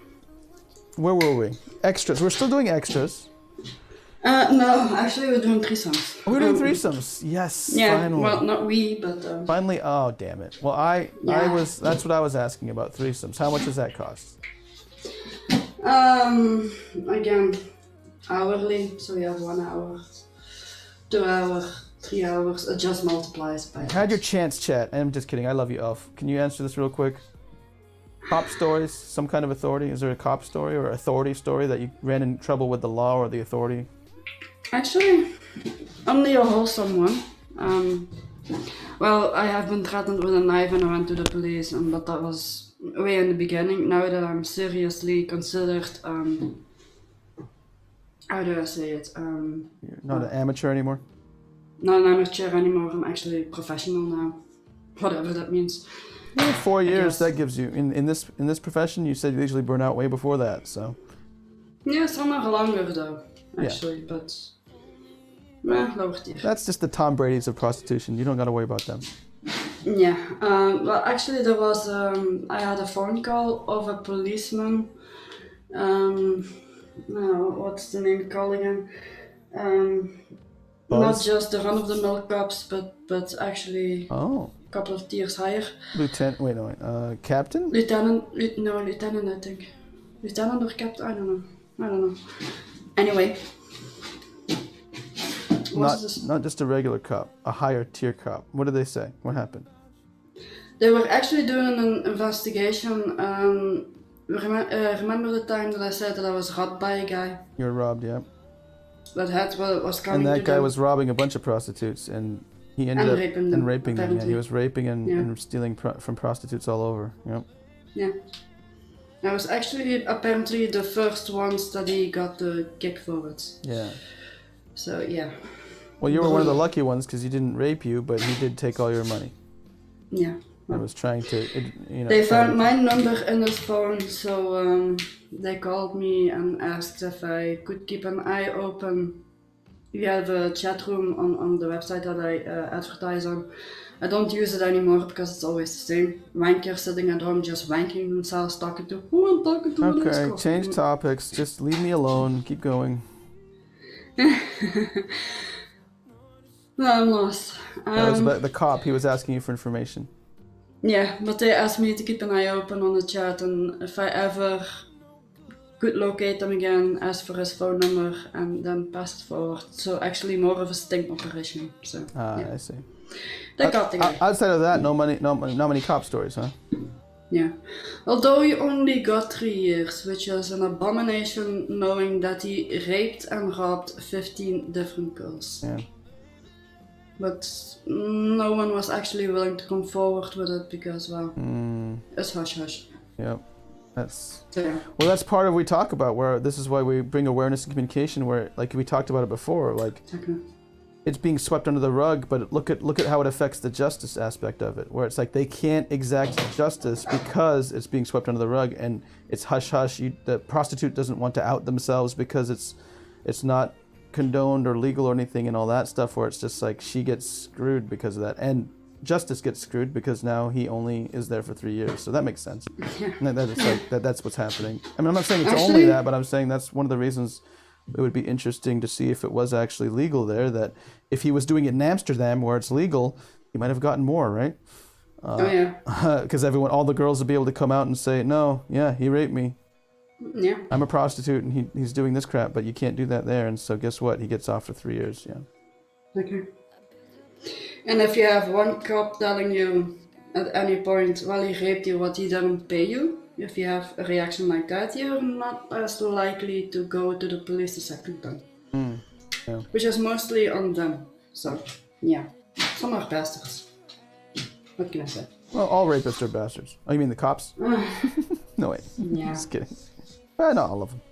Where were we? Extras. We're still doing extras. No, actually we're doing threesomes. We're doing threesomes. Yes. Yeah. Finally. Well, not we, but. Finally. Oh, damn it. Well, that's what I was asking about threesomes. How much does that cost? Again, hourly. So we have 1 hour, 2 hours, 3 hours. It just multiplies by. Had your chance, chat. I'm just kidding. I love you, Elf. Can you answer this real quick? Cop stories, some kind of authority. Is there a cop story or authority story that you ran in trouble with the law or the authority? Actually, only a wholesome one. Well, I have been threatened with a knife and I went to the police, but that was way in the beginning. Now that I'm seriously considered, how do I say it? You're not an amateur anymore? Not an amateur anymore, I'm actually professional now. Whatever that means. Yeah, 4 years, that gives you, in this profession, you said you usually burn out way before that, so. Yeah, some are longer though, actually, but lower tier. That's just the Tom Brady's of prostitution. You don't got to worry about them. Yeah, well actually there was, I had a phone call of a policeman, what's the name called again? Not just the run-of-the-mill cops, but actually a couple of tiers higher. Captain? Lieutenant, I think. Lieutenant or captain? I don't know. Anyway. Not just a regular cop, a higher tier cop. What did they say? What happened? They were actually doing an investigation. Remember the time that I said that I was robbed by a guy? You were robbed, yeah. That head was coming. And that guy was robbing a bunch of prostitutes, and he ended up raping them. Yeah, he was raping and stealing from prostitutes all over. Yep. Yeah. I was actually apparently the first ones that he got the kick for it. Yeah. So yeah. Well, you were one of the lucky ones because he didn't rape you, but he did take all your money. Yeah. I was trying to, They found my number in his phone, so they called me and asked if I could keep an eye open. We have a chat room on the website that I advertise on. I don't use it anymore because it's always the same. Wankers sitting at home just wanking themselves, talking to who I'm talking to. Okay, change topics. Just leave me alone. Keep going. No, I'm lost. That was about the cop. He was asking you for information. Yeah, but they asked me to keep an eye open on the chat, and if I ever could locate him again, ask for his phone number, and then pass it forward. So actually more of a sting operation. So yeah. I see. They got the guy. Outside of that, not many cop stories, huh? Yeah. Although he only got 3 years, which is an abomination knowing that he raped and robbed 15 different girls. Yeah. But no one was actually willing to come forward with it because, well, it's hush-hush. Yep. That's yeah. Well, that's part of what we talk about, where this is why we bring awareness and communication, where, like we talked about it before, like it's being swept under the rug, but look at how it affects the justice aspect of it, where it's like they can't exact justice because it's being swept under the rug and it's hush-hush. The prostitute doesn't want to out themselves because it's not condoned or legal or anything and all that stuff, where it's just like she gets screwed because of that, and justice gets screwed because now he only is there for 3 years. So that makes sense. And that's what's happening. I mean, I'm not saying it's actually, only that, but I'm saying that's one of the reasons it would be interesting to see if it was actually legal there, that if he was doing it in Amsterdam where it's legal, he might have gotten more, right? Because all the girls would be able to come out and say, no, yeah, he raped me. Yeah. I'm a prostitute and he's doing this crap, but you can't do that there. And so guess what? He gets off for 3 years. Yeah. Okay. And if you have one cop telling you at any point, well, he raped you, but he didn't pay you, if you have a reaction like that, you're not as likely to go to the police the second time. Yeah. Which is mostly on them. So, yeah. Some are bastards. What can I say? Well, all rapists are bastards. Oh, you mean the cops? No, wait. Yeah. Just kidding. Not all of them.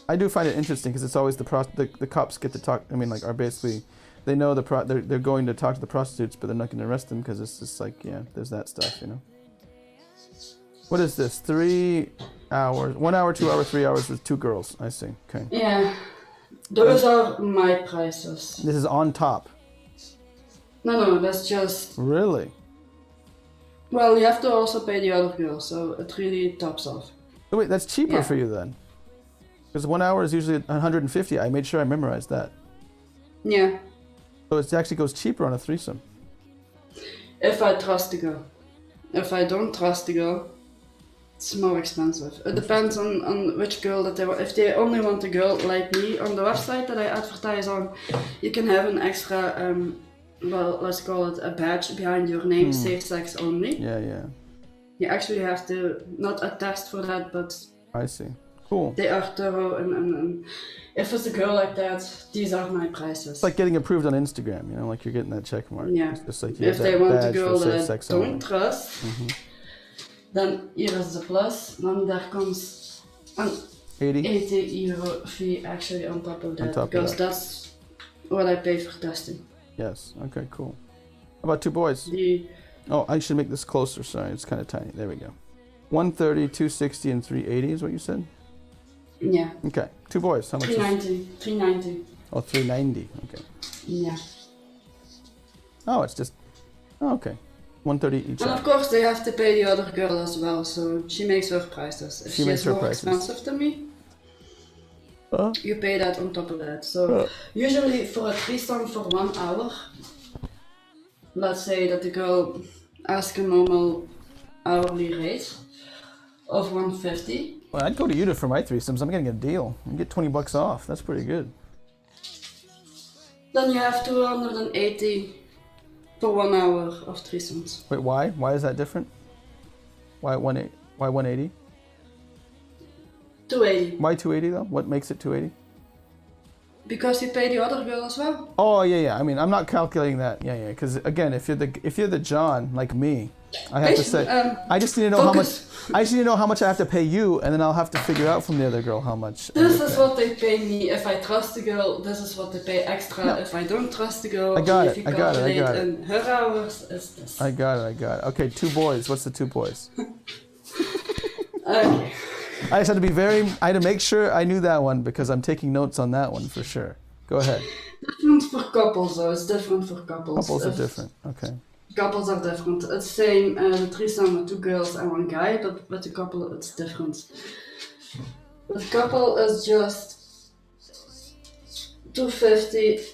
I do find it interesting because it's always the cops get to talk. I mean, like, are basically, they know they're going to talk to the prostitutes, but they're not going to arrest them because it's just like, yeah, there's that stuff, you know. What is this? 3 hours, 1 hour, 2 hour, 3 hours with 2 girls. I see. Okay. Yeah, those are my prices. This is on top. No, that's just. Really? Well, you have to also pay the other girl, so it really tops off. Oh, wait, that's cheaper for you then. Because 1 hour is usually 150. I made sure I memorized that. Yeah. So it actually goes cheaper on a threesome. If I trust the girl. If I don't trust the girl, it's more expensive. It depends on which girl that they want. If they only want a girl like me, on the website that I advertise on, you can have an extra, well, let's call it a badge behind your name, safe sex only. Yeah. You actually have to, not a test for that, but... I see. Cool. They are thorough, and if it's a girl like that, these are my prices. It's like getting approved on Instagram, you know, like you're getting that check mark. Yeah. It's just like if they want a girl that I don't trust, then here is the plus. Then there comes an 80 euro fee actually on top of that, because that's what I pay for testing. Yes. Okay. Cool. How about 2 boys? Oh, I should make this closer. Sorry, it's kind of tiny. There we go. 130, 260, and 380 is what you said? Yeah. Okay. 2 boys. How much? 390. Oh, 390. Okay. Yeah. Oh, it's just. Oh, okay. 130 each. And of course, they have to pay the other girl as well, so she makes her prices. If she is more expensive than me, you pay that on top of that. So usually for a threesome for 1 hour, let's say that the girl asks a normal hourly rate of 150. Well, I'd go to you for my threesomes. I'm getting a deal. You get $20 off. That's pretty good. Then you have 280 for 1 hour of threesomes. Wait, why? Why is that different? Why 180? Why 180? 280. Why 280 though? What makes it 280? Because you pay the other girl as well. Oh yeah. I mean, I'm not calculating that. Yeah. Because again, if you're the John like me, I have to say, I just need to know how much. I just need to know how much I have to pay you, and then I'll have to figure out from the other girl how much. This is what they pay me if I trust the girl. This is what they pay extra if I don't trust the girl. I got if it. you I got it. in her hours, is this. I got it. Okay, 2 boys. What's the 2 boys? Okay. I just had to be I had to make sure I knew that one because I'm taking notes on that one for sure. Go ahead. Different for couples though, it's different for couples. Couples are different, okay. Couples are different. It's same the threesome with 2 girls and 1 guy, but with the couple it's different. The couple is just $250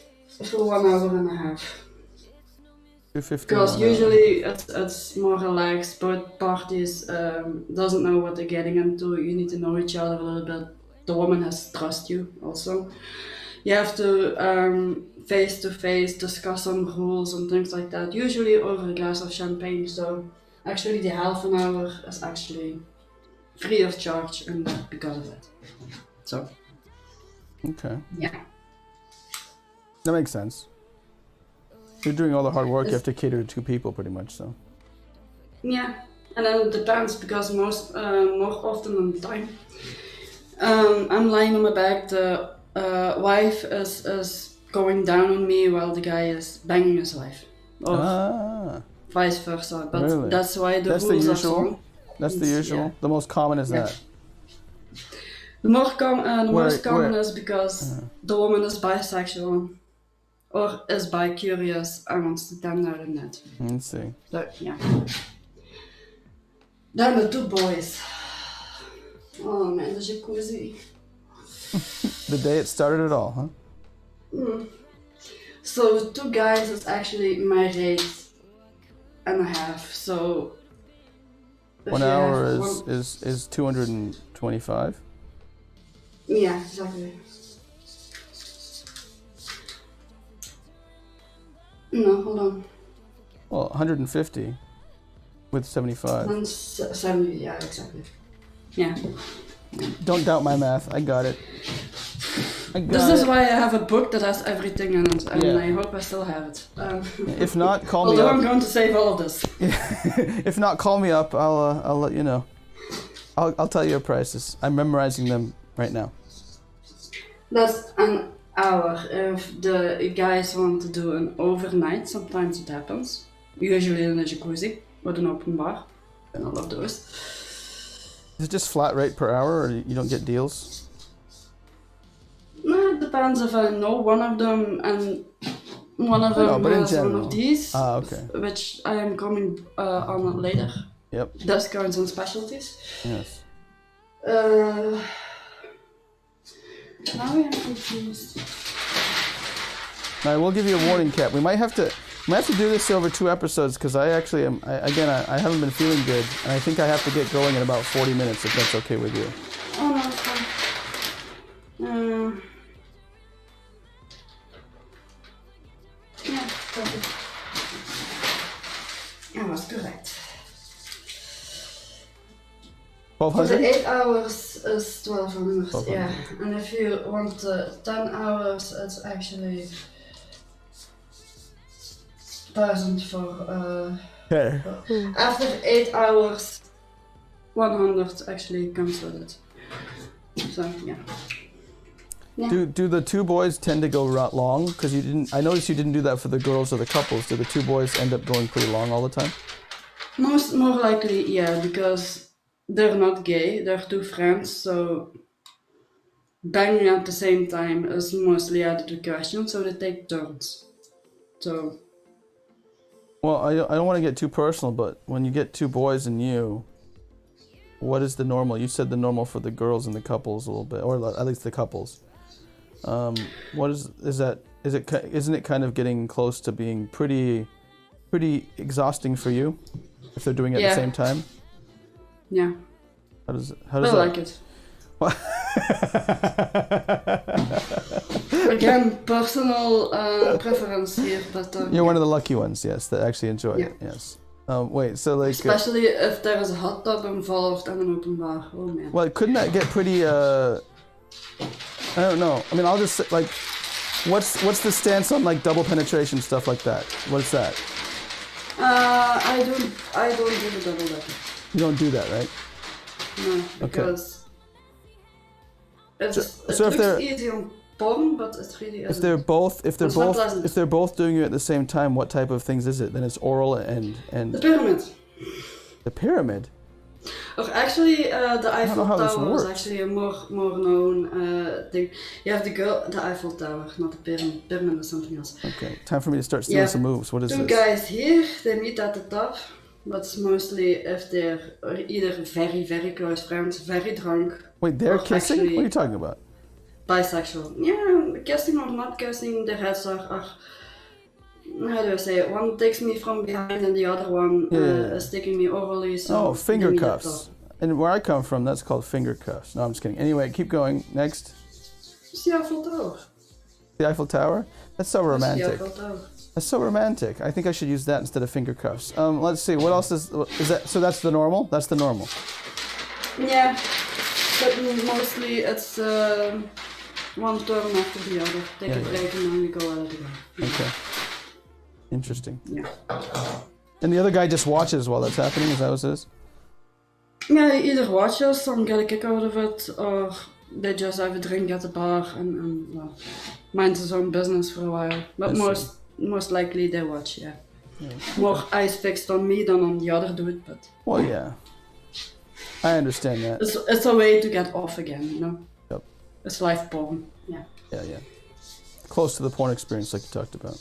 for 1 hour and a half. $250. Because usually it's more relaxed. Both parties doesn't know what they're getting into. You need to know each other a little bit. The woman has to trust you also. You have to face to face discuss some rules and things like that. Usually over a glass of champagne. So actually the half an hour is actually free of charge and because of it. So. Okay. Yeah. That makes sense. You're doing all the hard work. You have to cater to 2 people pretty much, so. Yeah, and then it depends because more often than the time, I'm lying on my back. The wife is going down on me while the guy is banging his wife, or vice versa. But really? That's why that's rules the are so. That's the usual. Yeah. The most common is that. The most common is because the woman is bisexual. Or is bi-curious and wants to stand out in that. Let's see. So, yeah. Then the 2 boys. Oh man, the jacuzzi. The day it started it all, huh? So 2 guys is actually my rate and a half. So 1 hour is 225. Yeah, exactly. No, hold on. Well, 150 with 75. 70, yeah, exactly. Yeah. Don't doubt my math. I got it. This is why I have a book that has everything in it, and I hope I still have it. If not, call me up. Although I'm going to save all of this. If not, call me up. I'll let you know. I'll tell you your prices. I'm memorizing them right now. That's an hour. If the guys want to do an overnight, sometimes it happens. Usually in a jacuzzi with an open bar, and all of those. Is it just flat rate per hour, or you don't get deals? No, it depends if I know one of them and one of them has one of these, which I am coming on later. Yep. Discounts and specialties. Yes. Now we are confused. Now, we'll give you a warning, Kat. We might have to do this over 2 episodes because I actually am. I haven't been feeling good, and I think I have to get going in about 40 minutes if that's okay with you. Oh no, it's fine. Yeah, perfect. I was correct. 1200? The 8 hours is 1200, yeah. And if you want 10 hours, it's actually 1000 for. After 8 hours, 100 actually comes with it. So yeah. Do the 2 boys tend to go long? Because you didn't. I noticed you didn't do that for the girls or the couples. Do the 2 boys end up going pretty long all the time? More likely, yeah, because they're not gay. They're 2 friends, so banging at the same time is mostly out of the question. So they take turns. So. Well, I don't want to get too personal, but when you get 2 boys and you, what is the normal? You said the normal for the girls and the couples a little bit, or at least the couples. What is that? Isn't it kind of getting close to being pretty exhausting for you if they're doing it at the same time? Yeah. How does I that? like it. Again, personal preference here, but you're one of the lucky ones, yes, that actually enjoy it. Yes. Wait, so like especially if there is a hot tub involved and an open bar. Oh man. Well, couldn't that get pretty? I don't know. I mean, I'll just like What's the stance on like double penetration stuff like that? What's that? I don't do the double decker. You don't do that, right? No, because it if looks they're easy on porn, but it really isn't. if they're both doing it at the same time, what type of things is it? Then it's oral and the pyramid. the pyramid. Or actually, the Eiffel how this Tower is works. actually a more known thing. You have the Eiffel Tower, not the pyramid. Pyramid is something else. Okay, time for me to start stealing some moves. What is Two this? guys here, they meet at the top, but mostly if they're either very, very close friends, very drunk. Wait, they're or kissing? actually What are you talking about? bisexual. Yeah, kissing or not kissing, the heads are how do I say it? One takes me from behind and the other one is taking me orally. So finger cuffs. And where I come from, that's called finger cuffs. No, I'm just kidding. Anyway, keep going. Next. It's the Eiffel Tower. The Eiffel Tower? That's so romantic. The Eiffel Tower. That's so romantic. I think I should use that instead of finger cuffs. Let's see. What else is that? So that's the normal? That's the normal. Yeah, but mostly it's one turn after the other. Take a break and then we go at it again. Okay. Interesting. Yeah. And the other guy just watches while that's happening? Is that what it is? Yeah, he either watches and get a kick out of it, or they just have a drink at the bar and well, minds his own business for a while. But most likely they watch, yeah. More eyes fixed on me than on the other dude, but... Well, yeah. I understand that. It's a way to get off again, you know? Yep. It's live porn, yeah. Yeah. Close to the porn experience like you talked about.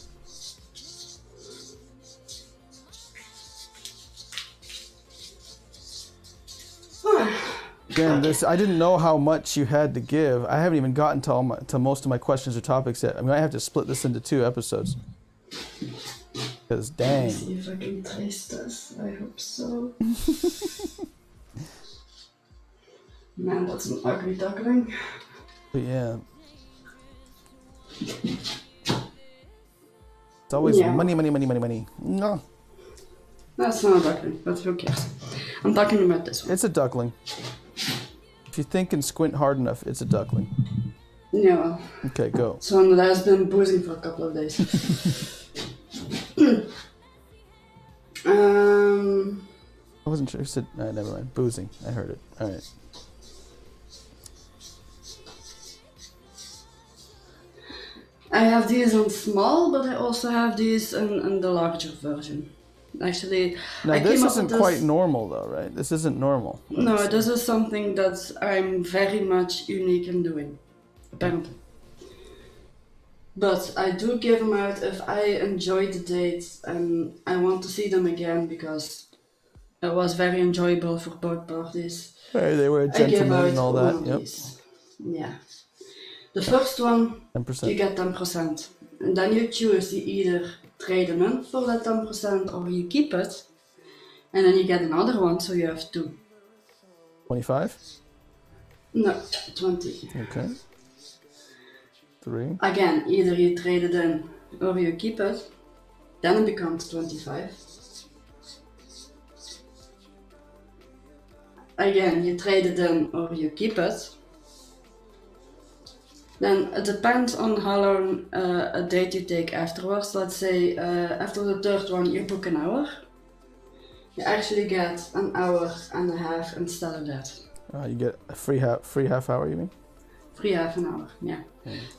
Again, I didn't know how much you had to give. I haven't even gotten to most of my questions or topics yet. I mean, I have to split this into 2 episodes. Because dang. Let's see if I can trace this. I hope so. Man, that's an ugly duckling. But yeah. It's always money. No. That's not a duckling, but who cares? I'm talking about this one. It's a duckling. If you think and squint hard enough, it's a duckling. Yeah, well. Okay, go. It's one that has been boozing for a couple of days. I wasn't sure. You said, never mind. Boozing. I heard it. All right. I have these on small, but I also have these in the larger version. Actually, now this isn't quite normal though, right? This isn't normal. No, this is something that I'm very much unique in doing, apparently. But I do give them out if I enjoy the dates and I want to see them again because it was very enjoyable for both parties. Hey, they were gentlemen and all that. Yep. Yeah. The first one, 10%. you get 10%. And then you choose, you either trade them in for that 10% or you keep it. And then you get another one, so you have 2. 25? No, 20. Okay. 3. Again, either you trade it in or you keep it. Then it becomes 25. Again, you trade it in or you keep it. Then it depends on how long a date you take afterwards. Let's say after the third one you book an hour. You actually get an hour and a half instead of that. You get a free half hour, you mean? Free half an hour, yeah.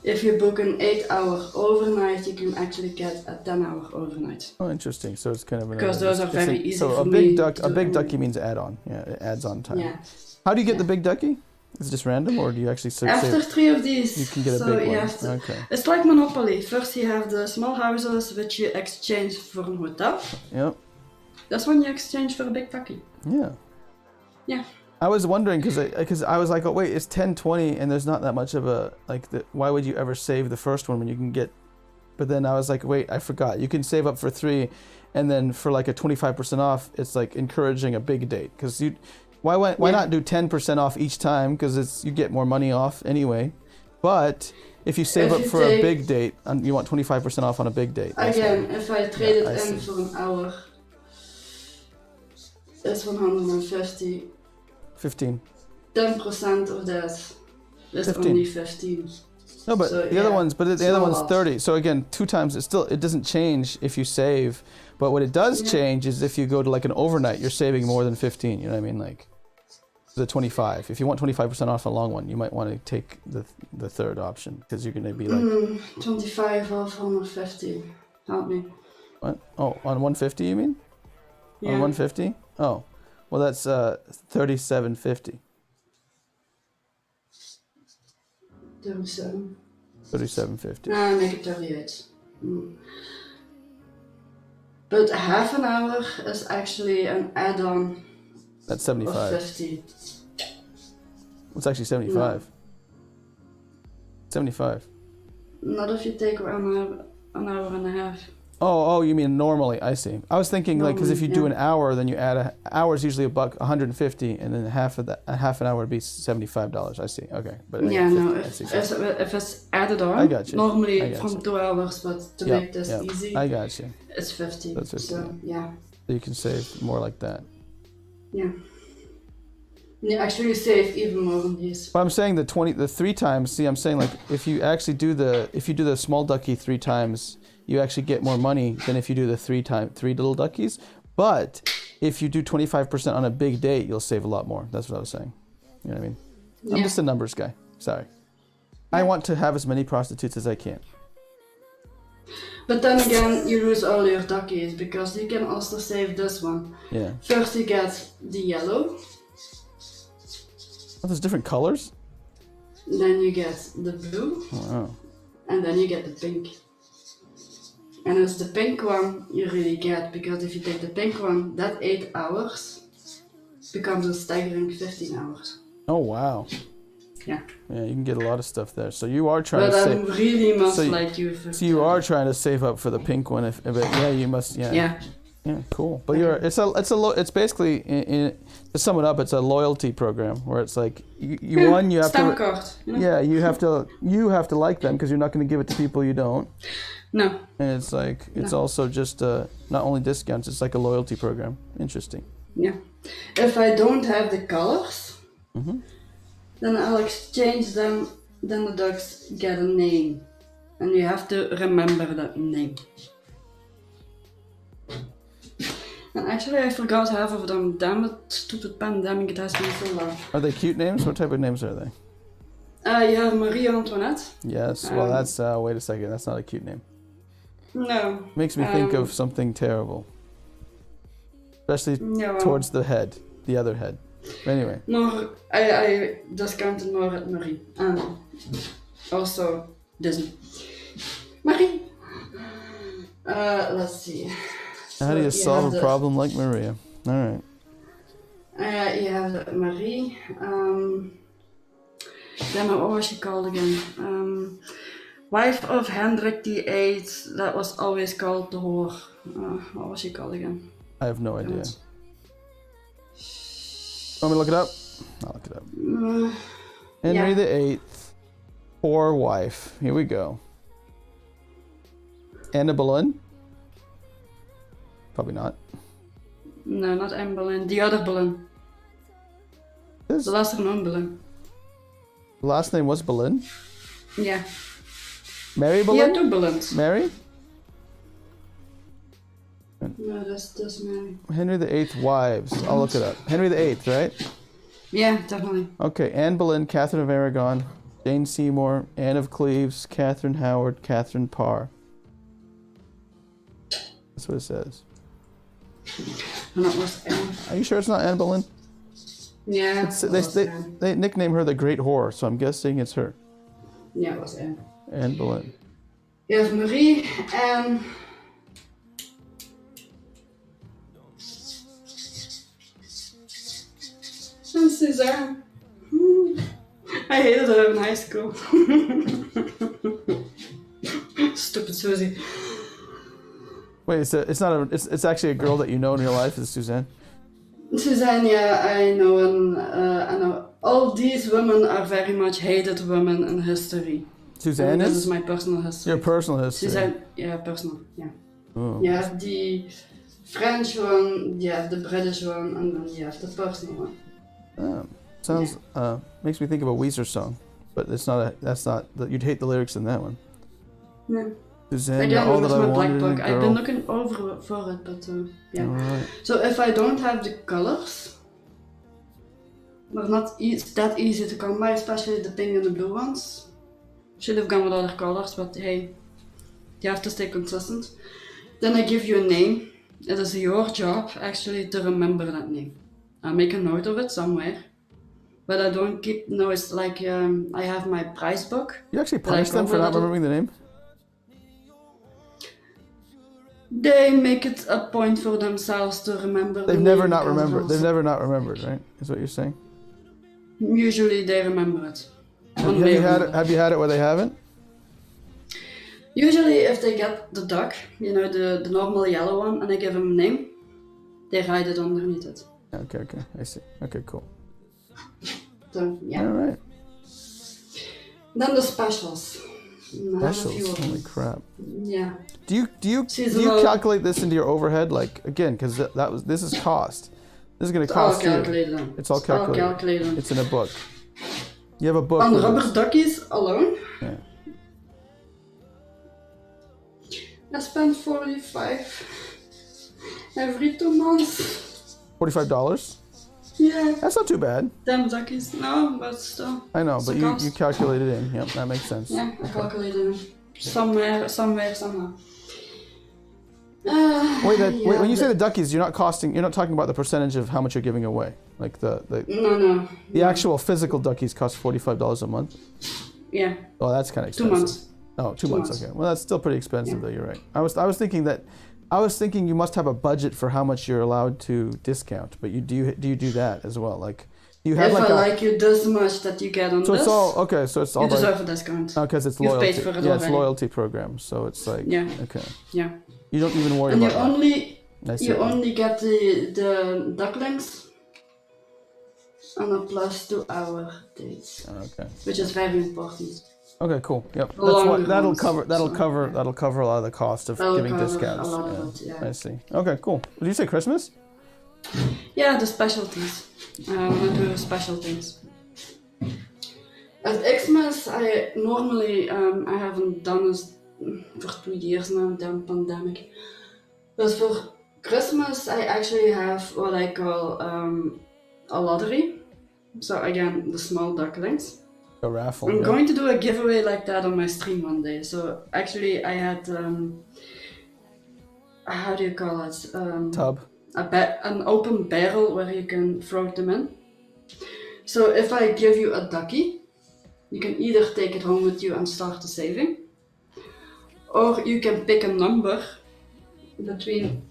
If you book an 8-hour overnight, you can actually get a 10-hour overnight. Oh, interesting. So it's kind of because those are very easy so for a me. big ducky means add-on. Yeah, it adds on time. Yeah. How do you get the big ducky? Is it just random, or do you actually after 3 of these? You can get a big one. Okay. It's like Monopoly. First you have the small houses which you exchange for a hotel. Yep. That's when you exchange for a big ducky. Yeah. Yeah. I was wondering because I was like, oh wait, it's 10-20 and there's not that much of a why would you ever save the first one when you can get? But then I was like, wait, I forgot. You can save up for 3, and then for like a 25% off, it's like encouraging a big date because you. Why not do 10% off each time? Because you get more money off anyway. But if you save up for a big date, you want 25% off on a big date. Again, if I trade it in for an hour, it's 150. 15. 10% of that is 15. only 15. No, but So, the other one's, it's the other not a one's lot. 30. So again, 2 times, it doesn't change if you save. But what it does change is if you go to like an overnight, you're saving more than 15. You know what I mean? Like the 25. If you want 25% off a long one, you might want to take the third option because you're going to be like 25 off 150. Help me. what? Oh, on 150 you mean? Yeah. On 150? Oh, well that's 37.50. 37. 37.50. Nah, make it 38. But half an hour is actually an add-on That's of 75. 50. It's actually 75. 75. Not if you take an hour and a half. Oh, you mean normally? I see. I was thinking like because if you do an hour, then you add a hour is usually $150, and then half an hour would be $75. I see. Okay, but Yeah, no. 50, If it's added on, I got you. normally I got from you. 2 hours, but to make this easy, I got you. it's 50. That's 50. So yeah, So you can save more like that. yeah. You actually save even more on these. But I'm saying the 3 times. See, I'm saying like if you actually do the small ducky 3 times, you actually get more money than if you do the 3 little duckies. But if you do 25% on a big date, you'll save a lot more. That's what I was saying. You know what I mean? Yeah. I'm just a numbers guy. Sorry. I want to have as many prostitutes as I can. But then again, you lose all your duckies because you can also save this one. Yeah. First you get the yellow, Oh, there's different colors? then you get the blue, Wow. and then you get the pink. And it's the pink one you really get, because if you take the pink one, that 8 hours becomes a staggering 15 hours. Oh, wow. Yeah. Yeah, you can get a lot of stuff there. So you are trying But to I save. really must so you- like you. So you are trying to save up for the pink one, but yeah, you must. Yeah. Yeah. Yeah, cool. But it's basically to sum it up, it's a loyalty program where it's like you have Stamp to. card. You know? Yeah, you have to like them because you're not going to give it to people you don't. No. And it's like it's also just not only discounts, it's like a loyalty program. Interesting. Yeah. If I don't have the colors, then I'll exchange them. Then the dogs get a name, and you have to remember that name. And actually, I forgot half of them. Damn it, stupid pandemic! It has been so long. Are they cute names? What type of names are they? You have Marie Antoinette. Yes. Well, that's wait a second. That's not a cute name. No. Makes me think of something terrible. Especially Yeah, well, towards the head, the other head. Anyway. more. I discounted more at Marie, and also Disney. Marie. Let's see. How do you So solve have a problem like Maria? All right. You have the Marie. Then what was she called again? Wife of Hendrik VIII. That was always called the whore. What was she called again? I have no idea. Want me to look it up? I'll look it up. Henry yeah. VIII, poor wife. Here we go. Anna Boleyn? Probably not. No, not Anne Boleyn. The other Boleyn. This The lesser known Boleyn. last name was Boleyn? Yeah. Mary He Boleyn? had 2 Boleyns. Mary? No, that's Mary. Henry VIII wives. I'll look it up. Henry VIII, right? Yeah, definitely. Okay, Anne Boleyn, Catherine of Aragon, Jane Seymour, Anne of Cleves, Catherine Howard, Catherine Parr. That's what it says. And that was Anne. Are you sure it's not Anne Boleyn? Yeah, It's, it was Anne. they nickname her the Great Whore, so I'm guessing it's her. Yeah, it was Anne. Anne Boleyn. You have Marie and... And Suzanne. I hated her in high school. Stupid Susie. Wait, it's actually a girl that you know in real life. Is Suzanne? Suzanne, yeah, I know, and I know all these women are very much hated women in history. Suzanne This is? is my personal history. Your personal history. Suzanne, yeah, personal, yeah. Oh. You have the French one, you have the British one, and then you have the personal one. Sounds makes me think of a Weezer song. but it's not you'd hate the lyrics in that one. Yeah. Suzanne, Again, all that it's I my black wanted in a book. girl. I've been looking over for it, but yeah. Alright. So if I don't have the colors, they're not that easy to come by, especially the pink and the blue ones. Should have gone with other colors, but hey, you have to stay consistent. Then I give you a name. It is your job actually to remember that name. I make a note of it somewhere, but I don't keep notes like I have my price book. You actually punish them for not remembering the name? They make it a point for themselves to remember. They've never not remembered. They've never not remembered, right? Is what you're saying? Usually they remember it. Have you had it where they haven't? Usually if they get the duck, the normal yellow one, and I give them a name, they write it underneath it. Okay, I see. Okay, cool. So, yeah. Alright. Then the specials. Specials, holy crap. Yeah. Do you calculate this into your overhead? Like, again, because this is cost. This is going to cost you. It's all calculated. It's in a book. You have a book. On rubber duckies alone? Yeah. I spend $45 every 2 months. $45? Yeah. That's not too bad. Damn duckies. No, but still. I know, but you calculate it in. Yep, that makes sense. Yeah, I calculate it in. Somewhere, somehow. Wait, when you say the duckies, you're not talking about the percentage of how much you're giving away. Like No. The actual physical duckies cost $45 a month? Yeah. Oh, that's kind of expensive. 2 months. Oh, 2 months. Okay. Well, that's still pretty expensive, though. You're right. I was thinking you must have a budget for how much you're allowed to discount, but do you do that as well? Like, do you have if I like you this much that you get on so this, it's all okay. So it's all you deserve a discount. Oh, because it's You've loyalty. paid for it yeah, already. it's loyalty program. So it's like okay. Yeah. You don't even worry and about that. You only get the ducklings on a plus 2 hour date. Okay. Which is very important. Okay, cool. Yep. That'll cover a lot of the cost of giving discounts. A lot of it, yeah. I see. Okay, cool. Did you say Christmas? Yeah, the specialties. I want to do specialties. At Xmas, I normally I haven't done this for 2 years now, damn pandemic. But for Christmas, I actually have what I call a lottery. So again, the small ducklings. A raffle. I'm going to do a giveaway like that on my stream one day. So actually, I had how do you call it? Tub. An open barrel where you can throw them in. So if I give you a ducky, you can either take it home with you and start the saving, or you can pick a number between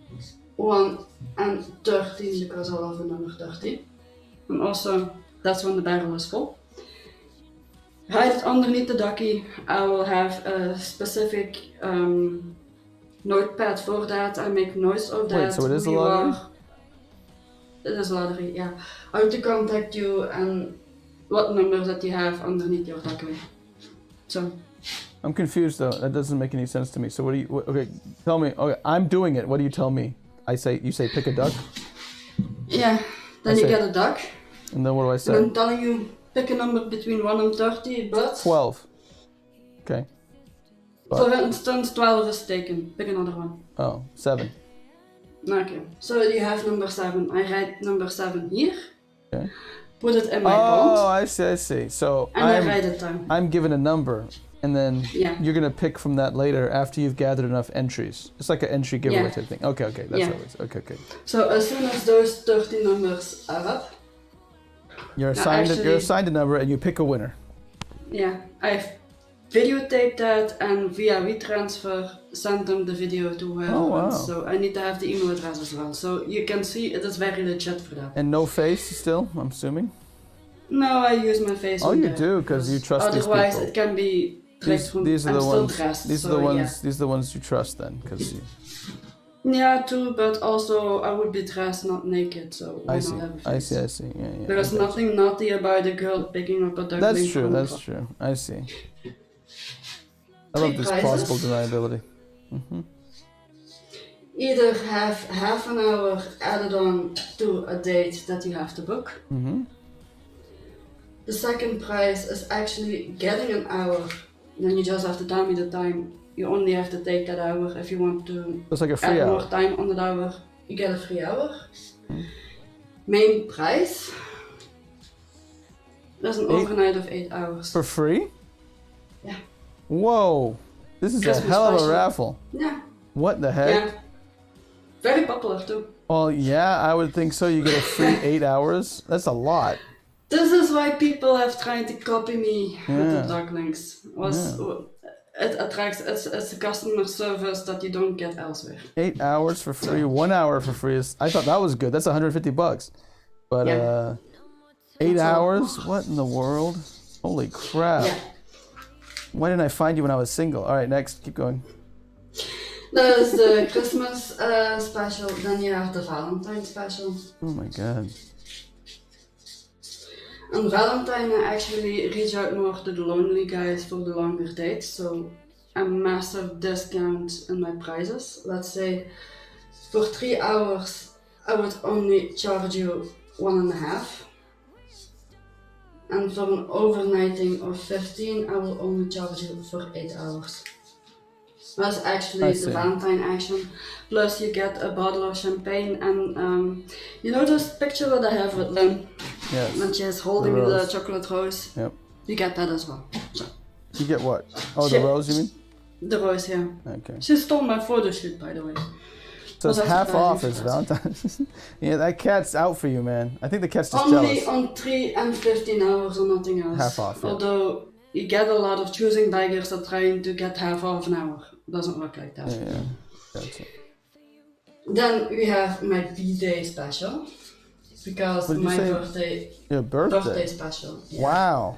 1 and 13, because I love the number 13. And also, that's when the barrel is full. Write it underneath the ducky. I will have a specific notepad for that. I make notes of that. Wait, so it is a lottery? It is a lottery, yeah. How to contact you and what numbers that you have underneath your ducky. So. I'm confused though. That doesn't make any sense to me. So okay, tell me. Okay, I'm doing it. What do you tell me? You say pick a duck? Yeah. Then you get a duck. And then what do I say? And I'm telling you, pick a number between 1 and 30, but... 12. Okay. But. For instance, 12 is taken. Pick another one. Oh, 7. Okay. So you have number 7. I write number 7 here. Okay. Put it in my bond. Oh, I see. So I write it down. I'm given a number, and then you're going to pick from that later after you've gathered enough entries. It's like an entry giveaway type thing. Okay. That's how it is. Okay. So as soon as those 30 numbers are up, you're assigned a number and you pick a winner. Yeah, I've videotaped that and via WeTransfer sent them the video to whoever wants. So I need to have the email address as well. So you can see it is very legit for that. And no face still, I'm assuming? No, I use my face. Oh, you do, because you trust these people. Otherwise, it can be these are the ones. Dressed, these are the ones you trust then, because. Yeah, too, but also I would be dressed not naked, so why not have a face? I see. Yeah. There is nothing naughty about a girl picking up a duckling. That's true. I see. I love this plausible deniability. Mm-hmm. Either have half an hour added on to a date that you have to book, The second price is actually getting an hour. Then you just have to tell me the time. You only have to take that hour. If you want to It's like a free add hour. more time on that hour, you get a free hour. Main price. There's an overnight of 8 hours. For free? Yeah. Whoa. This is Christmas a hell of a special. raffle. Yeah. What the heck? Yeah. Very popular too. Well, yeah, I would think so. You get a free 8 hours. That's a lot. This is why people have tried to copy me with Yeah. the ducklings. It attracts, it's a customer service that you don't get elsewhere. 8 hours for free, 1 hour for free. I thought that was good. That's $150. But Yeah. 8 That's all. hours? What in the world? Holy crap. Yeah. Why didn't I find you when I was single? All right, next. Keep going. That is the Christmas special. Then you have the Valentine special. Oh my god. On Valentine, I actually reach out more to the lonely guys for the longer dates. So a massive discount in my prices. Let's say for 3 hours, I would only charge you 1.5. And for an overnighting of 15, I will only charge you for 8 hours. That's actually I the see. Valentine action. Plus you get a bottle of champagne and you know this picture that I have with Lynn? Yes. When she's holding The the rose. chocolate rose. Yep. You get that as well. So, You get what? Oh, the Shit. rose, you mean? the rose, yeah. Okay. She stole my photo shoot, by the way. So it's Was that half surprising off for as us? Valentine's. Yeah, that cat's out for you, man. I think the cat's just Only jealous. on 3 and 15 hours or nothing else. Half off, yeah. Although you get a lot of choosing beggars that trying to get half off an hour. Doesn't work like that. Yeah. Gotcha. Then we have my B-Day special. Because What did you my say? birthday Your birthday. special. Yeah. Wow.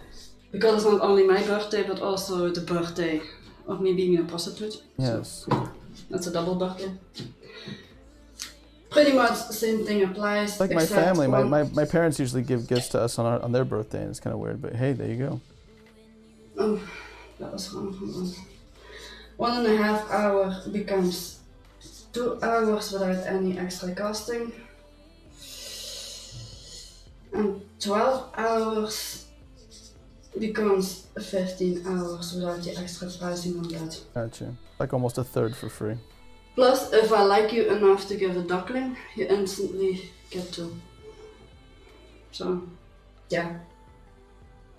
Because it's not only my birthday, but also the birthday of me being a prostitute. Yes. That's a double birthday. Pretty much the same thing applies. Like my except family, one- my parents usually give gifts to us on their birthday, and it's kind of weird. But hey, there you go. Oh, that was wrong. Hold on. 1.5 hour becomes 2 hours without any extra costing. And 12 hours becomes 15 hours without the extra pricing on that. Gotcha. Like almost a third for free. Plus, if I like you enough to give a duckling, you instantly get 2. So, yeah.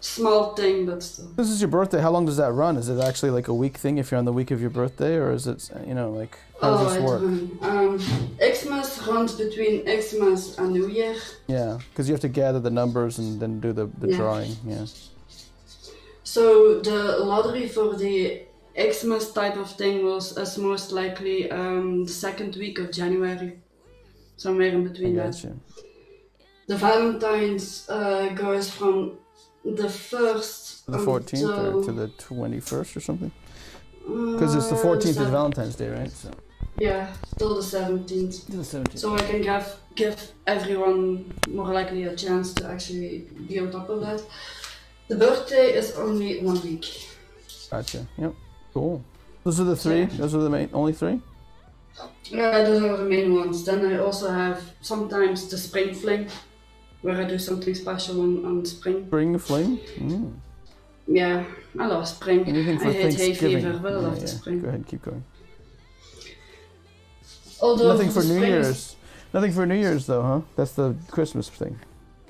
Small thing, but still. This is your birthday. How long does that run? Is it actually like a week thing if you're on the week of your birthday, or is it, like, how does this work? Xmas runs between Xmas and New Year. Yeah, because you have to gather the numbers and then do the Yeah. drawing. Yeah. So the lottery for the Xmas type of thing is most likely the second week of January, somewhere in I between that. gotcha. The Valentine's goes from the 1st The 14th or to the 21st or something? Because it's the 14th is Valentine's Day, right? So. Yeah, till the 17th. To the 17th. So I can give everyone more likely a chance to actually be on top of that. The birthday is only 1 week. Gotcha. Yep. Cool. Those are the three? Yeah. Those are the only three? Yeah, those are the main ones. Then I also have sometimes the spring fling, where I do something special on spring. Spring fling? Mm. Yeah, I love spring. Anything for I hate hay Thanksgiving. fever, but I love the Yeah. spring. Go ahead, keep going. Although Nothing for the New spring Year's. Nothing for New Year's though, huh? That's the Christmas thing.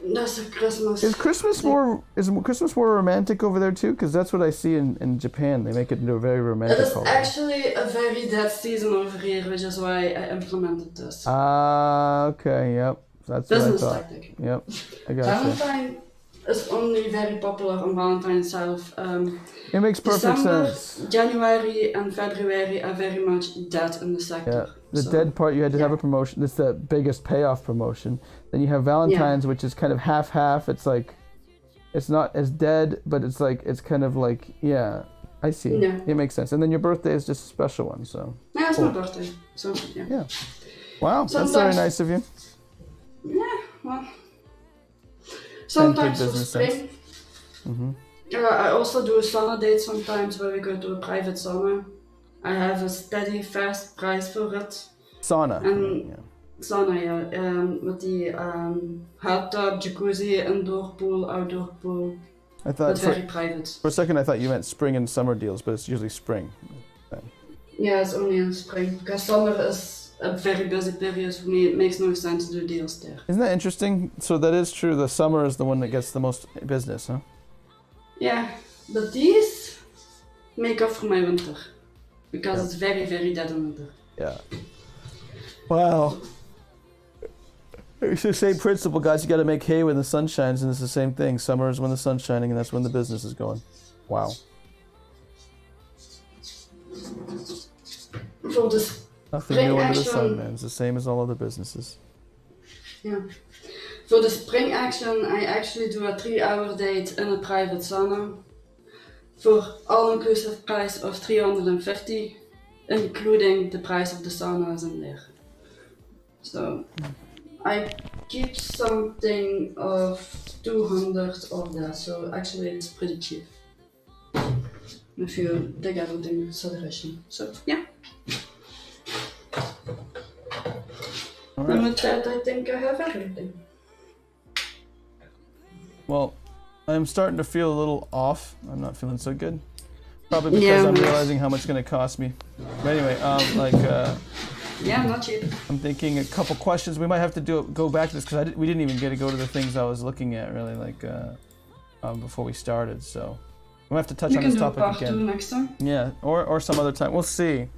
That's a Christmas. Is Christmas more romantic over there too? Because that's what I see in Japan. They make it into a very It romantic is holiday. actually a very dead season over here, which is why I implemented this. Ah, okay, yep. That's what I Business thought. tactic. Yep, I got you. Valentine is only very popular on Valentine's itself. It makes perfect December, sense. January and February are very much dead in the sector. Yeah, the So, dead part, you had to have yeah. a promotion. That's the biggest payoff promotion. Then you have Valentine's, which is kind of half-half. It's like, it's not as dead, but it's like, it's kind of like, yeah, I see. Yeah. It makes sense. And then your birthday is just a special one, so. Yeah, it's Cool. my birthday. So, yeah. Yeah. Wow, that's very Sometimes- nice of you. Yeah, well. Sometimes for business spring. sense. Mm-hmm. I also do a sauna date sometimes where we go to a private sauna. I have a steady, fast price for it. Sauna. And yeah. Sauna, ja. Met die hot tub, jacuzzi, indoor pool, outdoor pool. I thought But very private. for a second I thought you meant spring and summer deals, but it's usually spring. Yeah, it's only in spring. Because summer is a very busy period for me. It makes no sense to do deals there. Isn't that interesting? So that is true. The summer is the one that gets the most business, huh? Yeah, but these make up for my winter. Because it's very, very dead in winter. Yeah. Wow. It's the same principle, guys. You got to make hay when the sun shines, and it's the same thing. Summer is when the sun's shining, and that's when the business is going. Wow. For this Nothing spring new under the action, sun, man. It's the same as all other businesses. yeah. For the spring action, I actually do a 3-hour date in a private sauna for all-inclusive price of $350, including the price of the sauna is in there. So I keep something of 200 of that, so actually it's pretty cheap if you take everything into consideration. So yeah. All And right. with that, I think I have everything. Well, I'm starting to feel a little off. I'm not feeling so good. Probably because I'm realizing how much it's going to cost me. But anyway, Yeah, not cheap. I'm thinking a couple questions. We might have to go back to this because we didn't even get to go to the things I was looking at really, before we started. So we'll have to touch on this topic part again. 2 next time. Yeah, or some other time. We'll see.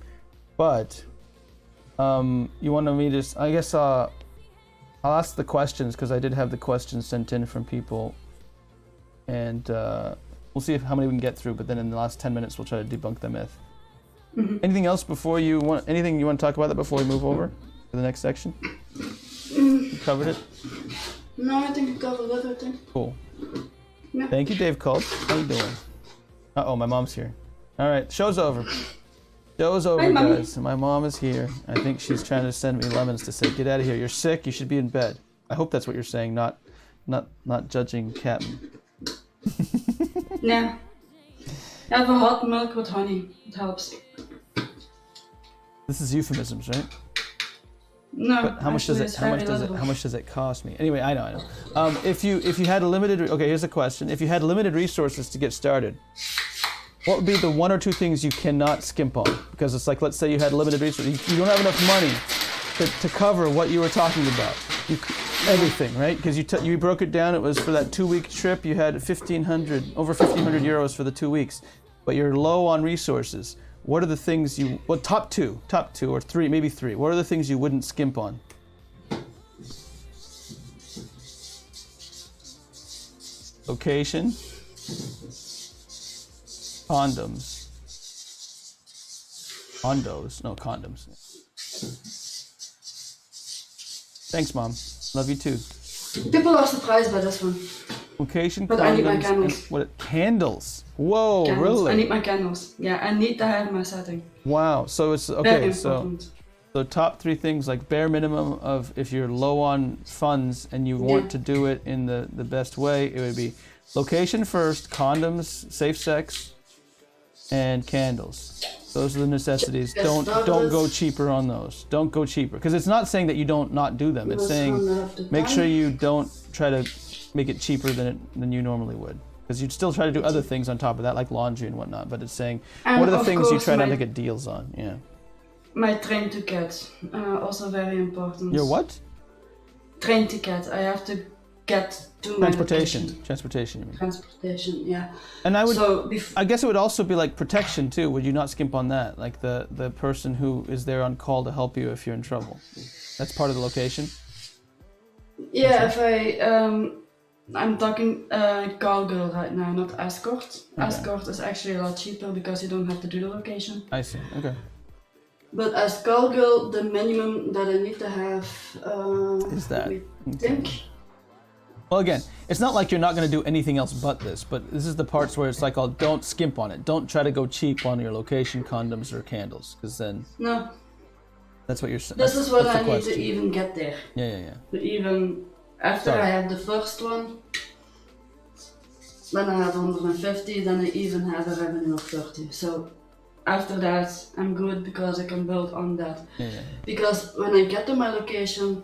But you want me to? I guess I'll ask the questions because I did have the questions sent in from people, and we'll see how many we can get through. But then in the last 10 minutes, we'll try to debunk the myth. Mm-hmm. Anything else before you want? Anything you want to talk about that before we move over to the next section? You covered it. No, I think we covered everything. Cool. Yeah. Thank you, Dave Called. How you doing? Uh-oh, my mom's here. All right, show's over. Show's over, Hi, Mommy. guys. My mom is here. I think she's trying to send me lemons to say, get out of here. You're sick. You should be in bed. I hope that's what you're saying, not judging Captain. Yeah. Have a hot milk with honey. It helps. This is euphemisms, right? No. But how much does it? How much does it cost me? Anyway, I know. If you had a limited, okay, here's a question. If you had limited resources to get started, what would be the 1 or 2 things you cannot skimp on? Because it's like, let's say you had limited resources, you don't have enough money to cover what you were talking about. Everything, right? Because you broke it down. It was for that 2-week trip. You had over 1,500 euros for the 2 weeks, but you're low on resources. What are the things top two or 3, maybe 3. What are the things you wouldn't skimp on? Location, condoms, condoms. Thanks, Mom. Love you too. People are surprised by this one. Location, But condoms, I need my candles. Candles? Whoa, Candles. really? I need my candles. Yeah, I need to have my setting. Wow. So it's Very okay. So important. top 3 things, like bare minimum of if you're low on funds and you want to do it in the best way, it would be location first, condoms, safe sex, and candles. Those are the necessities. Don't go cheaper on those. Don't go cheaper, because it's not saying that you don't not do them. It's saying make sure you don't try to make it cheaper than you normally would, because you'd still try to do other things on top of that, like laundry and whatnot. But it's saying what are the things you try not to get deals on? Yeah. My train ticket, also very important. Your what? Train ticket. I have to get to Transportation, you mean. Transportation, yeah. And I would, So I guess it would also be like protection too. Would you not skimp on that? Like the person who is there on call to help you if you're in trouble. That's part of the location? yeah, if I'm talking callgirl right now, not escort. Okay. Escort is actually a lot cheaper because you don't have to do the location. I see, okay. But as callgirl, the minimum that I need to have Is that? I think. Well, again, it's not like you're not going to do anything else but this, but this is the parts where it's like, oh, don't skimp on it. Don't try to go cheap on your location, condoms, or candles, because then No. that's what you're saying. This is what I need to even get there. Yeah. To even, after I have the first one, then I have 150, then I even have a revenue of 30. So after that, I'm good because I can build on that. Yeah. Because when I get to my location,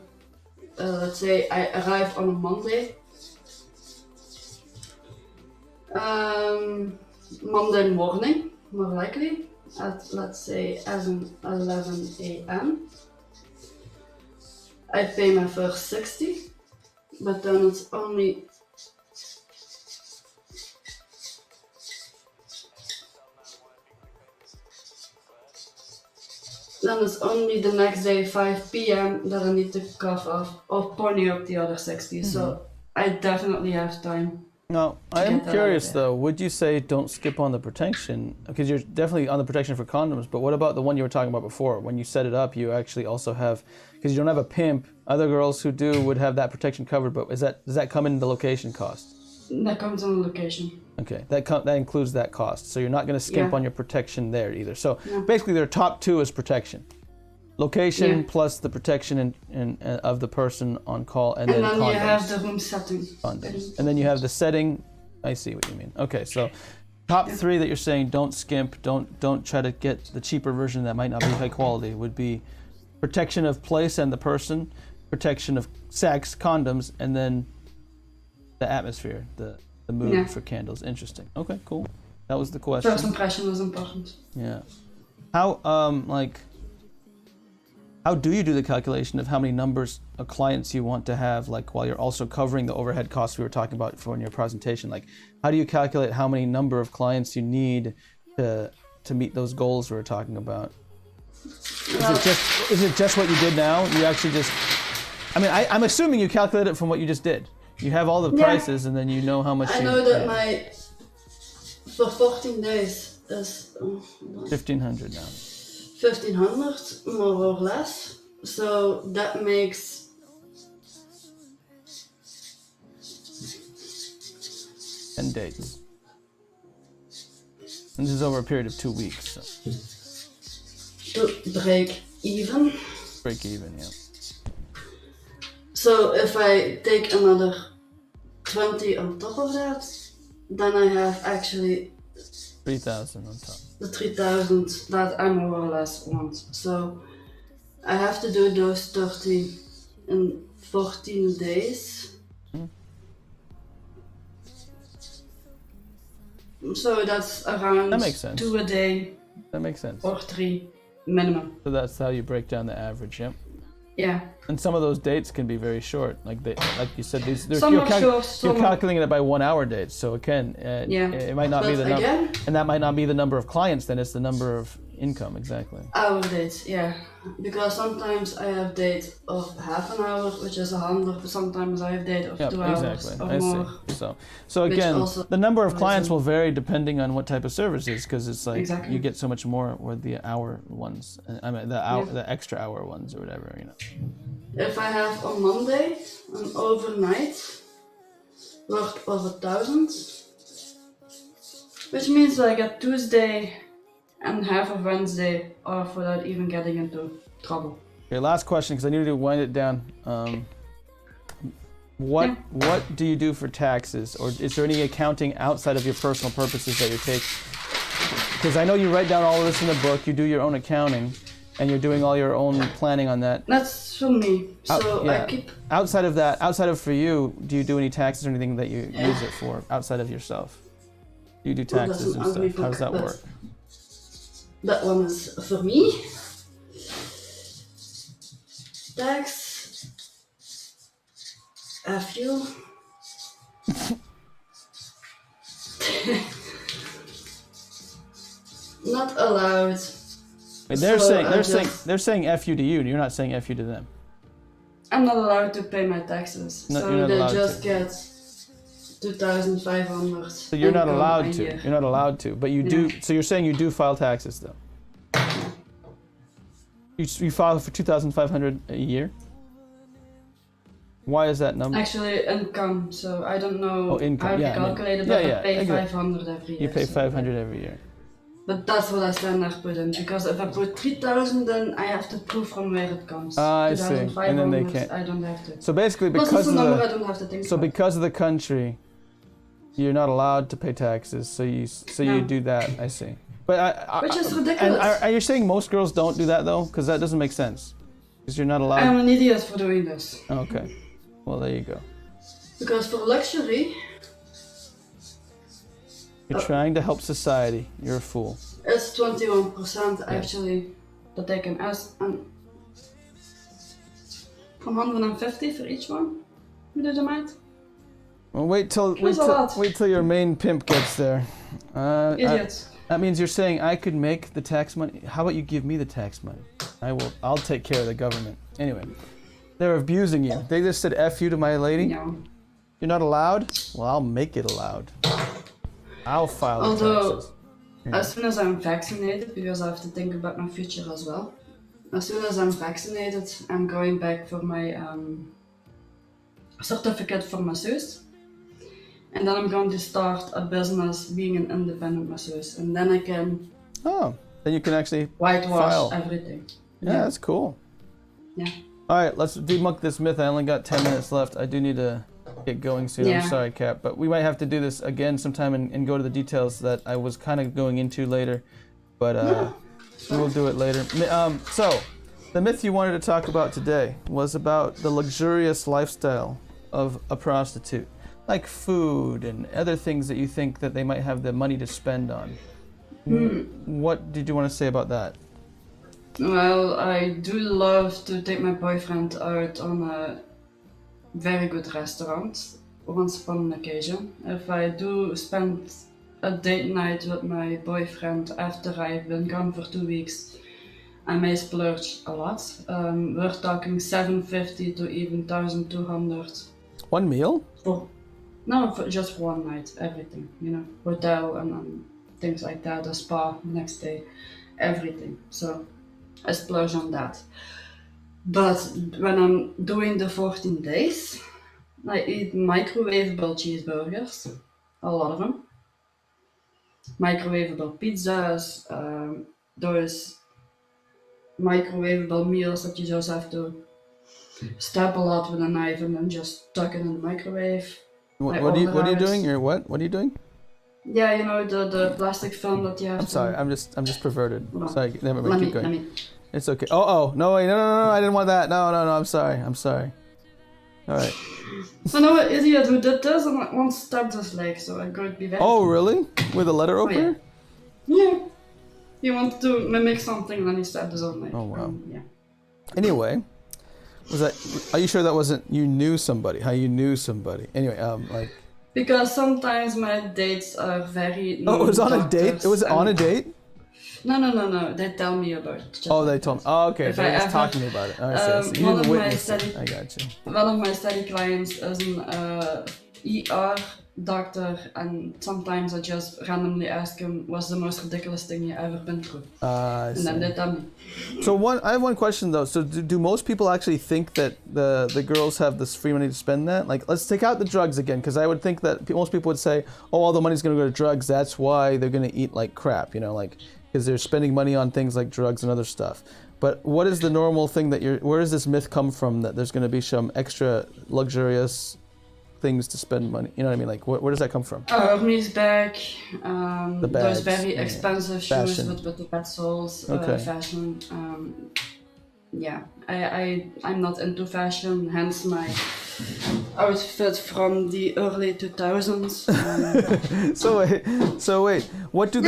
let's say I arrive on a Monday, Monday morning, more likely, at let's say 11 a.m. I pay my first 60, but then it's only the next day 5 p.m. that I need to cough off or pony up the other 60. So I definitely have time. Now, I am curious though, would you say don't skip on the protection? Because you're definitely on the protection for condoms, but what about the one you were talking about before? When you set it up, you actually also have, because you don't have a pimp, other girls who do would have that protection covered, but does that come in the location cost? That comes on the location. Okay, that includes that cost. So you're not going to skimp on your protection there either. So basically their top two is protection. Location plus the protection of the person on call, and then condoms. You have the room setting. Condoms. And then you have the setting. I see what you mean. Okay, so top three that you're saying don't skimp, don't try to get the cheaper version that might not be high quality would be protection of place and the person, protection of sex, condoms, and then the atmosphere, the mood for candles. Interesting. Okay, cool. That was the question. First impression is important. Yeah. How do you do the calculation of how many numbers of clients you want to have, like while you're also covering the overhead costs we were talking about for in your presentation? Like, how do you calculate how many number of clients you need to meet those goals we were talking about? Is it just what you did now? You actually just, I mean, I'm assuming you calculate it from what you just did. You have all the prices and then you know how much I know that my, for 14 days is 1,500 now. 1,500 more or less, so that makes 10 days. And this is over a period of 2 weeks. So. To break even. Break even, yeah. So if I take another 20 on top of that, then I have actually 3,000 on top. The 3,000 that I more or less want. So I have to do those 30 in 14 days. So that's around that makes sense. 2 a day. That makes sense. Or 3 minimum. So that's how you break down the average, yeah? Yeah. And some of those dates can be very short, like you said. You're calculating it by 1 hour dates, so again, it might not be the number, and that might not be the number of clients. Then it's the number of income, exactly. Hour dates, yeah, because sometimes I have dates of half an hour, which is 100, but sometimes I have dates of 2 hours exactly. or I more. See. So again, the number of clients will vary depending on what type of service it is, because it's like you get so much more with the hour ones. I mean the extra hour ones or whatever, you know. If I have on Monday an overnight worth of 1,000, which means that I get Tuesday and half of Wednesday off without even getting into trouble. Okay, last question, because I need to wind it down. What do you do for taxes, or is there any accounting outside of your personal purposes that you take? Because I know you write down all of this in the book, you do your own accounting, and you're doing all your own planning on that. That's for me. So I keep. Outside of for you, do you do any taxes or anything that you use it for outside of yourself? Do you do taxes and stuff? How does that work? That one is for me. Tax. FU. Not allowed. Wait, they're saying FU to you. You're not saying FU to them. I'm not allowed to pay my taxes, so they just get 2,500. So you're not allowed to. You're not allowed to, but you do. So you're saying you do file taxes though. You file for 2,500 a year. Why is that number? Actually, income. So I don't know how to calculate it, but I pay 500 every year. You pay 500 every year. But that's what I standard put in, because if I put 3,000, then I have to prove from where it comes. I see. And then they can't. I don't have to. So basically, because of the number, I don't have to think. So because of the country, you're not allowed to pay taxes. So you do that. I see. But which is and ridiculous. are you saying most girls don't do that though? Because that doesn't make sense. Because you're not allowed. I'm an idiot for doing this. Okay. Well, there you go. Because for luxury, You're trying to help society. You're a fool. it's 21% actually that they can ask, and from 150 for each one. You do the math? Well, wait till your main pimp gets there. Idiots. That means you're saying I could make the tax money. How about you give me the tax money? I'll take care of the government. Anyway, they're abusing you. They just said F you to my lady. No. You're not allowed? Well, I'll make it allowed. I'll file the taxes. As soon as I'm vaccinated, because I have to think about my future as well. As soon as I'm vaccinated, I'm going back for my certificate for masseuse. And then I'm going to start a business being an independent masseuse. And then I can then you can actually whitewash everything. Yeah, that's cool. Yeah. Alright, let's debunk this myth. I only got 10 minutes left. I do need to get going soon. Yeah. I'm sorry, Cap. But we might have to do this again sometime and go to the details that I was kind of going into later. But we'll do it later. So, the myth you wanted to talk about today was about the luxurious lifestyle of a prostitute. Like food and other things that you think that they might have the money to spend on. What did you want to say about that? Well, I do love to take my boyfriend out on a very good restaurant once upon an occasion. If I do spend a date night with my boyfriend after I've been gone for 2 weeks, I may splurge a lot. We're talking $750 to even $1,200. One meal? For just one night, everything, hotel and things like that, a spa next day, everything. So I splurge on that. But when I'm doing the 14 days, I eat microwavable cheeseburgers, a lot of them. Microwavable pizzas, those microwavable meals that you just have to stab a lot with a knife and then just tuck it in the microwave. What are you doing? What are you doing? Yeah, the plastic film that you have. I'm sorry, I'm just perverted. No. Sorry, never mind, keep going. Let me. It's okay. No, wait, no, I didn't want that. No, I'm sorry. All right. I know an idiot who did this and once stabbed his leg, so I'm going to be very. Oh, really? With a letter opener? Yeah. He wanted to mimic something and then he stabbed his own leg. Oh, wow. Yeah. Anyway, are you sure that wasn't you knew somebody? How you knew somebody? Anyway, Because sometimes my dates are very. Oh, it was on a date? It was on a date? No. They tell me about it. They told me. Oh, okay. They're just talking to me about it. Oh, I see. You didn't witness it. I got you. One of my study clients is an ER doctor, and sometimes I just randomly ask him, what's the most ridiculous thing you ever been through? And then they tell me. So I have one question though. So do most people actually think that the girls have this free money to spend that? Like, let's take out the drugs again, because I would think that most people would say, all the money's going to go to drugs. That's why they're going to eat like crap, because they're spending money on things like drugs and other stuff. But what is the normal thing where does this myth come from that there's going to be some extra luxurious things to spend money? You know what I mean? Like, where does that come from? Hermes bag, the bags, those very expensive shoes fashion. with the bad soles, Okay. fashion. I'm not into fashion, hence my outfit from the early 2000s. So wait, what do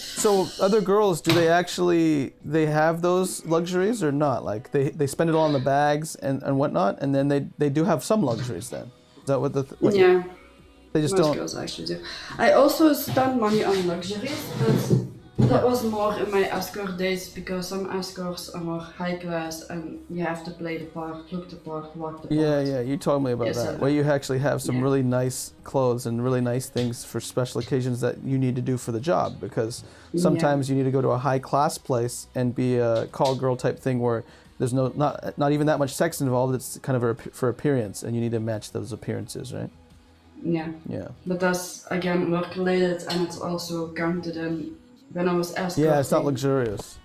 so other girls, do they have those luxuries or not? Like they spend it all on the bags and whatnot, and then they do have some luxuries then? Is that what Yeah. They just Most don't. girls actually do. I also spend money on luxuries, but that was more in my escort days, because some escorts are more high class and you have to play the part, look the part, walk the part. Yeah, you told me about that. Where you actually have some really nice clothes and really nice things for special occasions that you need to do for the job, because sometimes you need to go to a high class place and be a call girl type thing where there's not even that much sex involved. It's kind of for appearance, and you need to match those appearances, right? Yeah. But that's again work related, and it's also counted in when I was escorting. Yeah, it's not luxurious.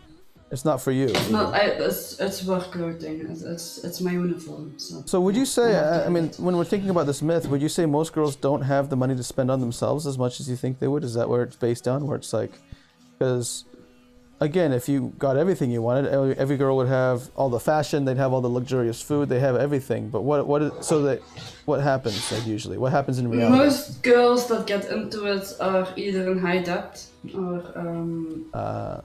It's not for you. It's not. It's work clothing. It's my uniform. So would you say? I mean, when we're thinking about this myth, would you say most girls don't have the money to spend on themselves as much as you think they would? Is that where it's based on? Where it's like, because, again, if you got everything you wanted, every girl would have all the fashion. They'd have all the luxurious food. They have everything. But what happens like usually? What happens in reality? Most girls that get into it are either in high debt or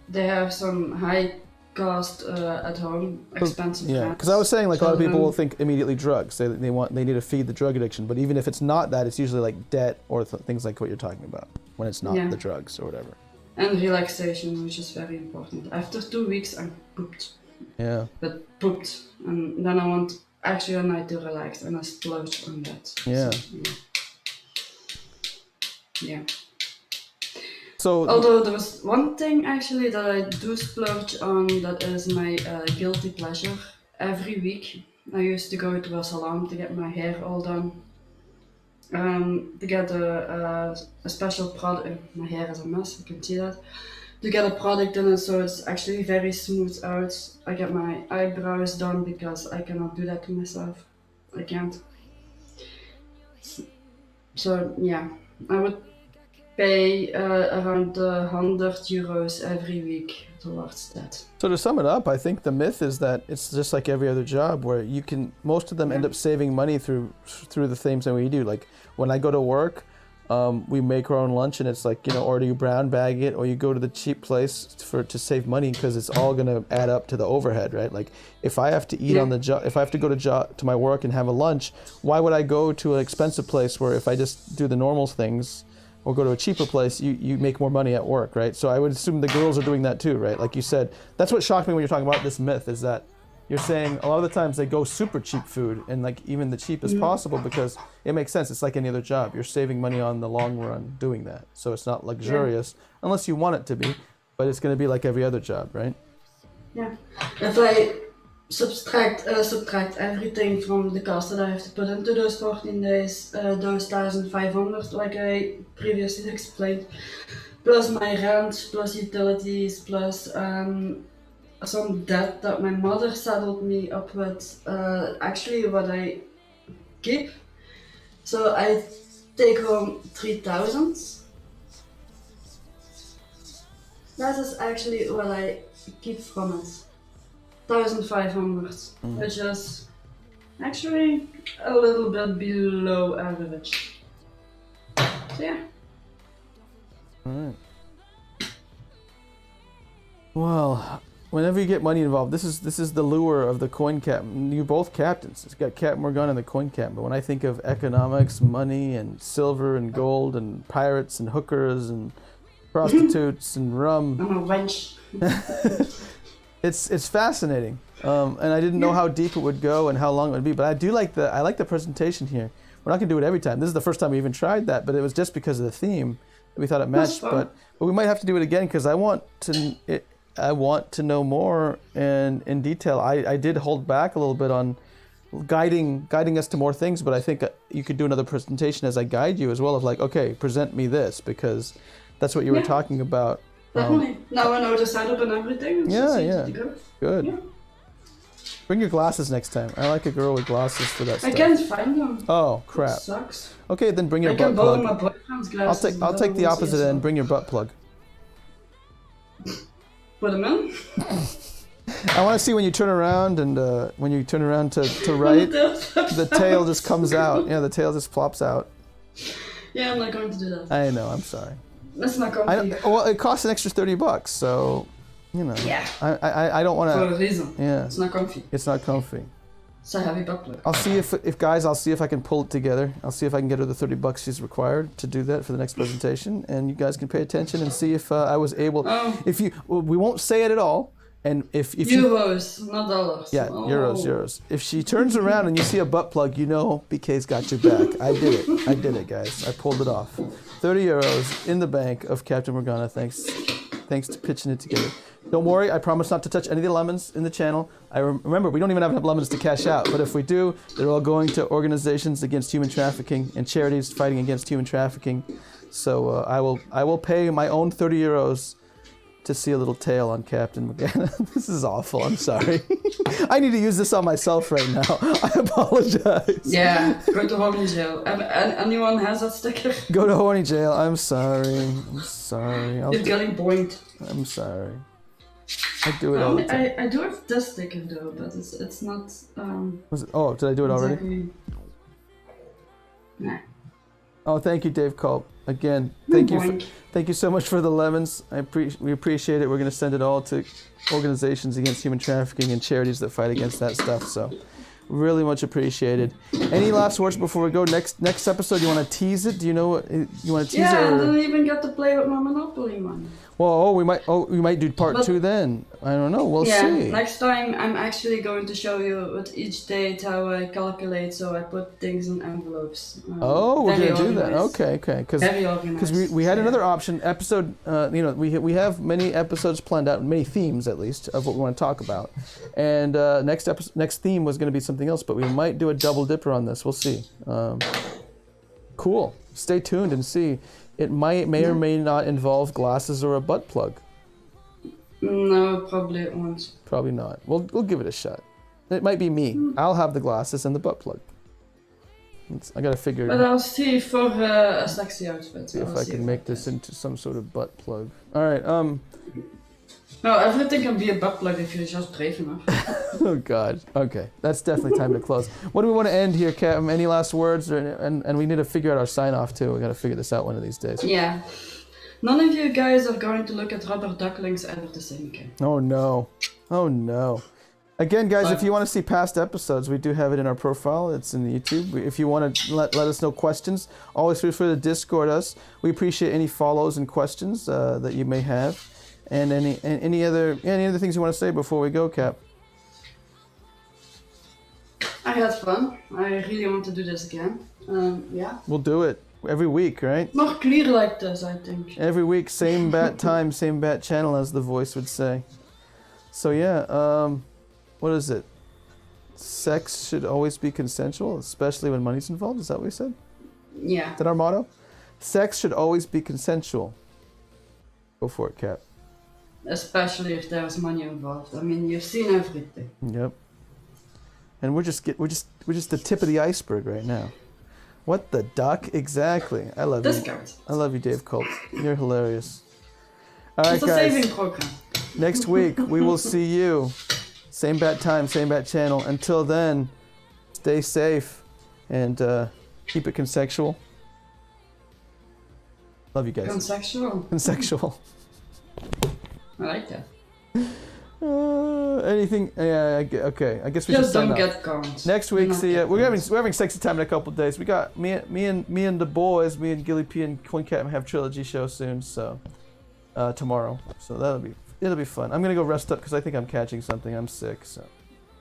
they have some high cost at home, expensive. Yeah, because I was saying like a lot of people will think immediately drugs. They need to feed the drug addiction. But even if it's not that, it's usually like debt or things like what you're talking about when it's not the drugs or whatever. And relaxation, which is very important. After 2 weeks, I'm pooped. Yeah. But pooped, and then I want actually a night to relax, and I splurge on that. Yeah. So, yeah. So, although there was one thing actually that I do splurge on, that is my guilty pleasure. Every week I used to go to a salon to get my hair all done. To get a special product. My hair is a mess, you can see that. To get a product in it so it's actually very smooth out. I get my eyebrows done because I cannot do that to myself. I can't. So yeah, I would pay around €100 every week towards that. So to sum it up, I think the myth is that it's just like every other job where you can, most of them end up saving money through the things that we do. Like when I go to work, we make our own lunch and it's like, or you brown bag it or you go to the cheap place to save money because it's all going to add up to the overhead, right? Like if I have to eat on the job, if I have to go to my work and have a lunch, why would I go to an expensive place where if I just do the normal things or go to a cheaper place, you make more money at work, right? So I would assume the girls are doing that too, right? Like you said, that's what shocked me when you're talking about this myth is that you're saying a lot of the times they go super cheap food and like even the cheapest possible because it makes sense. It's like any other job. You're saving money on the long run doing that. So it's not luxurious unless you want it to be, but it's going to be like every other job, right? Yeah. If I subtract everything from the cost that I have to put into those 14 days, those 1,500 like I previously explained, plus my rent, plus utilities, plus some debt that my mother saddled me up with, actually what I keep. So I take home 3,000. That is actually what I keep from it. 1,500, which is actually a little bit below average. So yeah. Alright. Well, whenever you get money involved, this is the lure of the coin cap. You're both captains. It's got Captain Morgana and the coin cap. But when I think of economics, money, and silver and gold, and pirates and hookers and prostitutes and rum, I'm a wench. It's fascinating, and I didn't know how deep it would go and how long it would be. But I like the presentation here. We're not gonna do it every time. This is the first time we even tried that, but it was just because of the theme that we thought it matched. But we might have to do it again because I want to know more and in detail. I did hold back a little bit on guiding us to more things, but I think you could do another presentation as I guide you as well of like, okay, present me this because that's what you were talking about. Definitely. Now I know the setup and everything. It's just easy to go. Good. Yeah. Bring your glasses next time. I like a girl with glasses for that stuff. I can't find them. Oh, crap. It sucks. Okay, then bring your butt plug. I can borrow my boyfriend's glasses. I'll take the opposite end. Bring your butt plug. Put them in? I want to see when you turn around and when you turn around to write, the tail just comes out. Yeah, the tail just plops out. Yeah, I'm not going to do that. I know, I'm sorry. That's not comfy. Well, it costs an extra $30, so, Yeah. I don't want to. For a reason. Yeah. It's not comfy. It's not comfy. It's a heavy butt plug. I'll see I'll see if I can pull it together. I'll see if I can get her the $30 she's required to do that for the next presentation, and you guys can pay attention and see if I was able. We won't say it at all, and if euros, not dollars. Yeah, euros. If she turns around and you see a butt plug, BK's got your back. I did it, guys. I pulled it off. 30 euros in the bank of Captain Morgana. Thanks to pitching it together. Don't worry, I promise not to touch any of the lemons in the channel. Remember, we don't even have enough lemons to cash out, but if we do, they're all going to organizations against human trafficking and charities fighting against human trafficking. So I will pay my own 30 euros to see a little tail on Captain McGann. This is awful. I'm sorry. I need to use this on myself right now. I apologize. Yeah, go to horny jail. Anyone has that sticker? Go to horny jail. I'm sorry. I'm sorry. You're getting boinked. I'm sorry. I do it all the time. I do have this sticker though, but it's not. Was it, oh, did I do it already? Exactly. Nah. Oh, thank you, Dave Culp. Again, thank you so much for the lemons. We appreciate it. We're gonna send it all to organizations against human trafficking and charities that fight against that stuff. So, really much appreciated. Any last words before we go? Next episode, you want to tease it? Do you know what you want to tease it? Yeah, I didn't even get to play with my Monopoly money. Well, we might do part 2 then. I don't know. We'll see. Next time I'm actually going to show you with each date how I calculate. So I put things in envelopes. We're gonna do that. Okay. Because we had another option episode. We have many episodes planned out, many themes at least of what we want to talk about. And next theme was going to be something else, but we might do a double dipper on this. We'll see. Cool. Stay tuned and see. It may or may not involve glasses or a butt plug. No, probably it won't. Probably not. We'll give it a shot. It might be me. I'll have the glasses and the butt plug. I gotta figure. But I'll see for a sexy outfit. See if I can make this into some sort of butt plug. All right. No, everything can be a butt plug if you're just brave enough. Oh God. Okay, that's definitely time to close. What do we want to end here, Kat? Any last words? And we need to figure out our sign off too. We got to figure this out one of these days. Yeah. None of you guys are going to look at rubber ducklings ever the same again. Oh no. Oh no. Again, guys, if you want to see past episodes, we do have it in our profile. It's in the YouTube. If you want to let us know questions, always feel free to Discord us. We appreciate any follows and questions that you may have. And any other things you want to say before we go, Cap? I had fun. I really want to do this again. Yeah. We'll do it every week, right? More clear like this, I think. Every week, same bat time, same bat channel, as the voice would say. So yeah, what is it? Sex should always be consensual, especially when money's involved. Is that what we said? Yeah. Is that our motto? Sex should always be consensual. Go for it, Cap. Especially if there's money involved. I mean, you've seen everything. Yep. And we're just the tip of the iceberg right now. What the duck? Exactly. I love you. Discount. I love you, Dave Colt. You're hilarious. All right, it's a guys. saving program. Next week we will see you. Same bat time, same bat channel. Until then, stay safe and keep it consensual. Love you guys. Consensual. Consensual. I like that. Anything? Yeah. Okay. I guess we just should sign don't off. get cons. Next week, see ya. We're having sexy time in a couple of days. We got me and the boys, me and Gilly P and Quinn Cat have trilogy show soon. So tomorrow. So it'll be fun. I'm gonna go rest up because I think I'm catching something. I'm sick, so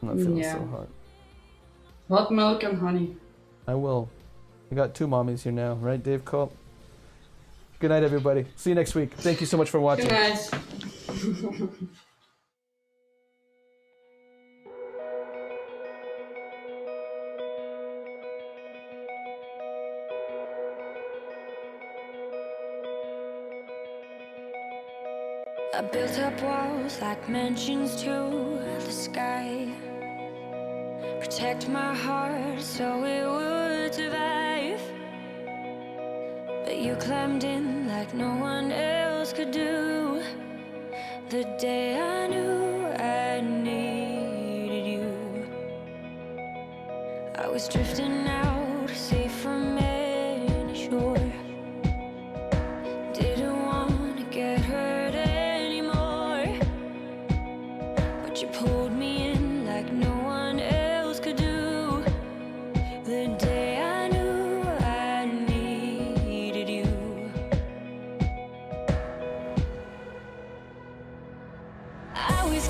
I'm not feeling so hot. Hot milk and honey. I will. I got 2 mommies here now, right, Dave Culp? Good night, everybody. See you next week. Thank you so much for watching. Good night. I built up walls like mansions to the sky. Protect my heart so it would survive. But you climbed in like no one else could do. The day I knew I needed you, I was drifting out, safe from any shore. Didn't want to get hurt anymore, but you pulled me in like no one else could do. The day I knew I needed you, I was